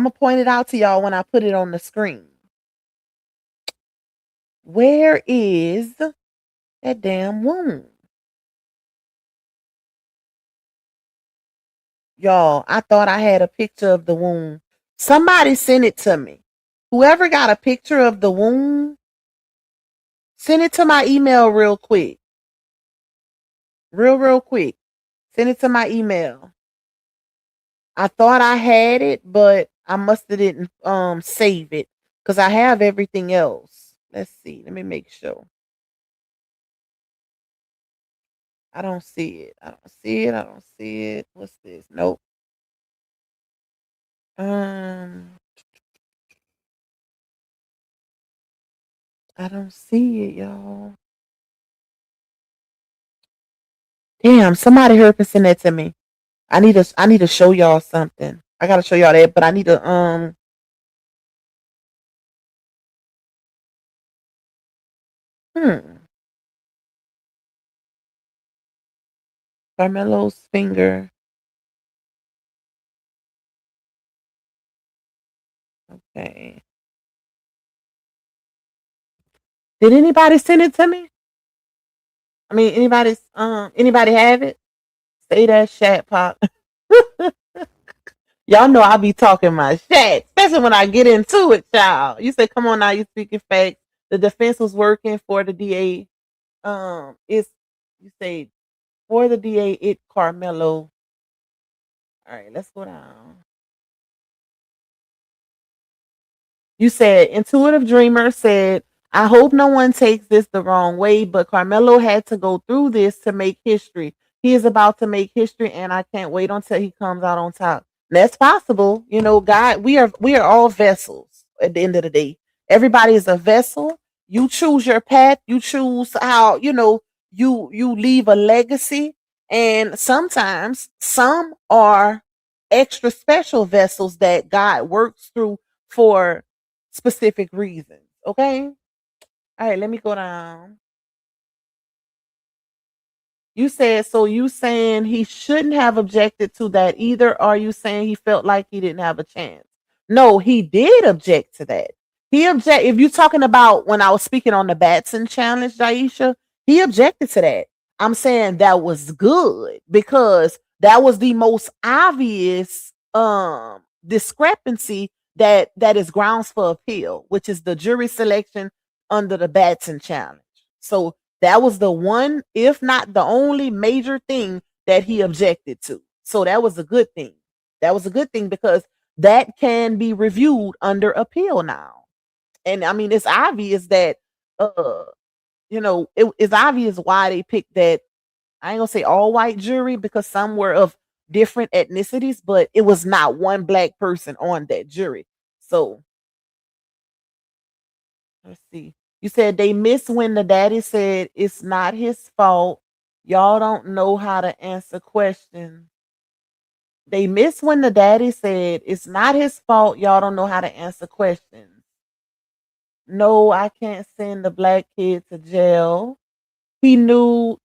to point it out to y'all when I put it on the screen. Where is that damn wound? Y'all, I thought I had a picture of the wound. Somebody sent it to me. Whoever got a picture of the wound, send it to my email real quick. Real quick. Send it to my email. I thought I had it, but I must have didn't save it because I have everything else. Let's see. Let me make sure. I don't see it. I don't see it. What's this? Nope. I don't see it, y'all. Damn, somebody here can send that to me. I need to show y'all something. I gotta show y'all that, but I need to Carmelo's finger. Okay. Did anybody send it to me? I mean, anybody have it? Say that chat pop. Y'all know I be talking my shit, especially when I get into it, child. You say, come on now, you speaking facts. The defense was working for the DA. It's you say for the DA, it Carmelo. All right, let's go down. You said Intuitive Dreamer said, I hope no one takes this the wrong way, but Carmelo had to go through this to make history. He is about to make history, and I can't wait until he comes out on top. That's possible. You know, God, we are all vessels at the end of the day. Everybody is a vessel. You choose your path, you choose how, you leave a legacy. And sometimes some are extra special vessels that God works through for specific reasons. Okay. All right. Let me go down. You said, so you saying he shouldn't have objected to that either? Or are you saying he felt like he didn't have a chance? No, he did object to that. If you're talking about when I was speaking on the Batson challenge, Jaisha, he objected to that. I'm saying that was good because that was the most obvious discrepancy that is grounds for appeal, which is the jury selection under the Batson challenge. So that was the one, if not the only major thing that he objected to. So that was a good thing. That was a good thing because that can be reviewed under appeal now. And I mean, it's obvious that, it's obvious why they picked that. I ain't gonna say all white jury because some were of different ethnicities, but it was not one black person on that jury. So let's see. You said they missed when the daddy said it's not his fault. Y'all don't know how to answer questions. They missed when the daddy said it's not his fault. Y'all don't know how to answer questions. No, I can't send the black kid to jail. He knew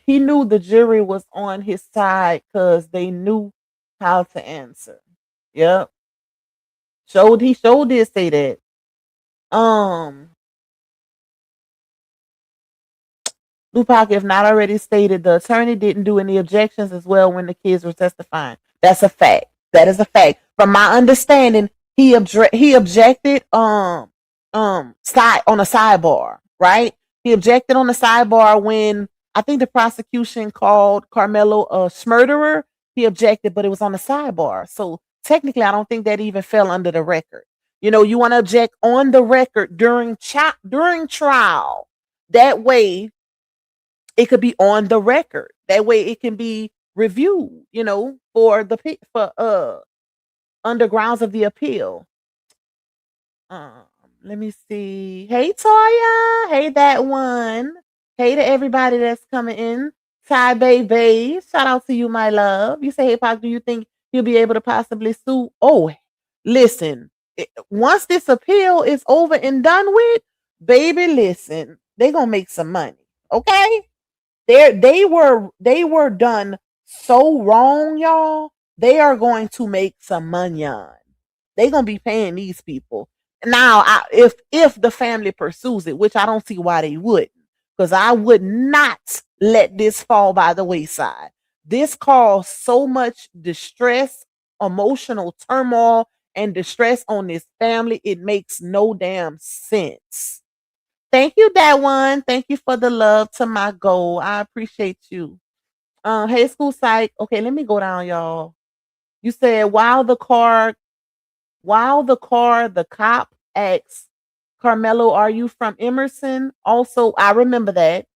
the jury was on his side because they knew how to answer. Yep. He showed did say that. Um Lupac, if not already stated, the attorney didn't do any objections as well when the kids were testifying. That's a fact. That is a fact. From my understanding, he objected side on a sidebar, right? He objected on the sidebar when I think the prosecution called Carmelo a smurderer. He objected, but it was on the sidebar. So technically, I don't think that even fell under the record. You want to object on the record during trial. That way, it could be on the record. That way it can be reviewed, for under grounds of the appeal. Um, Let me see. Hey Toya. Hey that one. Hey to everybody that's coming in. Ty Baby. Shout out to you, my love. You say, hey Pac, do you think he'll be able to possibly sue? Oh, listen. Once this appeal is over and done with, baby, listen, they gonna make some money. Okay? They were done so wrong, y'all. They are going to make some money on. They gonna be paying these people. Now, if the family pursues it, which I don't see why they wouldn't, because I would not let this fall by the wayside. This caused so much distress, emotional turmoil, and distress on this family. It makes no damn sense. Thank you, that one. Thank you for the love to my goal. I appreciate you. Hey, school psych. Okay, let me go down, y'all. You said the cop asks Carmelo, are you from Emerson? Also, I remember that.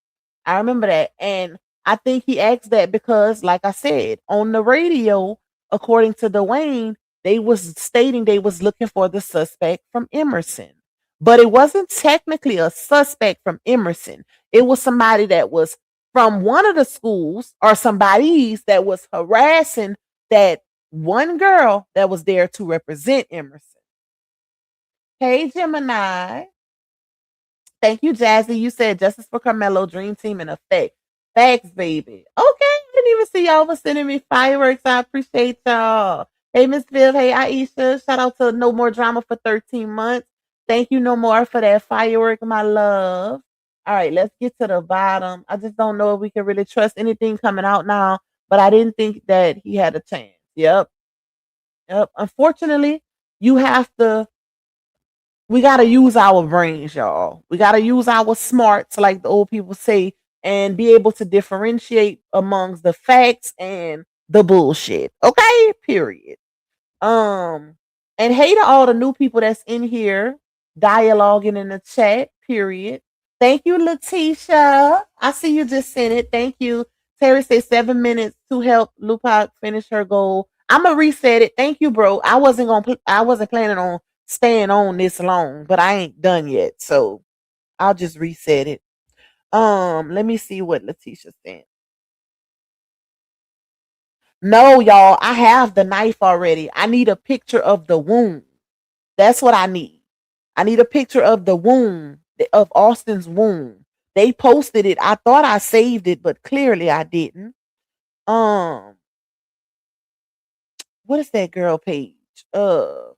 And I think he asked that because, like I said, on the radio, according to Dwayne, they was stating they was looking for the suspect from Emerson. But it wasn't technically a suspect from Emerson. It was somebody that was from one of the schools or somebody's that was harassing that one girl that was there to represent Emerson. Hey, Gemini. Thank you, Jazzy. You said justice for Carmelo, dream team in effect. Facts, baby. Okay, I didn't even see y'all for sending me fireworks. I appreciate y'all. Hey, Miss Viv. Hey, Aisha. Shout out to No More Drama for 13 months. Thank you no more for that firework, my love. All right, let's get to the bottom. I just don't know if we can really trust anything coming out now, but I didn't think that he had a chance. Yep. Yep. Unfortunately, you have to we got to use our brains, y'all. We got to use our smarts, like the old people say, and be able to differentiate amongst the facts and the bullshit. Okay? Period. Um, and hey to all the new people that's in here dialoguing in the chat. Period. Thank you, Letitia. I see you just sent it. Thank you. Terry said 7 minutes to help Lupac finish her goal. I'm gonna reset it. Thank you, bro. I wasn't planning on staying on this long, but I ain't done yet, so I'll just reset it. Let me see what Letitia sent. No, y'all, I have the knife already. I need a picture of the wound. That's what I need. I need a picture of the wound, of Austin's wound. They posted it. I thought I saved it, but clearly I didn't. Um, what is that girl page? Hold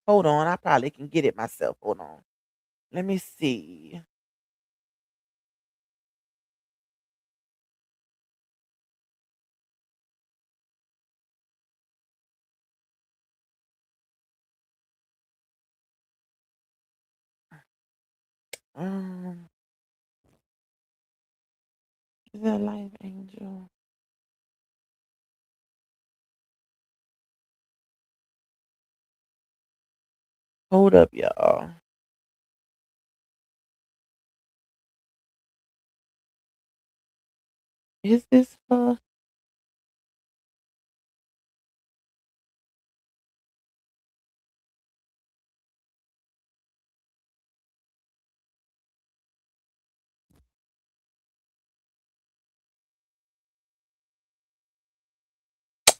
on. I probably can get it myself. Hold on. Let me see. Um, is that Life Angel? Hold up, y'all. Is this her?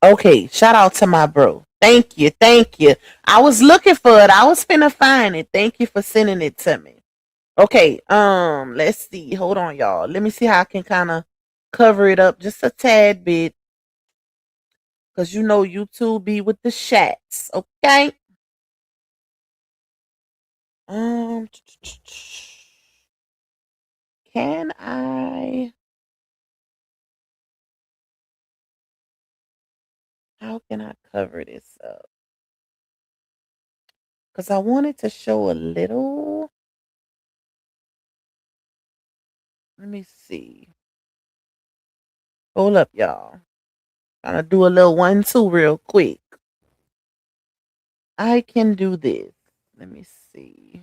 Okay, shout out to my bro. Thank you, thank you. I was looking for it. I was finna find it. Thank you for sending it to me. Okay, let's see. Hold on, y'all. Let me see how I can kind of cover it up just a tad bit. Cause you know YouTube be with the shats. Okay. Um can I how can I cover this up? Because I wanted to show a little. Let me see. Hold up, y'all. Trying to do a little 1-2 real quick. I can do this. Let me see.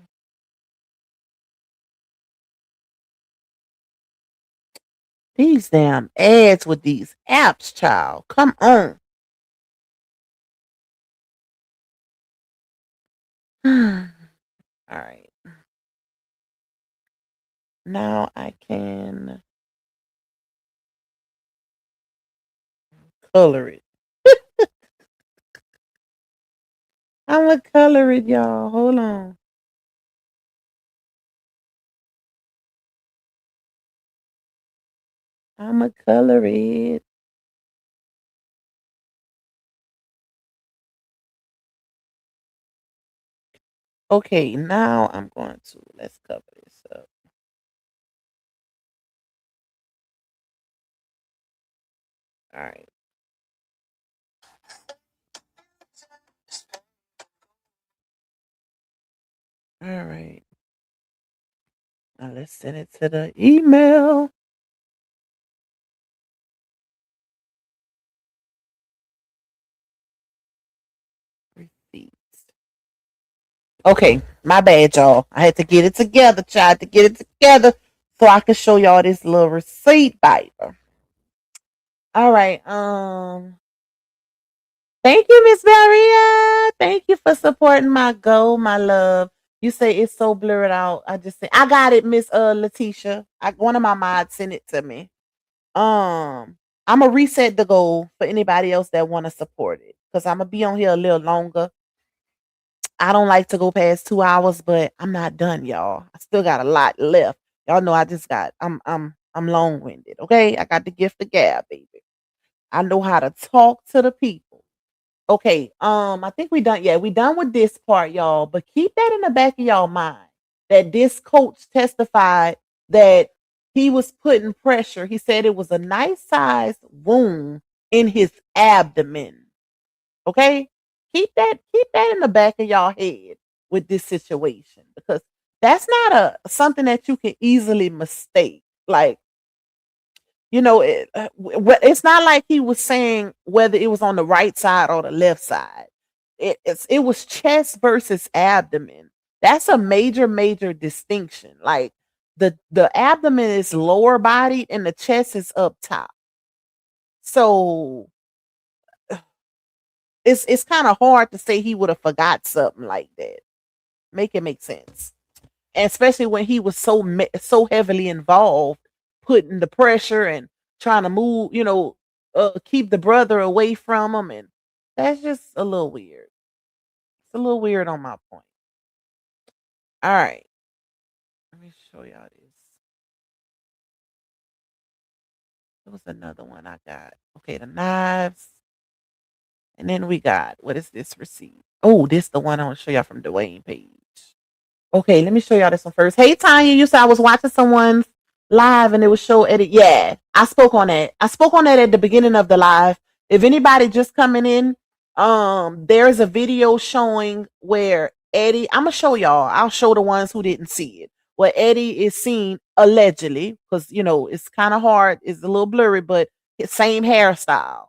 These damn ads with these apps, child. Come on. All right. Now I can color it. I'm gonna color it, y'all. Hold on. I'm gonna color it. Okay, now I'm going to let's cover this up. All right. All right. Now let's send it to the email. Receipts. Okay, my bad, y'all. I had to get it together, tried to get it together so I could show y'all this little receipt Bible. All right. Thank you, Miss Maria. Thank you for supporting my goal, my love. You say it's so blurred out. I just say I got it, Miss Letitia. One of my mods sent it to me. I'm gonna reset the goal for anybody else that want to support it because I'm gonna be on here a little longer. I don't like to go past 2 hours, but I'm not done, y'all. I still got a lot left. Y'all know I just got I'm long winded. Okay, I got the gift of gab, baby. I know how to talk to the people. Okay, I think we done. Yeah, we done with this part, y'all. But keep that in the back of y'all mind that this coach testified that he was putting pressure. He said it was a nice sized wound in his abdomen. Okay, keep that in the back of y'all head with this situation because that's not a something that you can easily mistake. Like it's not like he was saying whether it was on the right side or the left side. It was chest versus abdomen. That's a major distinction. Like the abdomen is lower bodied and the chest is up top. So it's kind of hard to say he would have forgot something like that. Make it make sense, and especially when he was so heavily involved, putting the pressure and trying to move, keep the brother away from him, and that's just a little weird. It's a little weird on my point. All right, let me show y'all this. There was another one I got. Okay, the knives, and then we got what is this receipt? Oh, this the one I want to show y'all from Dwayne page. Okay, let me show y'all this one first. Hey Tanya, you said I was watching someone's live and it was show edit. Yeah, I spoke on that. I spoke on that at the beginning of the live. If anybody just coming in, there's a video showing where Eddie, I'm gonna show y'all. I'll show the ones who didn't see it. Where Eddie is seen allegedly, because it's kind of hard, it's a little blurry, but his same hairstyle.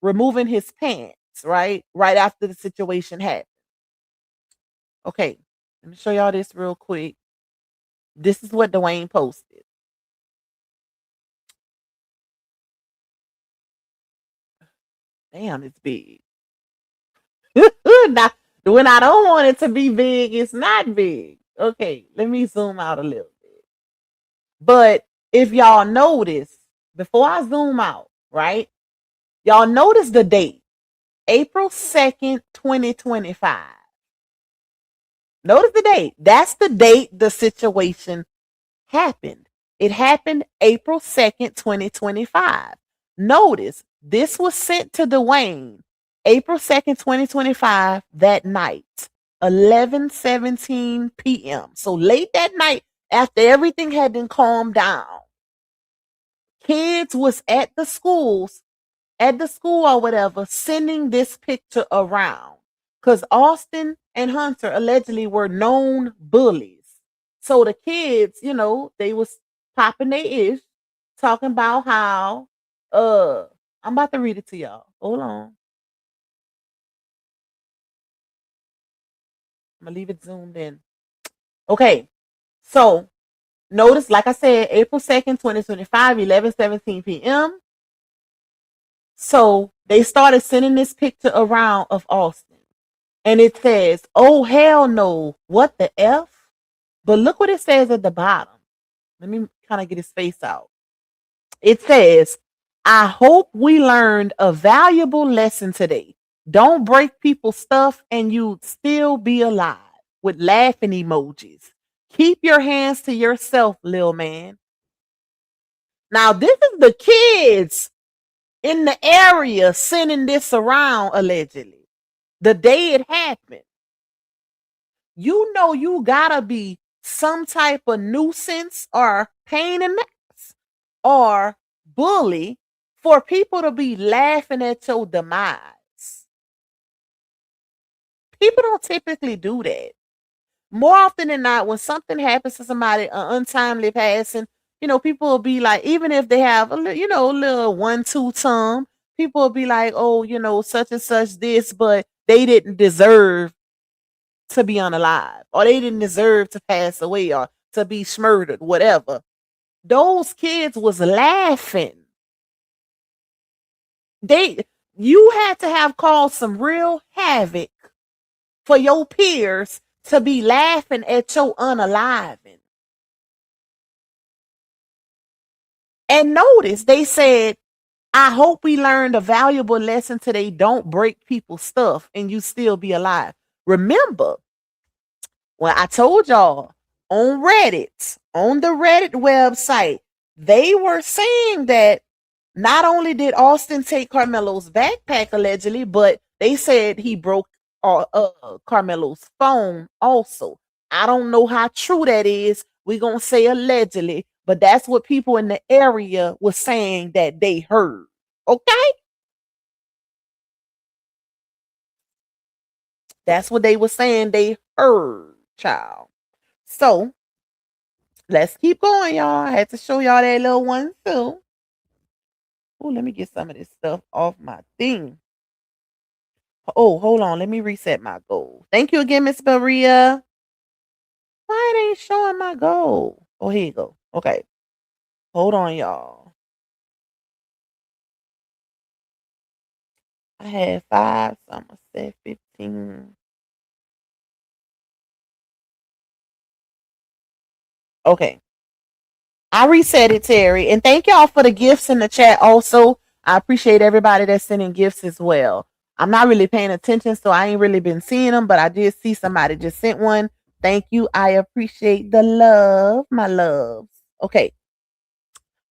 Removing his pants, right? Right after the situation happened. Okay, let me show y'all this real quick. This is what Dwayne posted. Damn, it's big. Now, when I don't want it to be big, it's not big. Okay, let me zoom out a little bit. But if y'all notice, before I zoom out, right? Y'all notice the date, April 2nd, 2025. Notice the date. That's the date the situation happened. It happened April 2nd, 2025. Notice this was sent to Dwayne April 2nd, 2025, that night, 11:17 p.m. So late that night, after everything had been calmed down, kids was at the school or whatever, sending this picture around. Because Austin and Hunter allegedly were known bullies. So the kids, they was popping their ish, talking about how I'm about to read it to y'all. Hold on. I'm gonna leave it zoomed in. Okay. So notice, like I said, April 2nd, 2025, 11:17 p.m. So they started sending this picture around of Austin. And it says, oh hell no, what the F? But look what it says at the bottom. Let me kind of get his face out. It says, I hope we learned a valuable lesson today. Don't break people's stuff and you'd still be alive, with laughing emojis. Keep your hands to yourself, little man. Now, this is the kids in the area sending this around allegedly. The day it happened. You gotta be some type of nuisance or pain in the ass or bully for people to be laughing at your demise. People don't typically do that. More often than not, when something happens to somebody, an untimely passing, people will be like, even if they have a little 1-2 tongue, people will be like, oh, such and such this, but they didn't deserve to be unalive, or they didn't deserve to pass away, or to be smurdered, whatever. Those kids was laughing. You had to have caused some real havoc for your peers to be laughing at your unaliving. And notice they said, I hope we learned a valuable lesson today. Don't break people's stuff and you still be alive. Remember, when I told y'all on Reddit, on the Reddit website, they were saying that Not only did Austin take Carmelo's backpack allegedly, but they said he broke Carmelo's phone also. I don't know how true that is. We're going to say allegedly, but that's what people in the area were saying that they heard. Okay? That's what they were saying they heard, child. So let's keep going, y'all. I had to show y'all that little one too. Oh, let me get some of this stuff off my thing. Oh, hold on. Let me reset my goal. Thank you again, Miss Maria. Why it ain't showing my goal? Oh, here you go. Okay. Hold on, y'all. I had 5, so I'm going to set 15. Okay. I reset it, Terry. And thank y'all for the gifts in the chat also. I appreciate everybody that's sending gifts as well. I'm not really paying attention, so I ain't really been seeing them, but I did see somebody just sent one. Thank you. I appreciate the love, my loves. Okay.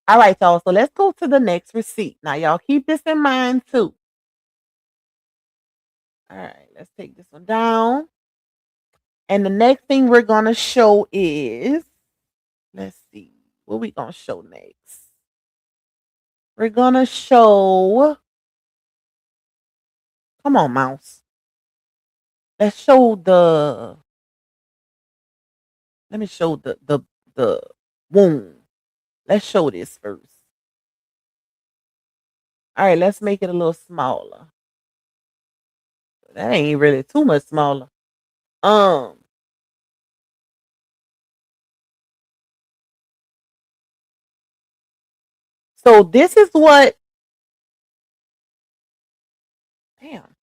All right, y'all. So let's go to the next receipt. Now, y'all keep this in mind too. All right, let's take this one down. And the next thing we're going to show is, let's see, what we going to show next? We're going to show, come on, mouse. Let's show let me show the wound. Let's show this first. All right, let's make it a little smaller. That ain't really too much smaller. So this is what, damn.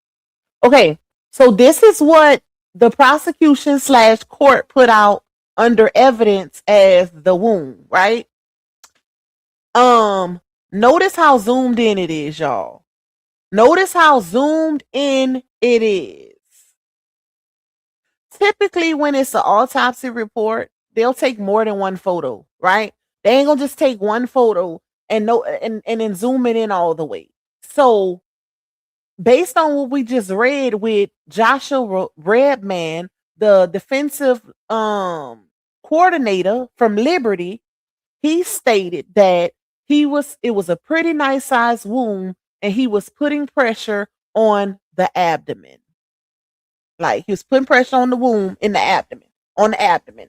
Okay, so this is what the prosecution / court put out under evidence as the wound, right? Notice how zoomed in it is, y'all. Notice how zoomed in it is. Typically, when it's an autopsy report, they'll take more than one photo, right? They ain't gonna just take one photo and then zoom it in all the way. So based on what we just read with Joshua Redman, the defensive coordinator from Liberty, he stated that it was a pretty nice sized wound and he was putting pressure on the abdomen. Like he was putting pressure on the wound in the abdomen, on the abdomen.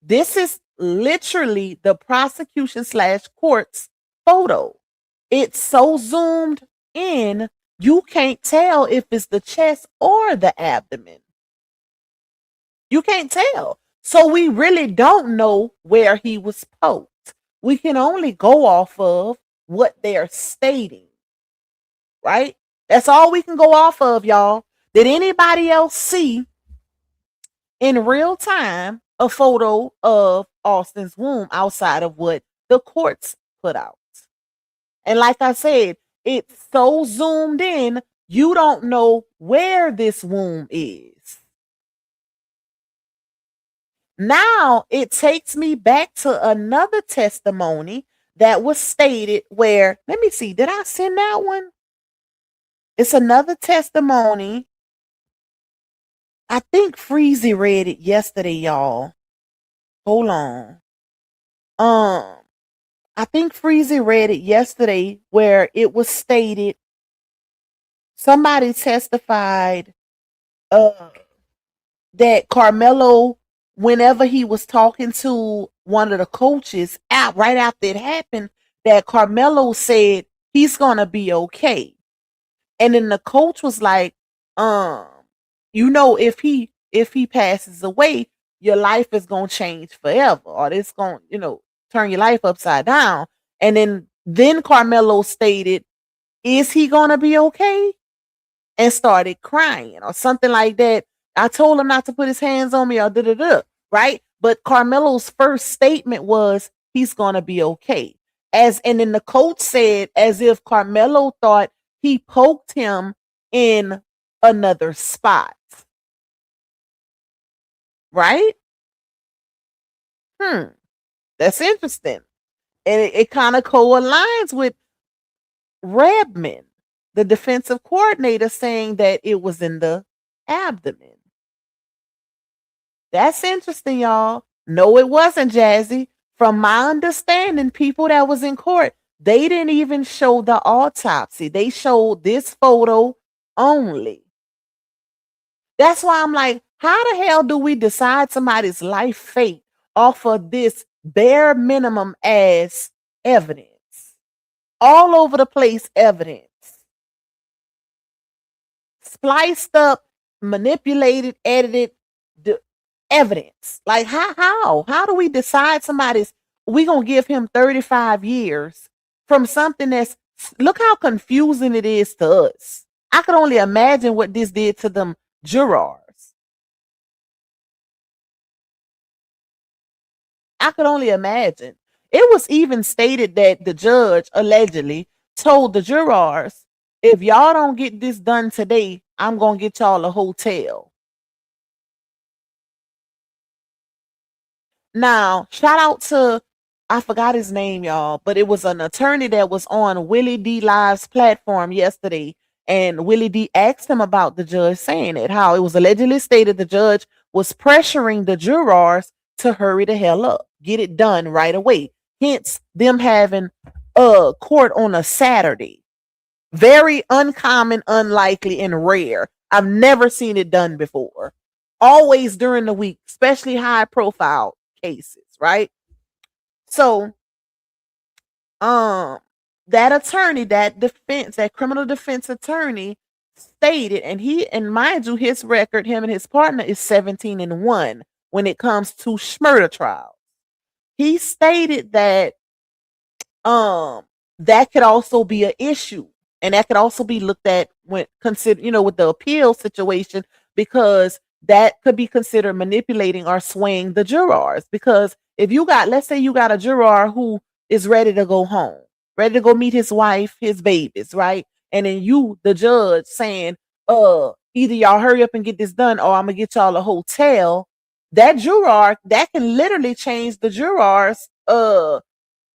This is literally the prosecution / court's photo. It's so zoomed in, you can't tell if it's the chest or the abdomen. You can't tell. So we really don't know where he was poked. We can only go off of what they're stating, right? That's all we can go off of, y'all. Did anybody else see in real time a photo of Austin's womb outside of what the courts put out? And like I said, it's so zoomed in, you don't know where this womb is. Now it takes me back to another testimony that was stated where, let me see, did I send that one? It's another testimony. I think Freezy read it yesterday, y'all. Hold on. I think Freezy read it yesterday where it was stated, somebody testified that Carmelo, whenever he was talking to one of the coaches out right after it happened, that Carmelo said he's gonna be okay. And then the coach was like, if he passes away, your life is gonna change forever, or it's gonna, turn your life upside down. And then Carmelo stated, is he gonna be okay? And started crying or something like that. I told him not to put his hands on me or right? But Carmelo's first statement was he's gonna be okay. And then the coach said, as if Carmelo thought he poked him in another spot. Right? That's interesting. And it kind of co-aligns with Redmond, the defensive coordinator, saying that it was in the abdomen. That's interesting, y'all. No, it wasn't, Jazzy. From my understanding, people that was in court, they didn't even show the autopsy. They showed this photo only. That's why I'm like, how the hell do we decide somebody's life fate off of this bare minimum as evidence? All over the place evidence. Spliced up, manipulated, edited evidence. Like how do we decide somebody's we gonna give him 35 years from something that's look how confusing it is to us. I could only imagine what this did to them jurors. I could only imagine. It was even stated that the judge allegedly told the jurors, if y'all don't get this done today, I'm gonna get y'all a hotel. Now, shout out to I forgot his name, y'all, but it was an attorney that was on Willie D Live's platform yesterday, and Willie D asked him about the judge saying it, how it was allegedly stated the judge was pressuring the jurors to hurry the hell up, get it done right away. Hence, them having court on a Saturday. Very uncommon, unlikely, and rare. I've never seen it done before. Always during the week, especially high profile cases, right? So, um, that attorney, that criminal defense attorney stated, and mind you, his record, him and his partner is 17-1 when it comes to murder trials. He stated that um that could also be an issue, and that could also be looked at when consider with the appeal situation, because that could be considered manipulating or swaying the jurors. Because if you got, let's say you got a juror who is ready to go home, ready to go meet his wife, his babies, right? And then you, the judge, saying, either y'all hurry up and get this done or I'm gonna get y'all a hotel. That juror, that can literally change the juror's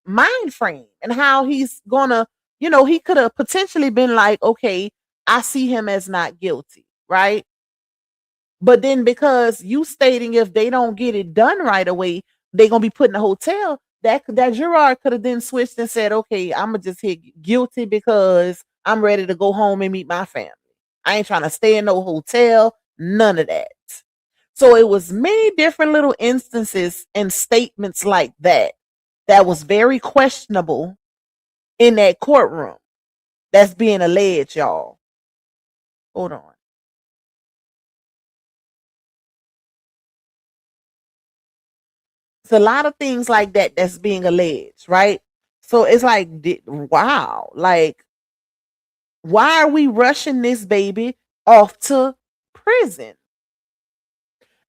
mind frame and how he's gonna, he could have potentially been like, okay, I see him as not guilty, right? But then because you stating if they don't get it done right away, they're gonna be put in a hotel. That juror could have then switched and said, okay, I'm gonna just hit guilty because I'm ready to go home and meet my family. I ain't trying to stay in no hotel, none of that. So it was many different little instances and statements like that that was very questionable in that courtroom that's being alleged, y'all. Hold on. It's a lot of things like that that's being alleged, right? So it's like, wow, like, why are we rushing this baby off to prison?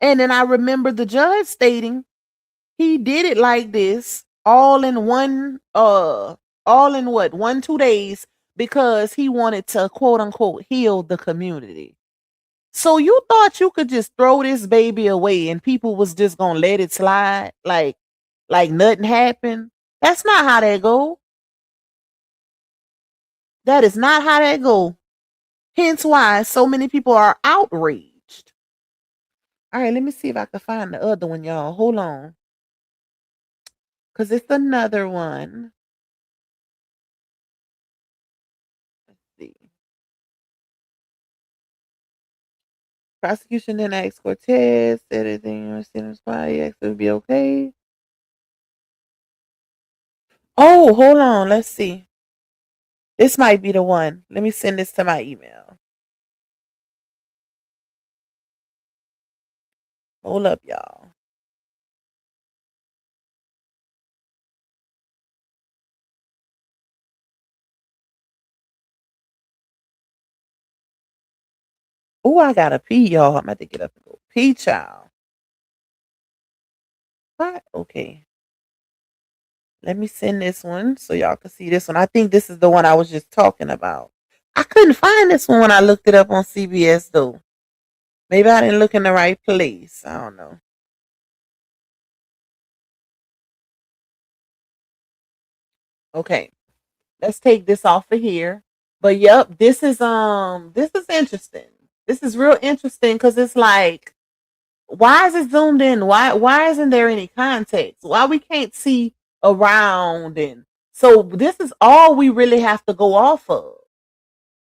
And then I remember the judge stating he did it like this all in all in what, 1-2 days, because he wanted to quote unquote heal the community. So you thought you could just throw this baby away and people was just gonna let it slide like nothing happened? That's not how that go. That is not how that go. Hence why so many people are outraged. All right, let me see if I can find the other one, y'all. Hold on. Cause it's another one. Let's see. Prosecution then asked Cortez, said anything or sentence why he asked it would be okay. Oh, hold on. Let's see. This might be the one. Let me send this to my email. Hold up, y'all. Oh, I gotta pee, y'all. I'm about to get up and go pee, child. What? Okay. Let me send this one so y'all can see this one. I think this is the one I was just talking about. I couldn't find this one when I looked it up on CBS, though. Maybe I didn't look in the right place. I don't know. Okay, let's take this off of here. But yep, this is interesting. This is real interesting because it's like, why is it zoomed in? Why isn't there any context? Why we can't see around? And so this is all we really have to go off of.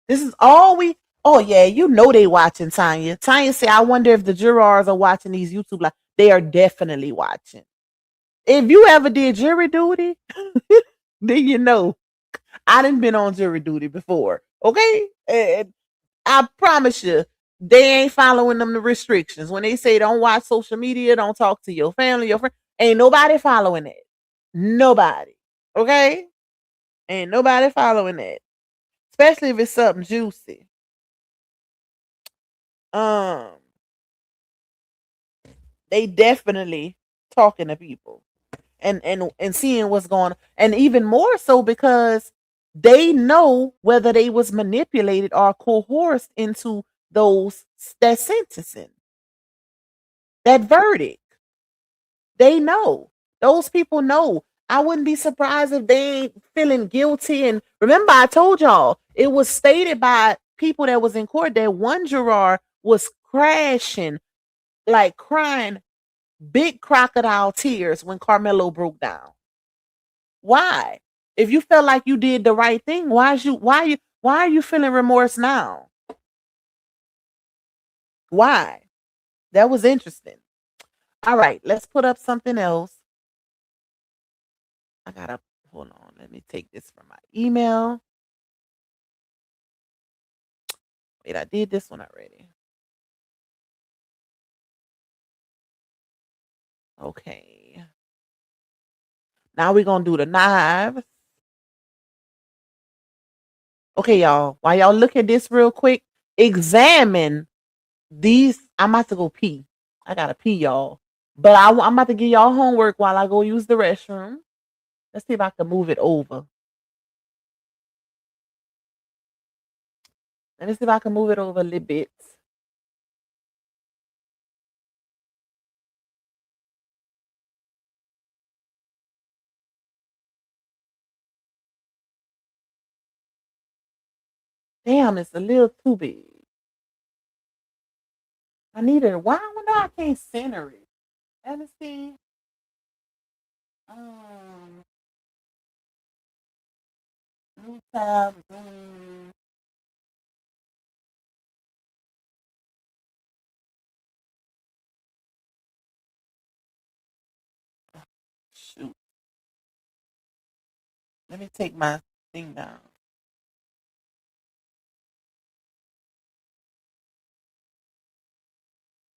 This is all we. Oh yeah, you know they watching, Tanya. Tanya said, I wonder if the jurors are watching these YouTube live. They are definitely watching. If you ever did jury duty, then you know I done been on jury duty before. Okay, and I promise you, they ain't following them the restrictions. When they say don't watch social media, don't talk to your family, your friend, ain't nobody following it. Nobody. Okay, ain't nobody following it. Especially if it's something juicy. Um, they definitely talking to people and seeing what's going on, and even more so because they know whether they was manipulated or coerced into those that sentencing, that verdict. They know. Those people know. I wouldn't be surprised if they ain't feeling guilty. And remember, I told y'all it was stated by people that was in court that one juror was crashing, like crying big crocodile tears when Carmelo broke down. Why? If you felt like you did the right thing, why are you feeling remorse now? Why? That was interesting. All right, let's put up something else. I gotta hold on. Let me take this from my email. Wait, I did this one already. Okay. Now we're gonna do the knives. Okay, y'all. While y'all look at this real quick, examine these. I'm about to go pee. I gotta pee, y'all. But I'm about to give y'all homework while I go use the restroom. Let's see if I can move it over. Let me see if I can move it over a little bit. Damn, it's a little too big. I need it. Why? I wonder I can't center it. Let me see. Um, new tab. Shoot. Let me take my thing down.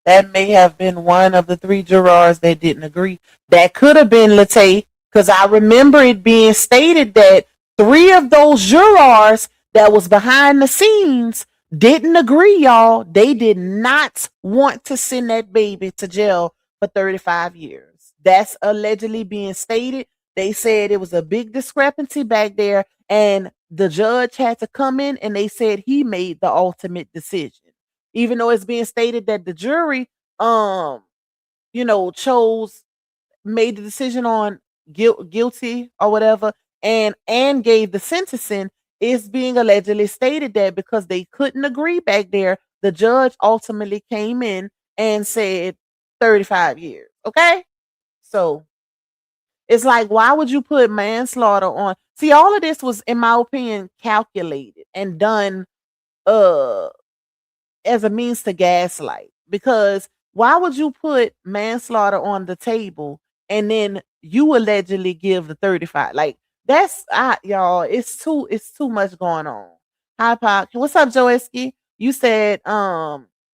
That may have been one of the three jurors that didn't agree. That could have been Late, because I remember it being stated that three of those jurors that was behind the scenes didn't agree, y'all. They did not want to send that baby to jail for 35 years. That's allegedly being stated. They said it was a big discrepancy back there, and the judge had to come in and they said he made the ultimate decision, even though it's being stated that the jury um chose, made the decision on guilty or whatever, and gave the sentencing. Is being allegedly stated that because they couldn't agree back there, the judge ultimately came in and said 35 years. Okay, so it's like, why would you put manslaughter on? See, all of this was, in my opinion, calculated and done uh as a means to gaslight, because why would you put manslaughter on the table and then you allegedly give the 35? Like, that's y'all, it's too much going on. Hi Pop. What's up, Joeski? You said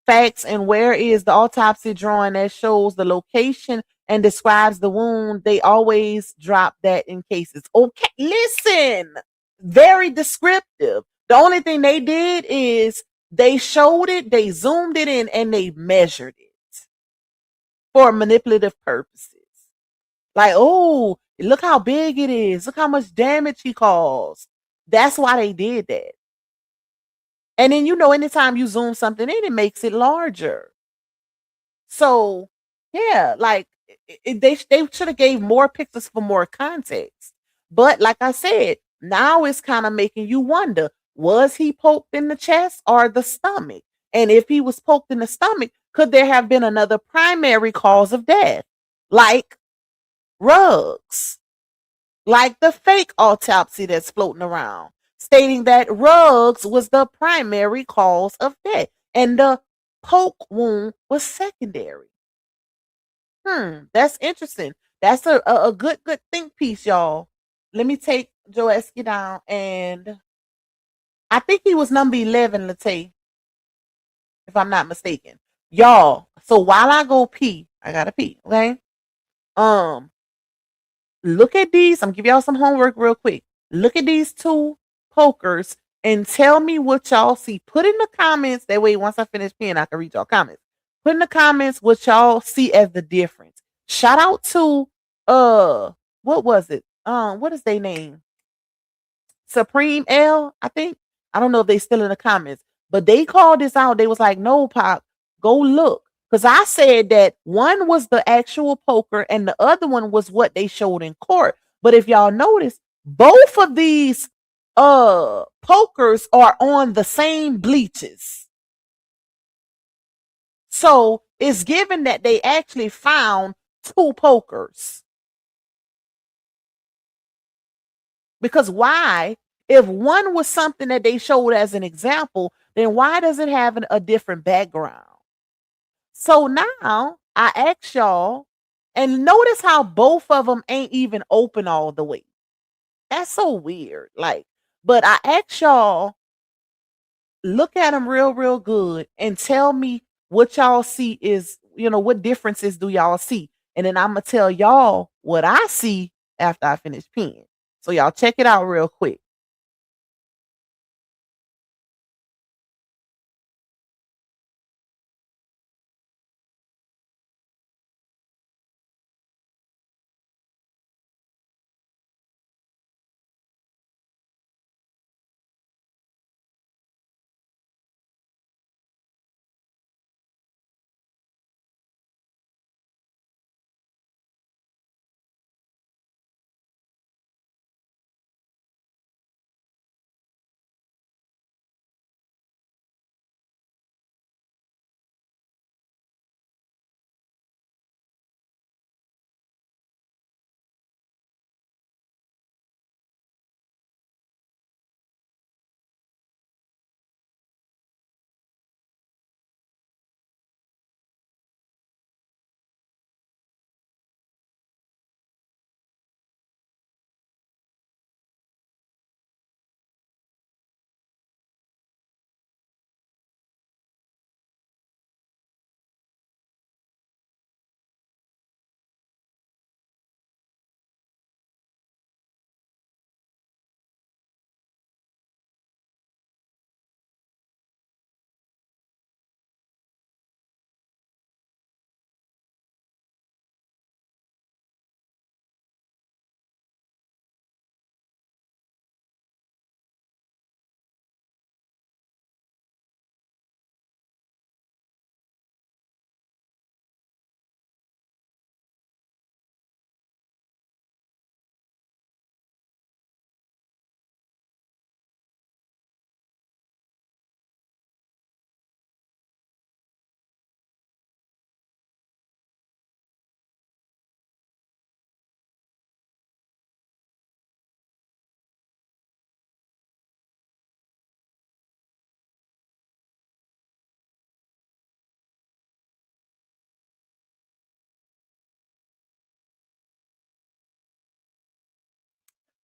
facts, and where is the autopsy drawing that shows the location and describes the wound? They always drop that in cases. Okay, listen. Very descriptive. The only thing they did is they showed it, they zoomed it in, and they measured it for manipulative purposes. Like, oh, look how big it is. Look how much damage he caused. That's why they did that. And then, anytime you zoom something in, it makes it larger. So, yeah, like they should have gave more pictures for more context. But like I said, now it's kind of making you wonder, was he poked in the chest or the stomach? And if he was poked in the stomach, could there have been another primary cause of death? Like Ruggs, like the fake autopsy that's floating around, stating that Ruggs was the primary cause of death and the poke wound was secondary. That's interesting. That's a good think piece, y'all. Let me take Joeski down, and I think he was number 11, Late, if I'm not mistaken. Y'all, so while I go pee, I gotta pee, okay? Um, Look at these. I'm gonna give y'all some homework real quick. Look at these two pokers and tell me what y'all see. Put in the comments. That way, once I finish peeing, I can read y'all comments. Put in the comments what y'all see as the difference. Shout out to what was it? What is their name? Supreme L, I think. I don't know if they still in the comments, but they called this out. They was like, no, Pop, go look. Because I said that one was the actual poker and the other one was what they showed in court. But if y'all notice, both of these pokers are on the same bleachers. So it's given that they actually found two pokers. Because why? If one was something that they showed as an example, then why does it have a different background? So now I ask y'all, and notice how both of them ain't even open all the way. That's so weird. Like, but I ask y'all, look at them real good and tell me what y'all see is, what differences do y'all see? And then I'm going to tell y'all what I see after I finish peeing. So y'all check it out real quick.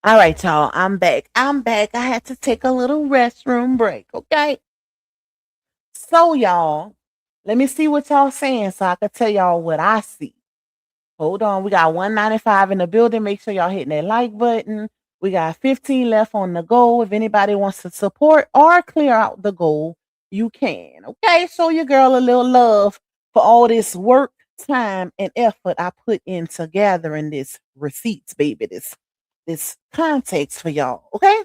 All right, y'all. I'm back. I had to take a little restroom break. Okay. So, y'all, let me see what y'all saying so I can tell y'all what I see. Hold on. We got 195 in the building. Make sure y'all hitting that like button. We got 15 left on the goal. If anybody wants to support or clear out the goal, you can. Okay. Show your girl a little love for all this work, time, and effort I put into gathering this receipts, baby. This context for y'all. Okay.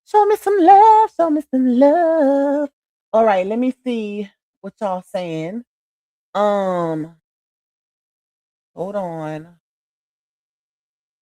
Show me some love. Show me some love. All right. Let me see what y'all saying. Hold on.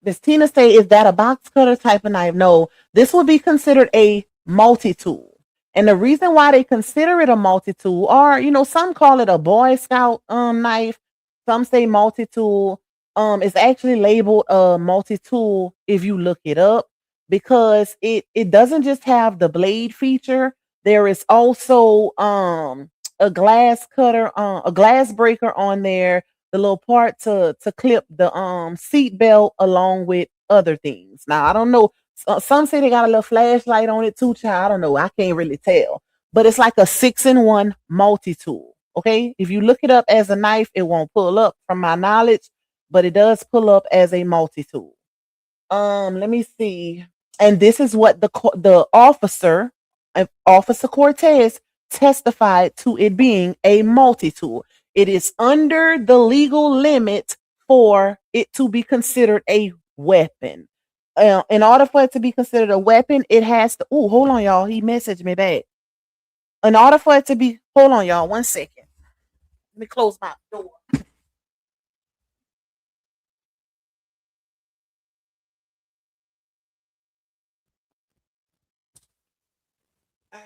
Miss Tina say, is that a box cutter type of knife? No, this would be considered a multi-tool. And the reason why they consider it a multi-tool, or some call it a Boy Scout knife, some say multi-tool. It's actually labeled a multi-tool if you look it up, because it doesn't just have the blade feature. There is also a glass cutter, a glass breaker on there, the little part to clip the seat belt, along with other things. Now I don't know. Some say they got a little flashlight on it too, child. I don't know. I can't really tell. But it's like a 6-in-1 multi-tool. Okay. If you look it up as a knife, it won't pull up from my knowledge, but it does pull up as a multi-tool. Let me see. And this is what the officer, Officer Cortez, testified to it being a multi-tool. It is under the legal limit for it to be considered a weapon. In order for it to be considered a weapon, it has to. Oh, hold on, y'all. He messaged me back. In order for it to be, hold on, y'all. 1 second. Let me close my door. All right.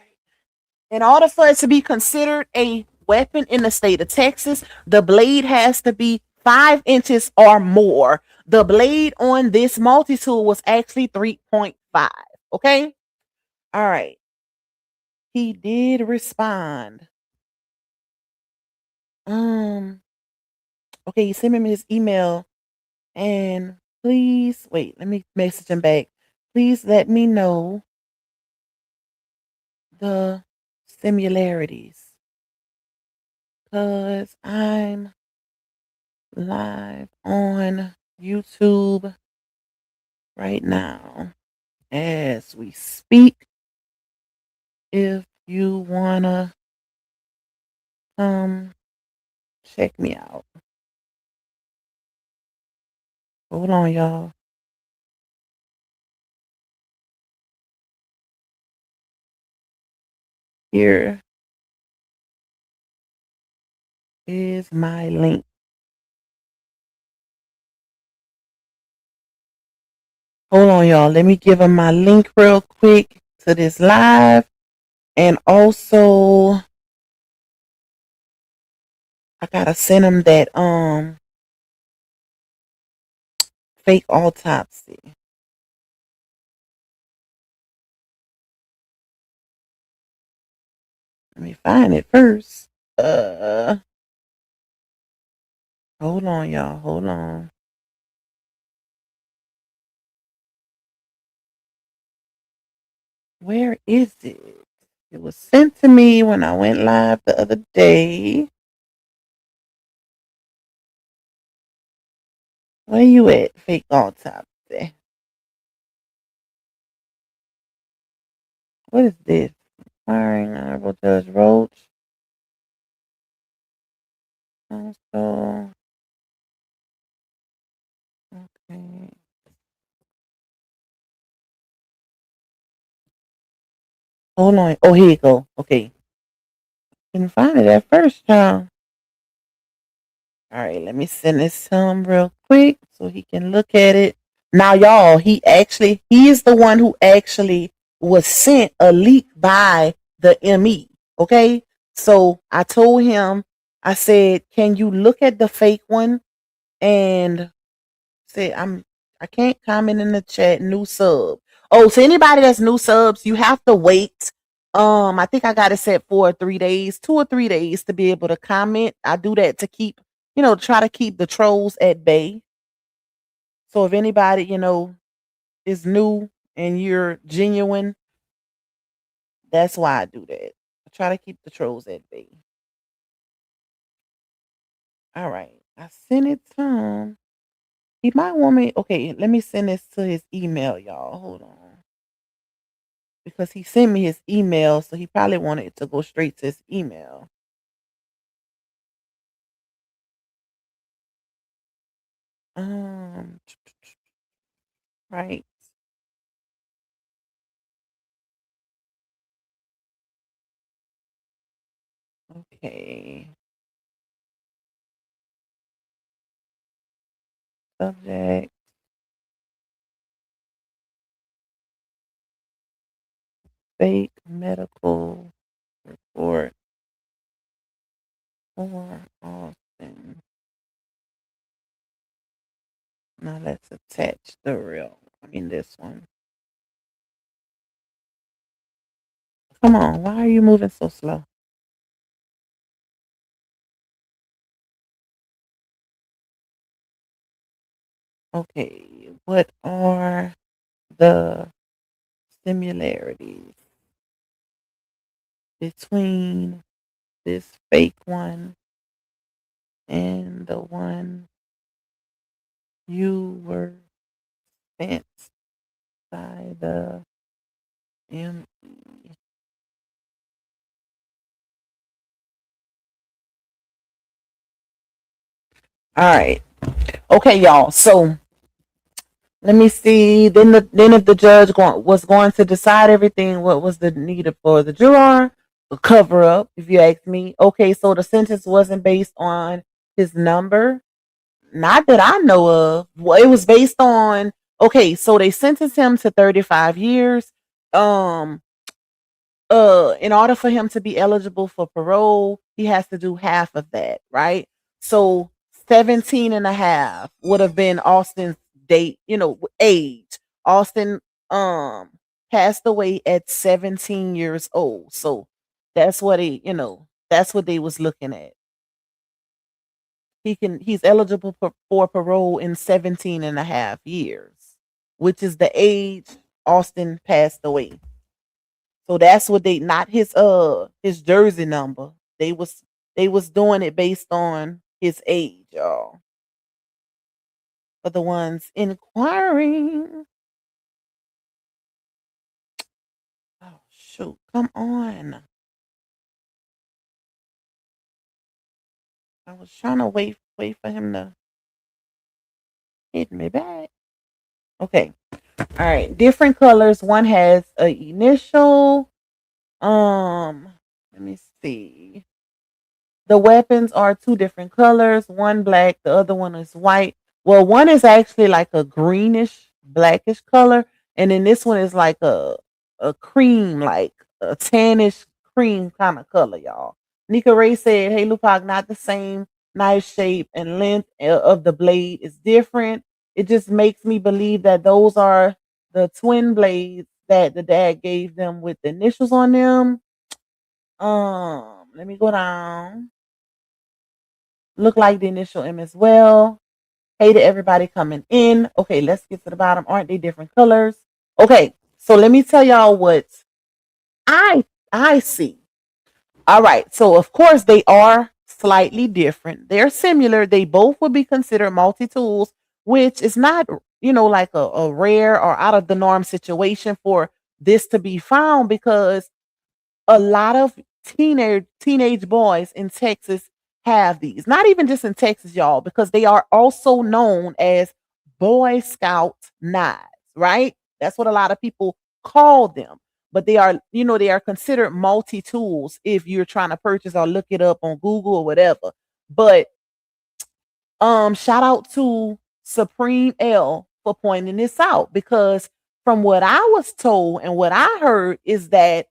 In order for it to be considered a weapon in the state of Texas, the blade has to be 5 inches or more. The blade on this multi tool was actually 3.5. Okay. All right. He did respond. Okay, he sent me his email, and please wait, let me message him back. Please let me know the similarities, because I'm live on YouTube right now as we speak. If you wanna come check me out. Hold on, y'all. Here is my link. Hold on, y'all. Let me give him my link real quick to this live. And also, I gotta send him that fake autopsy. Let me find it first. Hold on, y'all. Hold on. Where is it? It was sent to me when I went live the other day. Where you at, fake autopsy? What is this? Firing Honorable Judge Roach. Also, okay. Hold on. Oh, here you go. Okay. Couldn't find it at first, y'all. All right, let me send this to him real quick so he can look at it. Now, y'all, he is the one who actually was sent a leak by the ME. Okay. So I told him, I said, can you look at the fake one? And said, I can't comment in the chat, new sub. Oh, so anybody that's new subs, you have to wait. I think I got it set for 3 days, 2 or 3 days to be able to comment. I do that to keep, try to keep the trolls at bay. So if anybody, is new and you're genuine, that's why I do that. I try to keep the trolls at bay. All right. I sent it to him. He might want me. Okay, let me send this to his email, y'all. Hold on. Because he sent me his email, so he probably wanted it to go straight to his email. Um, right. Okay. Subject. fake medical report for Austin. Now let's attach the real. I mean this one. Come on, why are you moving so slow? Okay, what are the similarities between this fake one and the one you were sent by the ME? All right. Okay, y'all. So let me see. Then if the judge was going to decide everything, what was the need for the juror? A cover up, if you ask me. Okay, so the sentence wasn't based on his number. Not that I know of. Well, it was based on, okay, so they sentenced him to 35 years. Um in order for him to be eligible for parole, he has to do half of that, right? So 17 and a half would have been Austin's date, age. Austin passed away at 17 years old. So that's what that's what they was looking at. He's eligible for parole in 17 and a half years, which is the age Austin passed away. So that's what they, not his jersey number. They was doing it based on his age, y'all. For the ones inquiring. Oh shoot, come on. I was trying to wait for him to hit me back. Okay. All right. Different colors. One has a initial. Let me see. The weapons are two different colors, one black, the other one is white. Well, one is actually like a greenish, blackish color, and then this one is like a cream, like a tannish cream kind of color, y'all. Nika Ray said, "Hey, Lupac, not the same. Nice shape and length of the blade is different. It just makes me believe that those are the twin blades that the dad gave them with the initials on them." Let me go down. Look like the initial M as well. Hey to everybody coming in. Okay, let's get to the bottom. Aren't they different colors? Okay, so let me tell y'all what I I see. All right, so of course they are slightly different. They're similar. They both would be considered multi-tools, which is not, like a rare or out of the norm situation for this to be found, because a lot of teenage boys in Texas have these. Not even just in Texas, y'all, because they are also known as Boy Scout knives, right? That's what a lot of people call them. But they are considered multi-tools if you're trying to purchase or look it up on Google or whatever. But shout out to Supreme L for pointing this out, because from what I was told and what I heard is that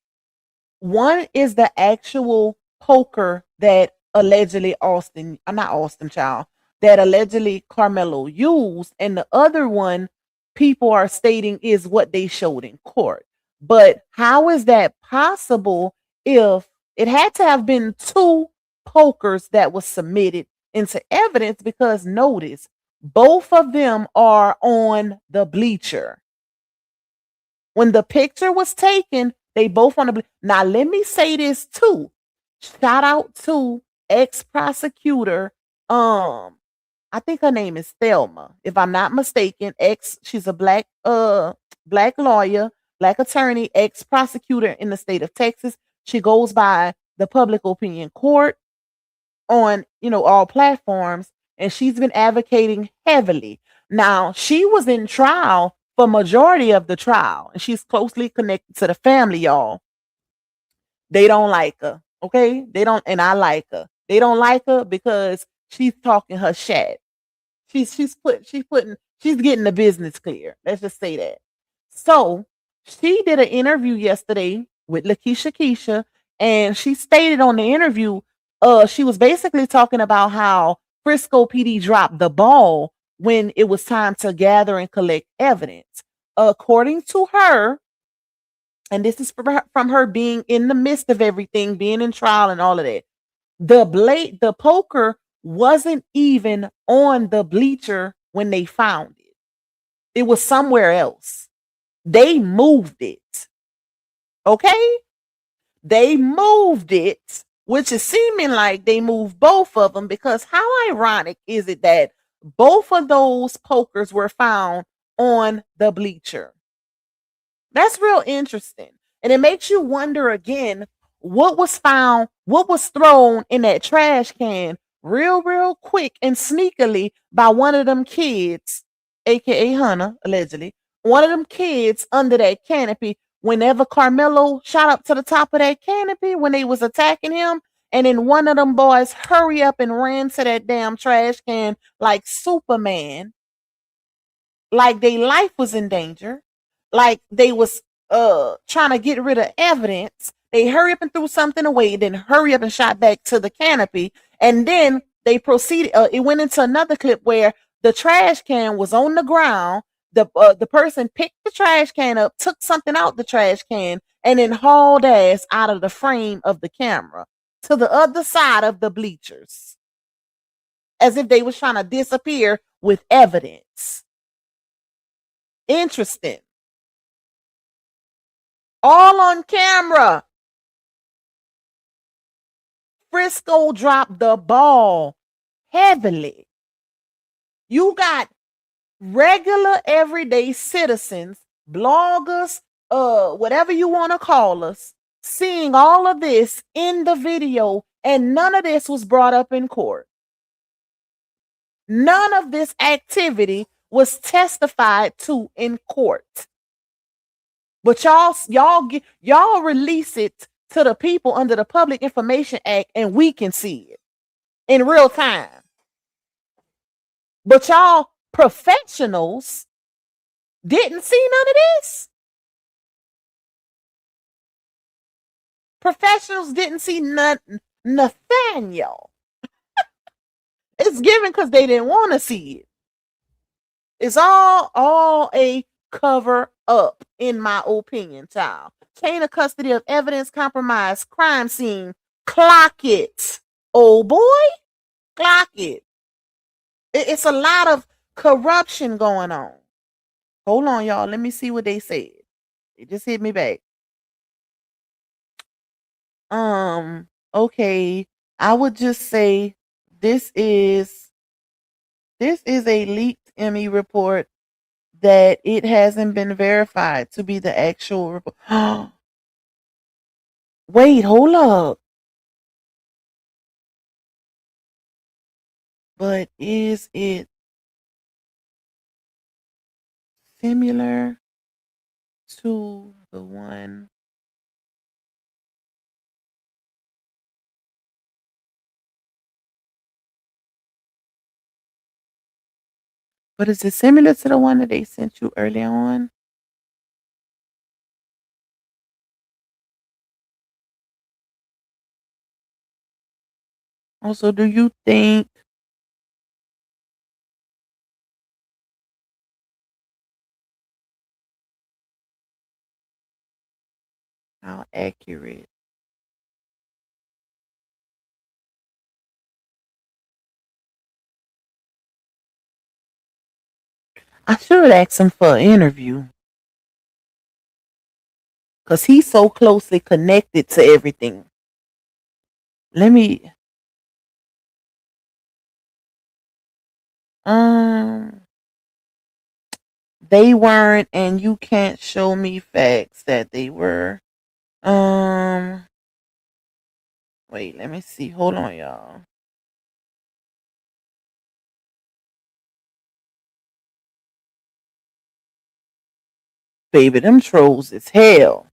one is the actual poker that allegedly not Austin child, that allegedly Carmelo used, and the other one people are stating is what they showed in court. But how is that possible if it had to have been two pokers that was submitted into evidence? Because notice, both of them are on the bleacher. When the picture was taken, they both on the. Now, let me say this too. Shout out to ex prosecutor. I think her name is Thelma, if I'm not mistaken. She's a black lawyer, black attorney, ex prosecutor in the state of Texas. She goes by the Public Opinion Court on all platforms, and she's been advocating heavily. Now, she was in trial for majority of the trial, and she's closely connected to the family, y'all. They don't like her, okay? They don't, and I like her. They don't like her because she's talking her shit. She's getting the business clear. Let's just say that. So she did an interview yesterday with Lakeisha Keisha, and she stated on the interview, she was basically talking about how Frisco PD dropped the ball when it was time to gather and collect evidence. According to her, and this is from her being in the midst of everything, being in trial and all of that, the poker wasn't even on the bleacher when they found it. It was somewhere else. They moved it. Okay? They moved it, which is seeming like they moved both of them, because how ironic is it that both of those pokers were found on the bleacher? That's real interesting. And it makes you wonder again, what was found, what was thrown in that trash can real quick and sneakily by one of them kids, aka Hunter, allegedly, one of them kids under that canopy whenever Carmelo shot up to the top of that canopy when they was attacking him. And then one of them boys hurry up and ran to that damn trash can like Superman, like their life was in danger, like they was trying to get rid of evidence. They hurry up and threw something away, then hurry up and shot back to the canopy, and then they proceeded. It went into another clip where the trash can was on the ground. The person picked the trash can up, took something out the trash can, and then hauled ass out of the frame of the camera to the other side of the bleachers, as if they was trying to disappear with evidence. Interesting. All on camera. Frisco dropped the ball heavily. You got regular everyday citizens, bloggers, whatever you want to call us, seeing all of this in the video, and none of this was brought up in court. None of this activity was testified to in court. But y'all release it to the people under the Public Information Act, and we can see it in real time. But y'all professionals didn't see none of this. Professionals didn't see Nathaniel. It's given because they didn't want to see it. It's all a cover up, in my opinion, child. Chain of custody of evidence, compromise, crime scene. Clock it. Oh boy, clock it. It's a lot of corruption going on. Hold on, y'all. Let me see what they said. They just hit me back. Okay. I would just say this is a leaked Emmy report that it hasn't been verified to be the actual report. Wait, hold up. But is it similar to the one? But is it similar to the one that they sent you early on? Also, do you think how accurate? I should ask him for an interview because he's so closely connected to everything. Let me. Um, they weren't, and you can't show me facts that they were. Um, wait, let me see. Hold on, y'all. Baby, them trolls is hell.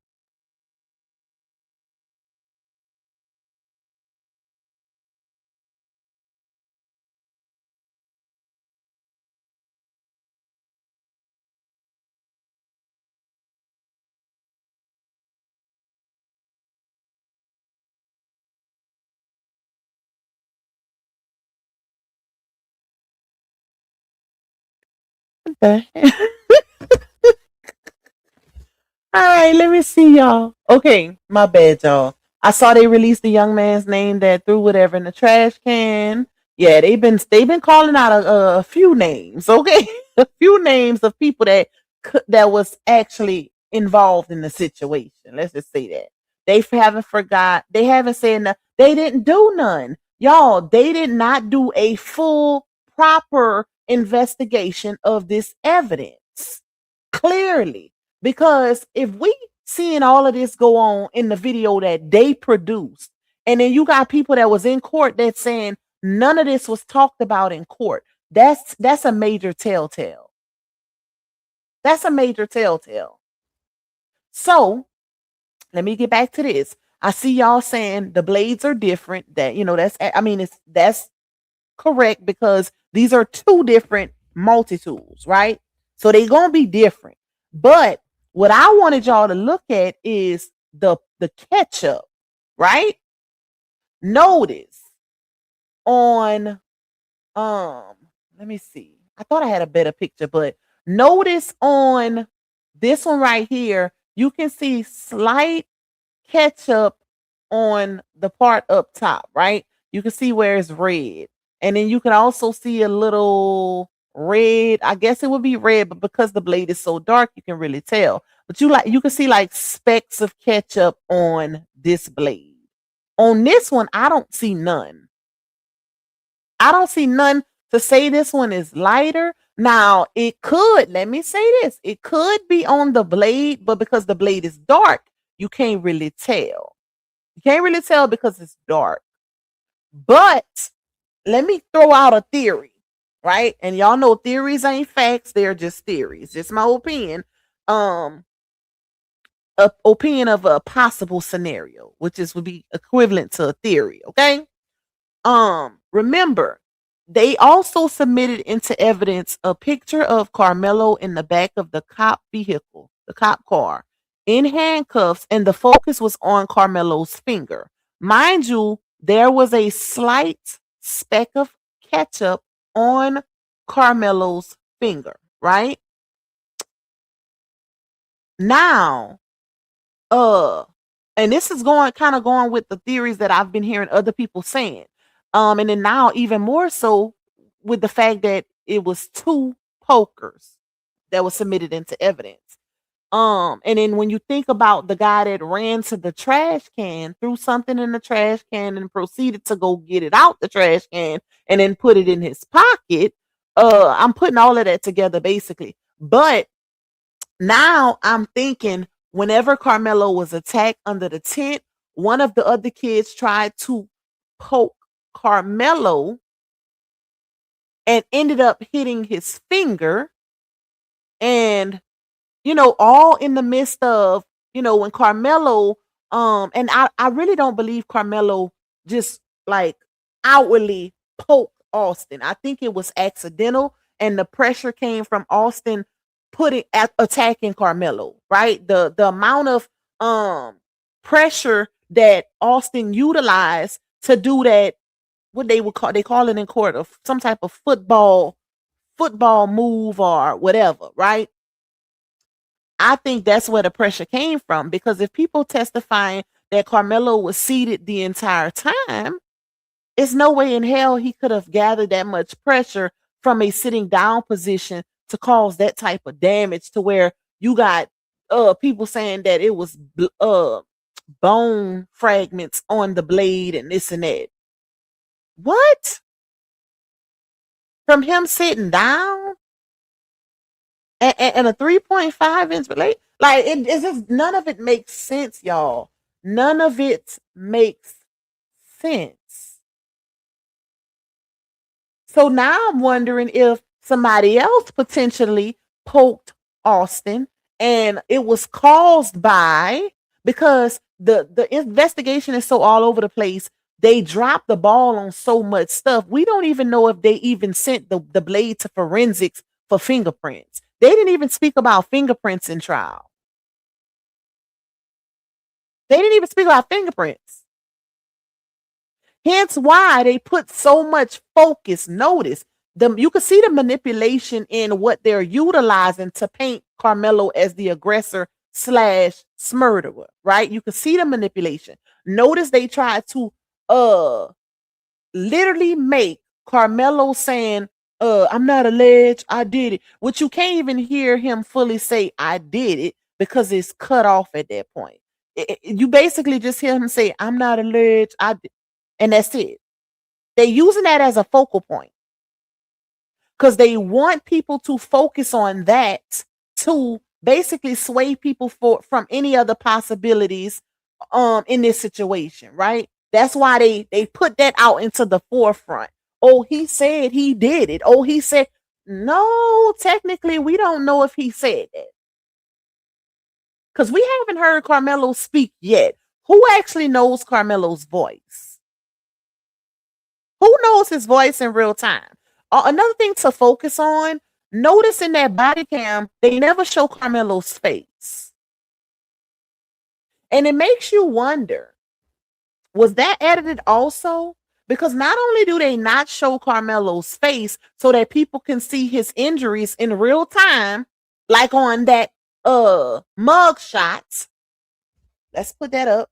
the heck? All right, let me see y'all. Okay, my bad, y'all. I saw they released the young man's name that threw whatever in the trash can. Yeah, they've been calling out a few names. Okay, a few names of people that was actually involved in the situation. Let's just say that they haven't forgot. They haven't said no, they didn't do none. Y'all, they did not do a full proper investigation of this evidence. Clearly, because if we seeing all of this go on in the video that they produced, and then you got people that was in court that saying none of this was talked about in court, that's a major telltale. That's a major telltale. So let me get back to this. I see y'all saying the blades are different. That that's correct because these are two different multi-tools, right? So they're gonna be different. But what I wanted y'all to look at is the ketchup, right? Notice on let me see. I thought I had a better picture, but notice on this one right here, you can see slight ketchup on the part up top, right? You can see where it's red. And then you can also see a little red. I guess it would be red, but because the blade is so dark, you can really tell. But you can see like specks of ketchup on this blade. On this one, I don't see none. I don't see none to say this one is lighter. Now, it could, let me say this, it could be on the blade, but because the blade is dark, you can't really tell. You can't really tell because it's dark. But let me throw out a theory, right? And y'all know theories ain't facts, they're just theories. Just my opinion. A opinion of a possible scenario, which would be equivalent to a theory, okay? Remember, they also submitted into evidence a picture of Carmelo in the back of the cop vehicle, the cop car, in handcuffs, and the focus was on Carmelo's finger. Mind you, there was a slight speck of ketchup on Carmelo's finger, right? Now, and this is going with the theories that I've been hearing other people saying. And then now even more so with the fact that it was two pokers that was submitted into evidence. And then when you think about the guy that ran to the trash can, threw something in the trash can and proceeded to go get it out the trash can and then put it in his pocket, I'm putting all of that together basically. But now I'm thinking whenever Carmelo was attacked under the tent, one of the other kids tried to poke Carmelo and ended up hitting his finger. And, all in the midst of, when Carmelo, and I really don't believe Carmelo just like outwardly poked Austin. I think it was accidental and the pressure came from Austin attacking Carmelo, right? The amount of pressure that Austin utilized to do that, what they call it in court of some type of football move or whatever, right? I think that's where the pressure came from because if people testifying that Carmelo was seated the entire time, it's no way in hell he could have gathered that much pressure from a sitting down position to cause that type of damage to where you got people saying that it was bone fragments on the blade and this and that. What? From him sitting down and a 3.5-inch blade? Like it's just none of it makes sense, y'all. None of it makes sense. So now I'm wondering if somebody else potentially poked Austin and it was caused by, because the investigation is so all over the place. They dropped the ball on so much stuff. We don't even know if they even sent the blade to forensics for fingerprints. They didn't even speak about fingerprints in trial. They didn't even speak about fingerprints. Hence why they put so much focus. Notice You can see the manipulation in what they're utilizing to paint Carmelo as the aggressor slash murderer, right? You can see the manipulation. Notice they tried to uh literally make Carmelo saying, I'm not alleged, I did it. Which you can't even hear him fully say, I did it, because it's cut off at that point. You basically just hear him say, I'm not alleged, and that's it. They're using that as a focal point because they want people to focus on that to basically sway people from any other possibilities in this situation, right? That's why they put that out into the forefront. Oh, he said he did it. Oh, he said no, technically we don't know if he said that. Because we haven't heard Carmelo speak yet. Who actually knows Carmelo's voice? Who knows his voice in real time? Another thing to focus on, notice in that body cam, they never show Carmelo's face. And it makes you wonder, was that edited also? Because not only do they not show Carmelo's face so that people can see his injuries in real time, like on that mug shots. Let's put that up.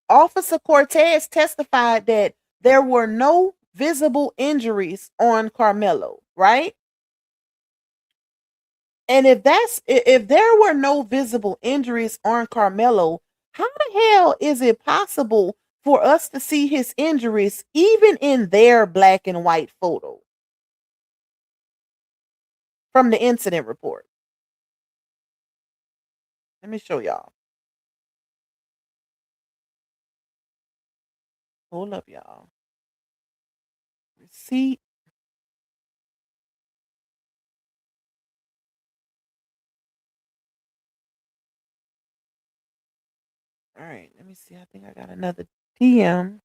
Officer Cortez testified that there were no visible injuries on Carmelo, right? And if there were no visible injuries on Carmelo, how the hell is it possible for us to see his injuries even in their black and white photo from the incident report? Let me show y'all. Hold up, y'all. Receipt. All right, let me see. I think I got another DM.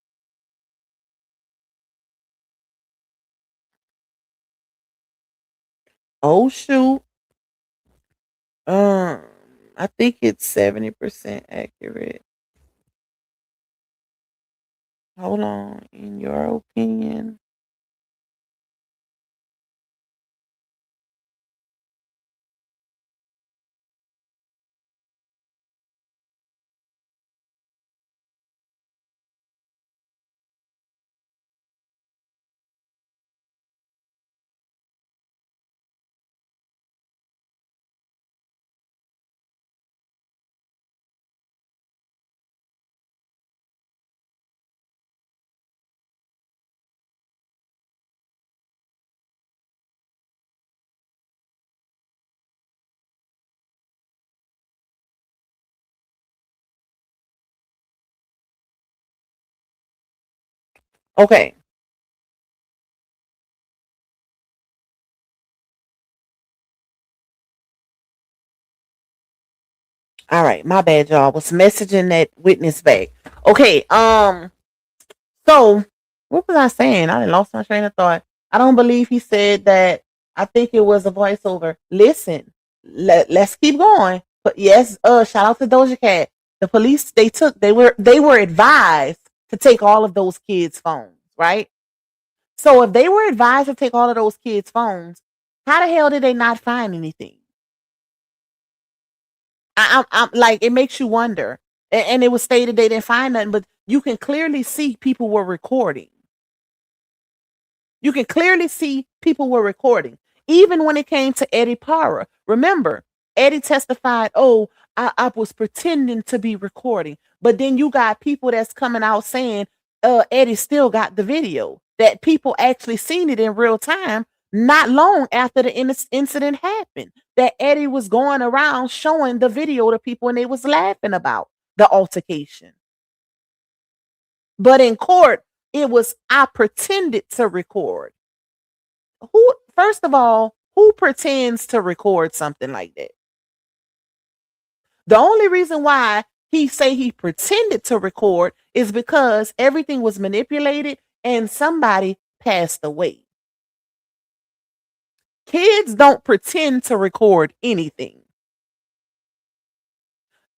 Oh shoot. I think it's 70% accurate. Hold on. In your opinion, okay. All right, my bad, y'all. Was messaging that witness back. Okay, so what was I saying? I lost my train of thought. I don't believe he said that. I think it was a voiceover. Listen, let's keep going. But yes, shout out to Doja Cat. The police they were advised to take all of those kids' phones, right? So if they were advised to take all of those kids' phones, how the hell did they not find anything? I'm like, it makes you wonder. And it was stated they didn't find nothing, but you can clearly see people were recording. You can clearly see people were recording. Even when it came to Eddie Parra. Remember, Eddie testified, oh, I was pretending to be recording. But then you got people that's coming out saying Eddie still got the video. That people actually seen it in real time not long after the incident happened. That Eddie was going around showing the video to people and they was laughing about the altercation. But in court, it was, I pretended to record. Who, first of all, who pretends to record something like that? The only reason why he say he pretended to record is because everything was manipulated and somebody passed away. Kids don't pretend to record anything.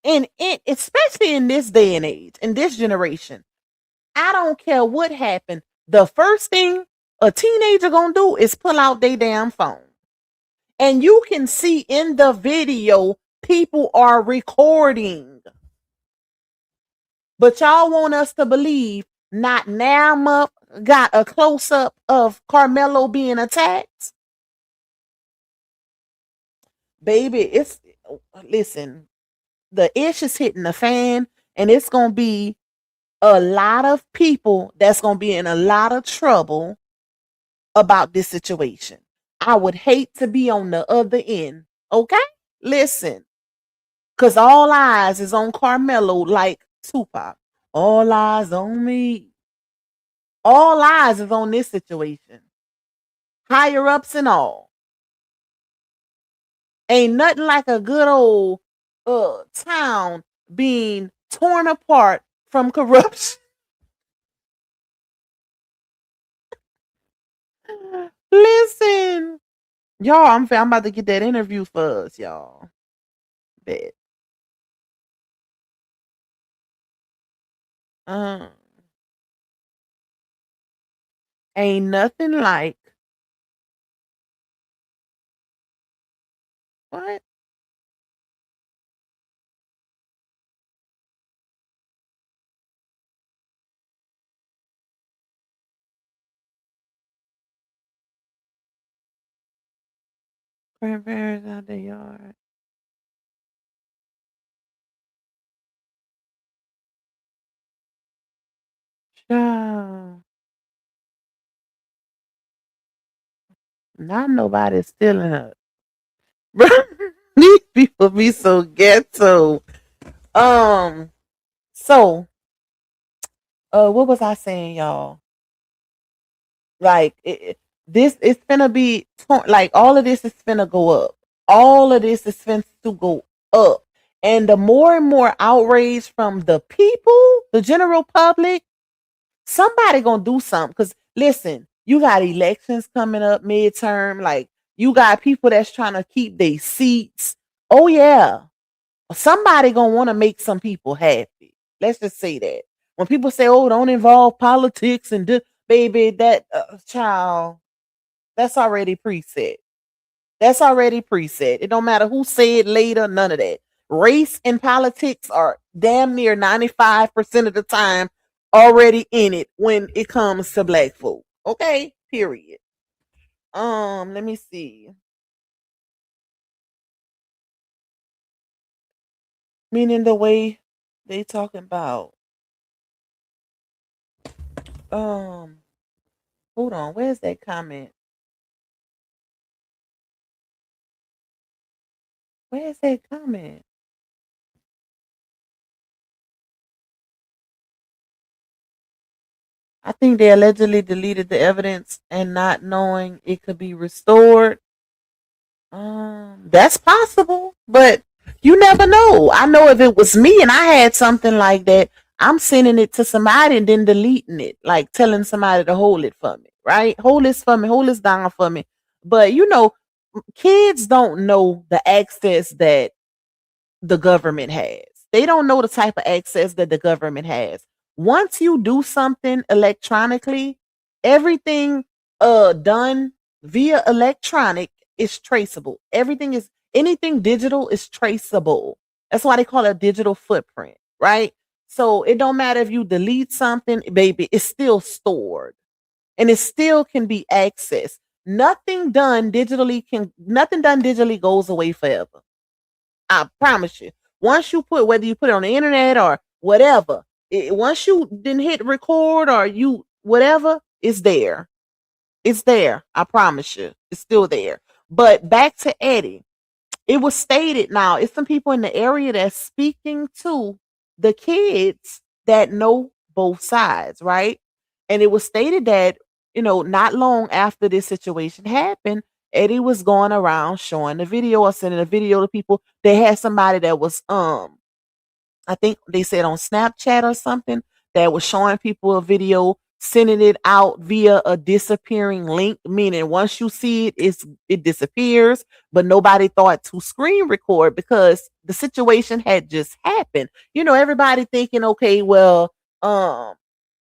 And especially in this day and age, in this generation, I don't care what happened. the first thing a teenager gonna do is pull out their damn phone. And you can see in the video, people are recording. But y'all want us to believe not Nam got a close up of Carmelo being attacked? Baby, listen, the ish is hitting the fan, and it's gonna be a lot of people that's gonna be in a lot of trouble about this situation. I would hate to be on the other end. Okay? Listen, because all eyes is on Carmelo like Tupac. All eyes on me. All eyes is on this situation. Higher ups and all. Ain't nothing like a good old town being torn apart from corruption. Listen, y'all, I'm about to get that interview for us, y'all. Bet. Um, ain't nothing like what? Grandparents out the yard. Child. Not nobody stealing her. These people be so ghetto. So what was I saying, y'all? Like this is finna be like all of this is finna go up. All of this is finna to go up. And the more and more outrage from the people, the general public, somebody gonna do something. Cause listen, you got elections coming up midterm, like you got people that's trying to keep their seats. Oh yeah. Somebody gonna want to make some people happy. Let's just say that. When people say, "Oh, don't involve politics," and baby, that child, that's already preset. That's already preset. It don't matter who say it later, none of that. Race and politics are damn near 95% of the time already in it when it comes to black folk. Okay, period. Let me see. Meaning the way they talking about um hold on, where's that comment? Where's that comment? I think they allegedly deleted the evidence and not knowing it could be restored. That's possible, but you never know. I know if it was me and I had something like that, I'm sending it to somebody and then deleting it, like telling somebody to hold it for me, right? Hold this for me, hold this down for me. But kids don't know the access that the government has. They don't know the type of access that the government has. Once you do something electronically, everything done via electronic is traceable. Everything is anything digital is traceable. That's why they call it a digital footprint, right? So it don't matter if you delete something, baby, it's still stored and it still can be accessed. Nothing done digitally goes away forever. I promise you. Once you whether you put it on the internet or whatever, once you didn't hit record or you whatever, it's there. It's there. I promise you. It's still there. But back to Eddie. It was stated now, it's some people in the area that's speaking to the kids that know both sides, right? And it was stated that, not long after this situation happened, Eddie was going around showing the video or sending a video to people. They had somebody that was I think they said on Snapchat or something that was showing people a video, sending it out via a disappearing link, meaning once you see it disappears, but nobody thought to screen record because the situation had just happened. Everybody thinking, okay, well,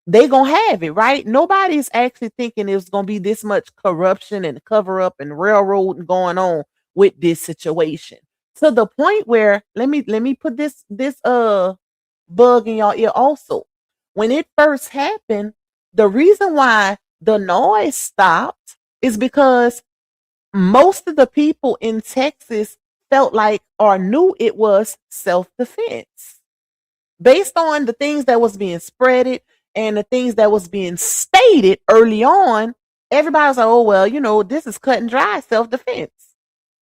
they gonna have it, right? Nobody's actually thinking there's gonna be this much corruption and cover up and railroading going on with this situation. To the point where let me put this bug in your ear also. When it first happened, the reason why the noise stopped is because most of the people in Texas felt like or knew it was self-defense based on the things that was being spreaded and the things that was being stated early on. Everybody was like, oh well, this is cut and dry self-defense.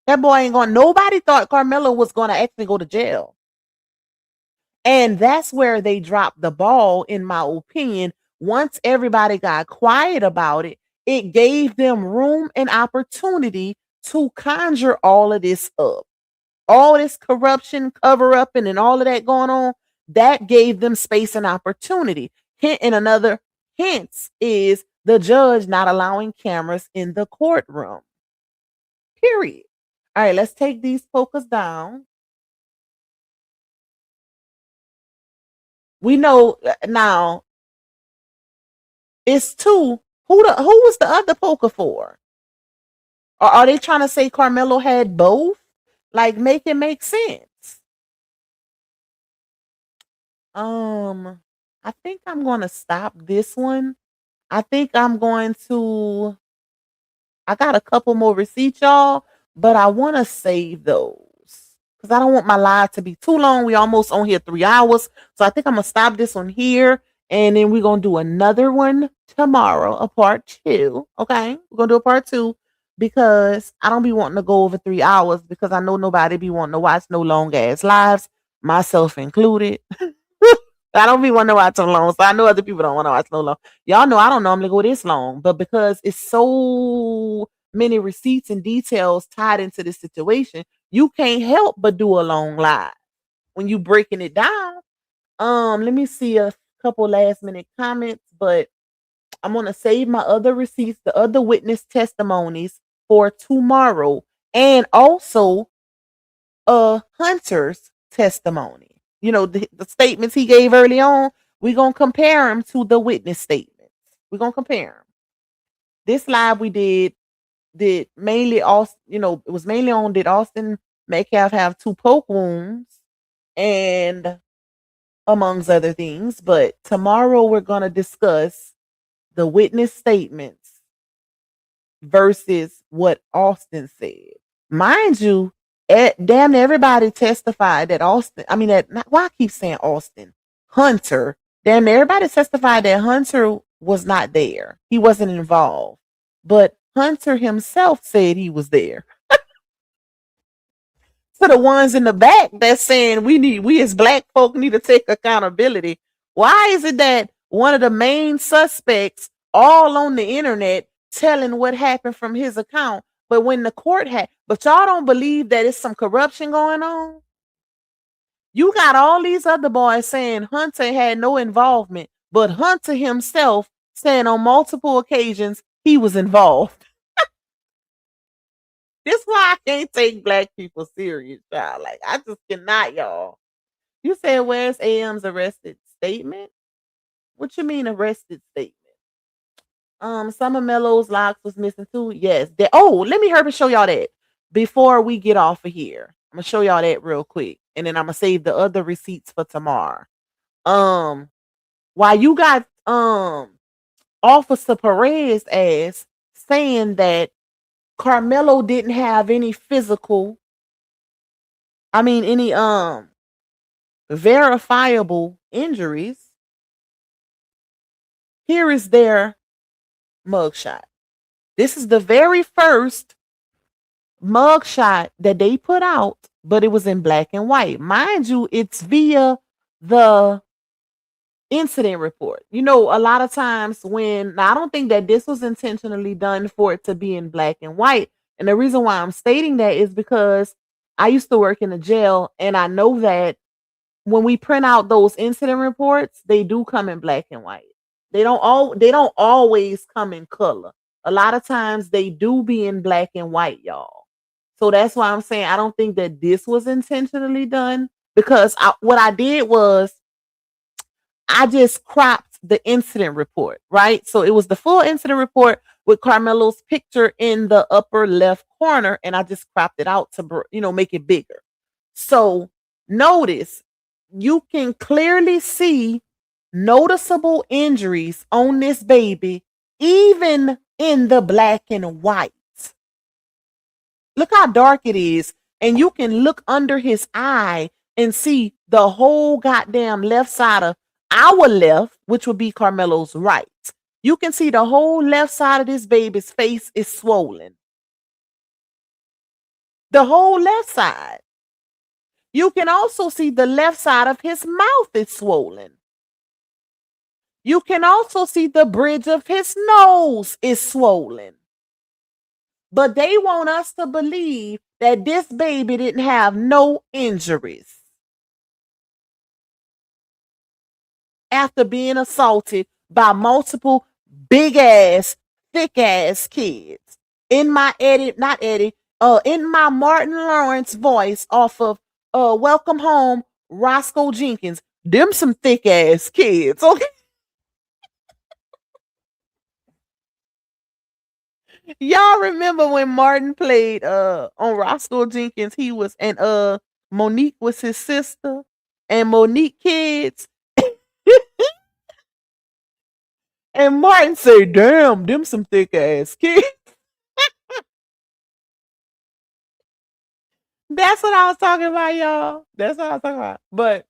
That boy ain't going. Nobody thought Carmelo was going to actually go to jail. And that's where they dropped the ball, in my opinion. Once everybody got quiet about it, it gave them room and opportunity to conjure all of this up. All this corruption, cover up, and all of that going on, that gave them space and opportunity. And another hint is the judge not allowing cameras in the courtroom. Period. All right, let's take these focus down. We know now it's two. Who was the other poker for? Or are they trying to say Carmelo had both? Like, make it make sense. I think I'm gonna stop this one. I think I'm going to. I got a couple more receipts, y'all, but I want to save those because I don't want my live to be too long. We almost on here 3 hours, so I think I'm gonna stop this one here, and then we're gonna do another one tomorrow, a part 2. Okay, we're gonna do a part 2 because I don't be wanting to go over 3 hours because I know nobody be wanting to watch no long ass lives, myself included. I don't be wanting to watch so long, so I know other people don't want to watch so long. Y'all know I don't normally go this long, but because it's so many receipts and details tied into this situation, you can't help but do a long live when you breaking it down. Let me see a couple last minute comments, but I'm gonna save my other receipts, the other witness testimonies for tomorrow, and also Hunter's testimony. The statements he gave early on, we're going to compare them to the witness statements. We're going to compare them. This live we did mainly Austin, it was mainly on, did Austin Metcalf have 2 poke wounds and amongst other things. But tomorrow we're going to discuss the witness statements versus what Austin said. Mind you, damn everybody testified that Austin, I mean, why I keep saying Austin? Hunter. Damn everybody testified that Hunter was not there. He wasn't involved. But Hunter himself said he was there. So the ones in the back that's saying we as black folk need to take accountability. Why is it that one of the main suspects all on the internet telling what happened from his account, but when the court but y'all don't believe that it's some corruption going on? You got all these other boys saying Hunter had no involvement, but Hunter himself saying on multiple occasions he was involved. This why I can't take black people serious, y'all. Like, I just cannot, y'all. You said where's AM's arrested statement? What you mean arrested statement? Some of Mello's locks was missing too. Yes. Let me hurry show y'all that before we get off of here. I'm gonna show y'all that real quick, and then I'm gonna save the other receipts for tomorrow. While you got Officer Perez as saying that Carmelo didn't have any any verifiable injuries. Here is their mugshot. This is the very first mugshot that they put out, but it was in black and white. Mind you, it's via the incident report. A lot of times now I don't think that this was intentionally done for it to be in black and white. And the reason why I'm stating that is because I used to work in a jail, and I know that when we print out those incident reports, they do come in black and white. They don't always come in color. A lot of times they do be in black and white, y'all. So that's why I'm saying I don't think that this was intentionally done, because what I did was I just cropped the incident report, right? So it was the full incident report with Carmelo's picture in the upper left corner, and I just cropped it out to, make it bigger. So notice you can clearly see noticeable injuries on this baby, even in the black and white. Look how dark it is. And you can look under his eye and see the whole goddamn left side of our left, which would be Carmelo's right. You can see the whole left side of this baby's face is swollen. The whole left side. You can also see the left side of his mouth is swollen. You can also see the bridge of his nose is swollen. But they want us to believe that this baby didn't have no injuries after being assaulted by multiple big ass, thick ass kids. In my in my Martin Lawrence voice off of Welcome Home, Roscoe Jenkins. Them some thick ass kids, okay? Y'all remember when Martin played on Roscoe Jenkins? He was and Monique was his sister, and Monique kids. And Martin said, "Damn, them some thick ass kids." That's what I was talking about, y'all. That's what I was talking about. But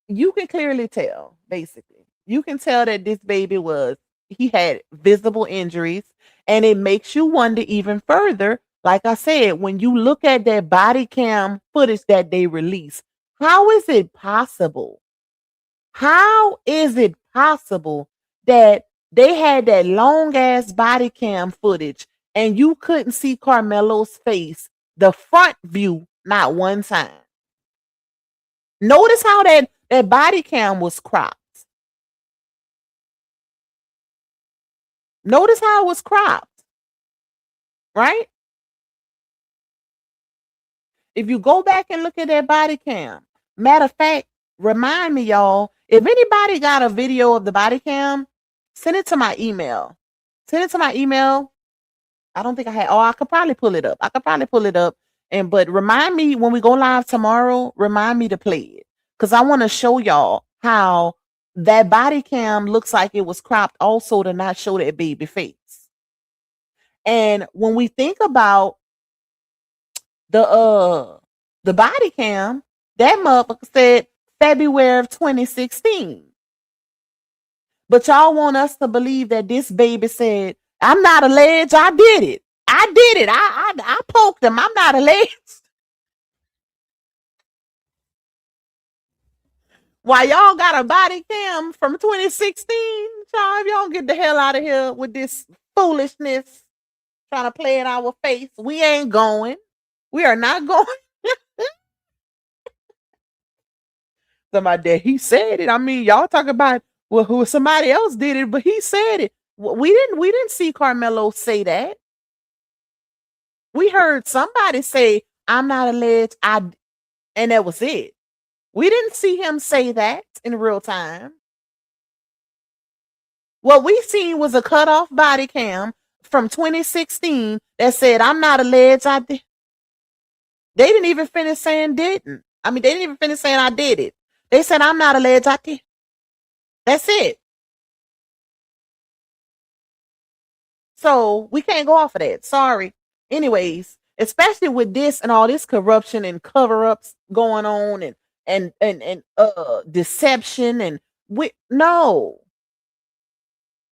you can clearly tell, basically. You can tell that this baby he had visible injuries, and it makes you wonder even further. Like I said, when you look at that body cam footage that they released, how is it possible? How is it possible that they had that long ass body cam footage and you couldn't see Carmelo's face, the front view, not one time? Notice how that body cam was cropped. Notice how it was cropped, right? If you go back and look at that body cam, matter of fact, remind me, y'all, if anybody got a video of the body cam, send it to my email. Send it to my email. I don't think I had. Oh, I could probably pull it up. But remind me when we go live tomorrow, remind me to play it. Because I want to show y'all how that body cam looks like it was cropped also to not show that baby face. And when we think about the body cam, that motherfucker said February of 2016. But y'all want us to believe that this baby said, "I'm not alleged, I did it. I did it. I poked him. I'm not alleged." Why y'all got a body cam from 2016? Y'all, if y'all get the hell out of here with this foolishness, trying to play in our face. We ain't going. We are not going. Somebody that he said it. I mean, y'all talk about who somebody else did it, but he said it. We didn't see Carmelo say that. We heard somebody say, "I'm not alleged," and that was it. We didn't see him say that in real time. What we seen was a cut off body cam from 2016 that said, "I'm not alleged, I did." They didn't even finish saying didn't. I mean, they didn't even finish saying I did it. They said, "I'm not alleged, I did." That's it. So we can't go off of that. Sorry. Anyways, especially with this and all this corruption and cover-ups going on and deception and no.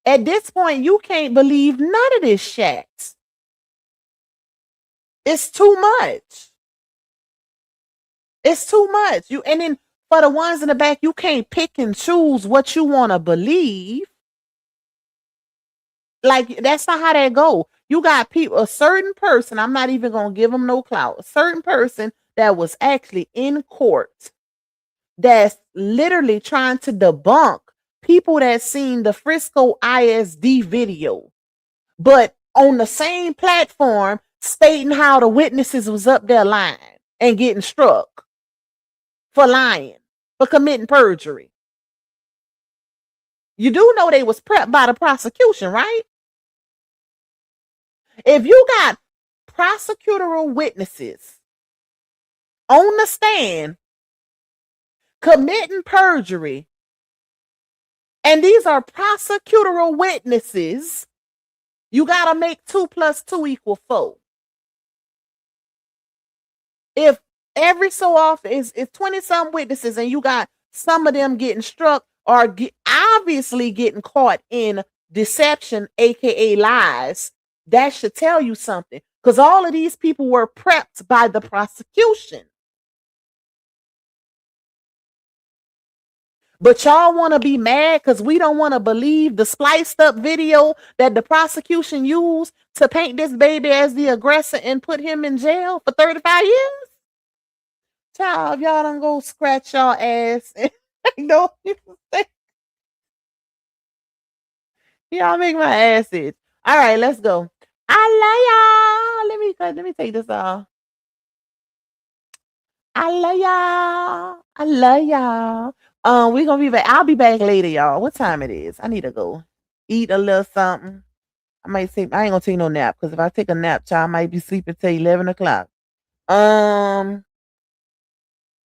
At this point, you can't believe none of this shit. It's too much. It's too much. And then for the ones in the back, you can't pick and choose what you want to believe. Like, that's not how that go. You got people, a certain person, I'm not even going to give them no clout, a certain person that was actually in court that's literally trying to debunk people that seen the Frisco ISD video, but on the same platform stating how the witnesses was up there lying and getting struck for lying, for committing perjury. You do know they was prepped by the prosecution, right? If you got prosecutorial witnesses on the stand committing perjury, and these are prosecutorial witnesses, you got to make 2 + 2 = 4. If every so often it's 20-some witnesses and you got some of them getting struck or obviously getting caught in deception, aka lies, that should tell you something, because all of these people were prepped by the prosecution. But y'all want to be mad because we don't want to believe the spliced up video that the prosecution used to paint this baby as the aggressor and put him in jail for 35 years? Child, if y'all don't go scratch y'all ass and don't y'all make my ass itch. All right, let's go. I love y'all. Let me take this off. I love y'all. I love y'all. We're gonna be back. I'll be back later, y'all. What time it is? I need to go eat a little something. I ain't gonna take no nap, because if I take a nap, child, I might be sleeping till 11 o'clock. But I'm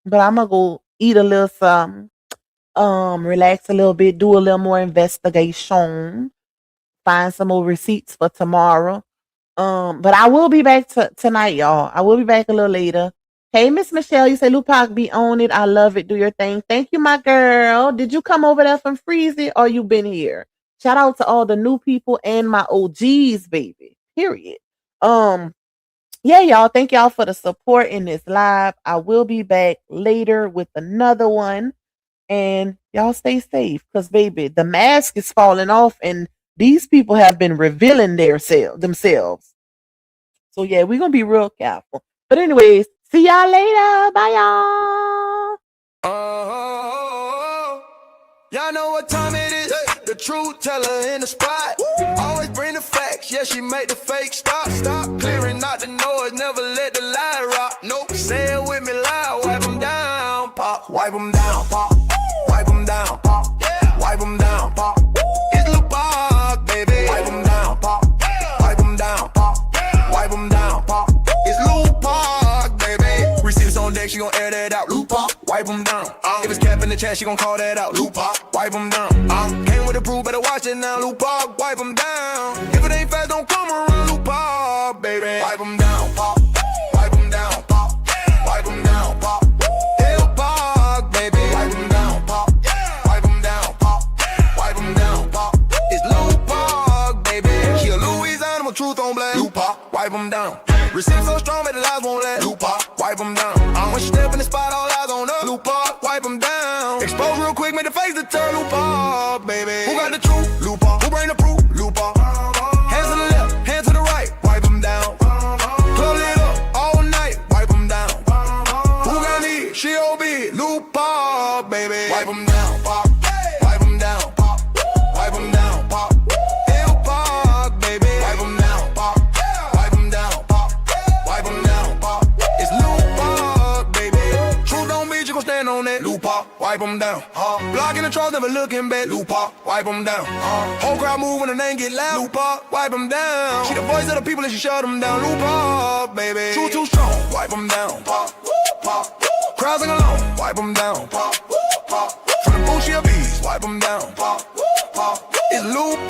gonna go eat a little something. Relax a little bit, do a little more investigation, find some more receipts for tomorrow. But I will be back tonight, y'all. I will be back a little later. Hey, Miss Michelle, you say Lupac be on it. I love it. Do your thing. Thank you, my girl. Did you come over there from Freezy or you been here? Shout out to all the new people and my OGs, baby. Period. Yeah, y'all. Thank y'all for the support in this live. I will be back later with another one. And y'all stay safe, because baby, the mask is falling off and these people have been revealing themselves. So yeah, we're gonna be real careful. But anyways, see y'all later. Bye, y'all. Y'all know what time it is. The truth teller in the spot. Always bring the facts. Yeah, she make the fake stop. Clearing out the noise. Never let the lie rock. Nope. Say it with me loud. Wipe them down, pop. Wipe them down, pop. Wipe them down, pop. Yeah. Wipe them down, pop. It's Lupac, baby. Wipe them down, pop. Wipe them down, pop. Wipe them down, pop. It's Lupac, baby. Receipts on deck, she gon' air that out. Lupac, wipe them down. If it's cap in the chat, she gon' call that out. Lupac, wipe them down. Came with the proof, better watch it now. Lupac, wipe them down. If it ain't fast, don't come around. Lupac, baby. Wipe them down, pop. Wipe them down, pop. Wipe them down, pop. Lupac, baby. Wipe them down, pop. Wipe them down, pop. Wipe them down, pop. It's Lupac, baby. She a Louisiana, my truth on blast. Lupac, wipe them down. Receipts so strong that the lies won't last. Lupac, wipe them down. When she step in the spot, all eyes on her. Lupac, wipe them down. Expose real quick, make the face to turn. Lupac, baby. Who got the truth? Lupac. Who bring the proof? Lupac. Hands to the left, hands to the right. Wipe them down. Club lit up all night. Wipe them down. Who got need? She OB. Lupac, baby. Wipe them down, pop. Wipe them down, pop. Wipe them down, pop. Lupac, baby. Wipe them down, pop. Wipe them down, pop. Wipe them down, pop. It's Lupac, baby. Truth don't beat, you gon' stand on that. Lupac, wipe them down. Blocking the trolls, never looking back. Lupac, wipe them down. Whole crowd move when the name get loud. Lupac, wipe them down. She the voice of the people and she shut them down. Lupac, baby. Truth too strong, wipe them down. Pop, pop. Crowds sing along, wipe them down. Pop, pop. From the booth, she a beast, wipe them down. Pop, pop. It's Lupac.